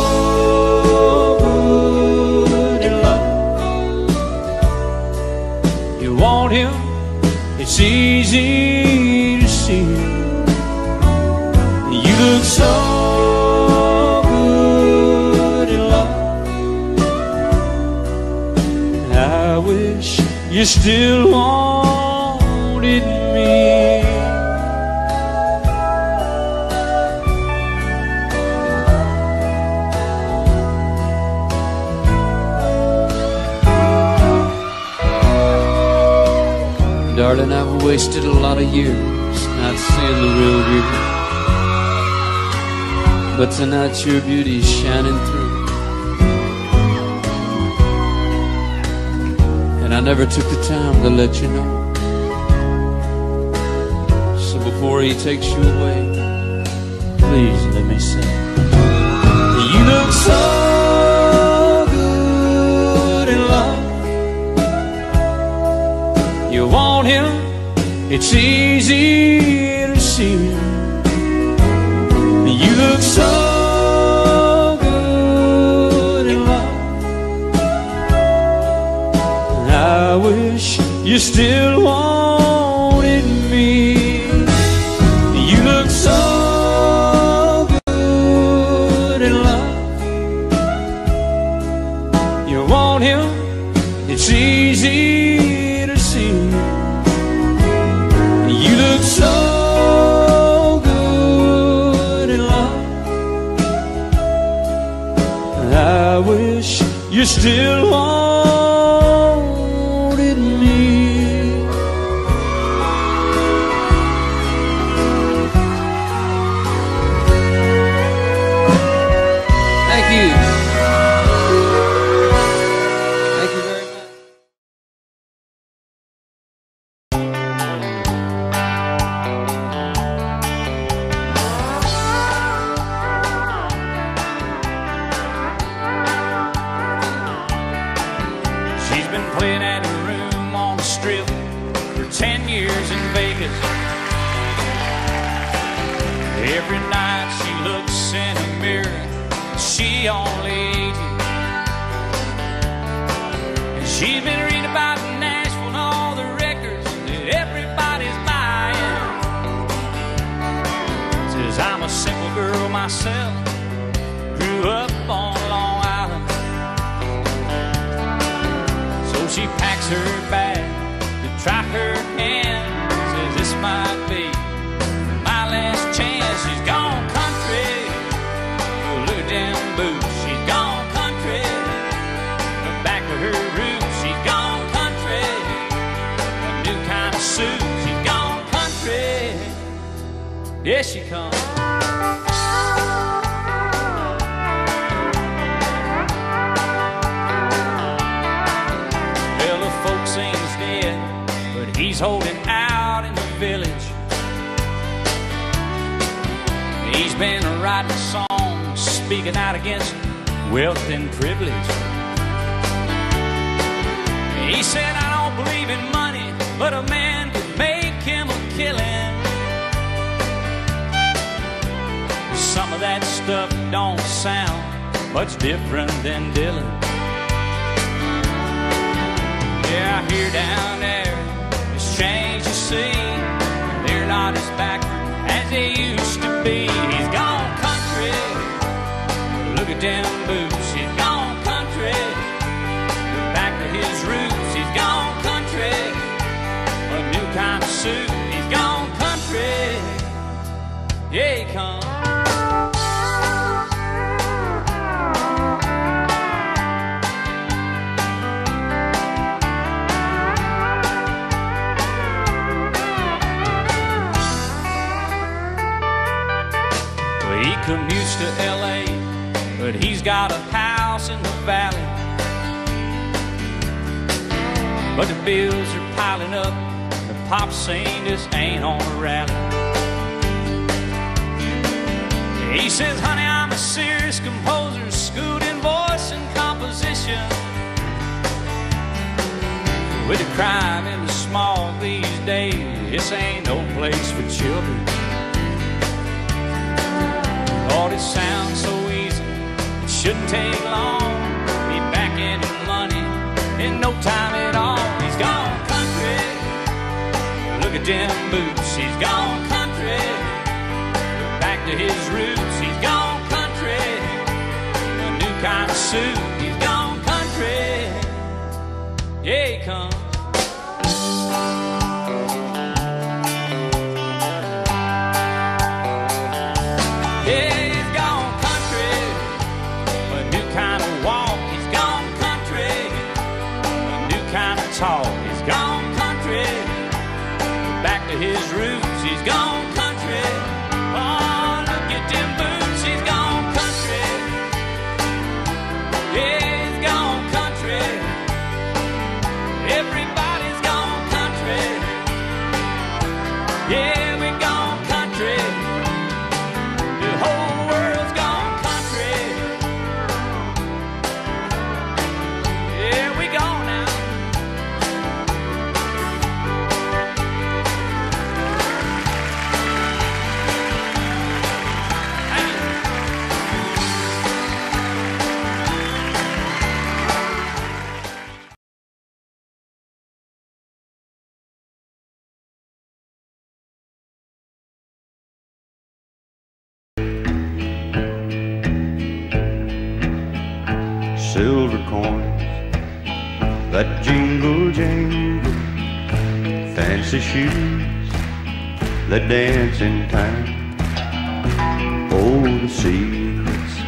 good in love. You want him, it's easy to see. You look so good in love. I wish you still wanted me. Darling, I've wasted a lot of years just not seeing the real beauty. But tonight your beauty's shining through. And I never took the time to let you know. So before he takes you away, please let me say, you look so good in love. You want him, it's easy to see. You look so good in love. I wish you still wanted me. You look so good in love. You want him, it's easy to see. You look so good in love. I wish you still wanted me. Thank you. Thank you very much. She's been playing at her room on the strip for 10 years in Vegas. Every night she looks in a mirror, she only ages. And she's been reading about Nashville and all the records that everybody's buying. Says I'm a simple girl myself, grew up on Long Island. So she packs her bag to try her hand. Says this might be my last chance. She's gone country. Look at them boots. She's gone country. Back to her roots. She's gone country. A new kind of suit. She's gone country. Yes, she comes. Well, the folks say he's dead, but he's holding out in the village. He's been writing songs, speaking out against wealth and privilege. He said, I don't believe in money, but a man could make him a killing. Some of that stuff don't sound much different than Dylan. Yeah, I hear down there it's changed the scene. They're not as backward as they used to be. He's gone country. Look at them boots. He's gone country. Back to his roots. He's gone country. A new kind of suit. He's gone country. Yeah, he comes. He commutes to L.A., but he's got a house in the valley. But the bills are piling up, the pop scene just ain't on a rally. He says, honey, I'm a serious composer, schooled in voice and composition. With the crime in the small these days, this ain't no place for children. Lord, it sounds so easy, it shouldn't take long. Be back into money in no time at all. He's gone country. Look at them boots. He's gone country. Back to his roots. He's gone country. A new kind of suit. He's gone country. Yeah, he comes. He's gone country, back to his roots. He's silver coins that jingle jangle, fancy shoes that dance in time. Oh, the secrets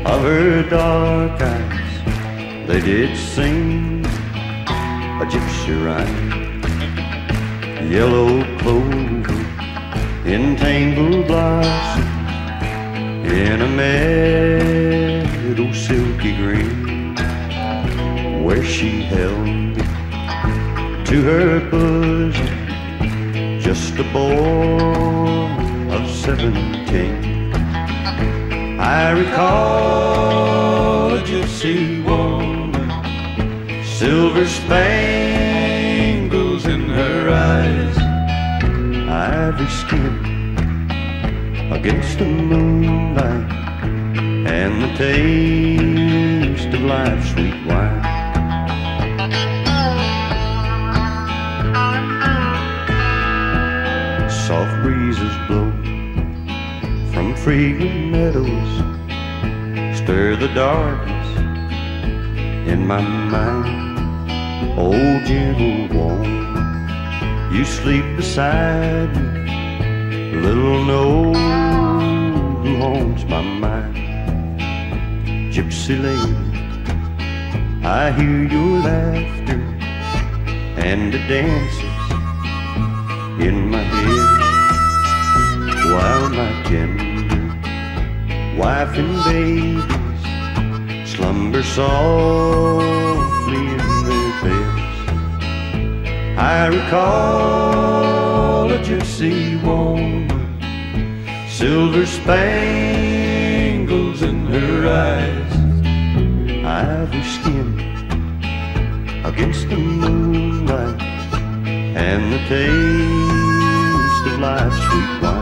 of her dark eyes, they did sing a gypsy rhyme. Yellow clover in tangled blossoms, in a meadow silky green, where she held me to her bosom, just a boy of 17. I recall a gypsy woman, silver spangles in her eyes, ivory skin against the moonlight, and the taste of life's sweet wine. Soft breezes blow from fragrant meadows, stir the darkness in my mind. Oh, gentle woman, you sleep beside me, little know who haunts my mind. Gypsy lady, I hear your laughter and the dances in my head, while my tender wife and babies slumber softly in their beds. I recall a gypsy woman, silver spangles in her eyes, ivory skin against the moonlight, and the taste of life's sweet wine.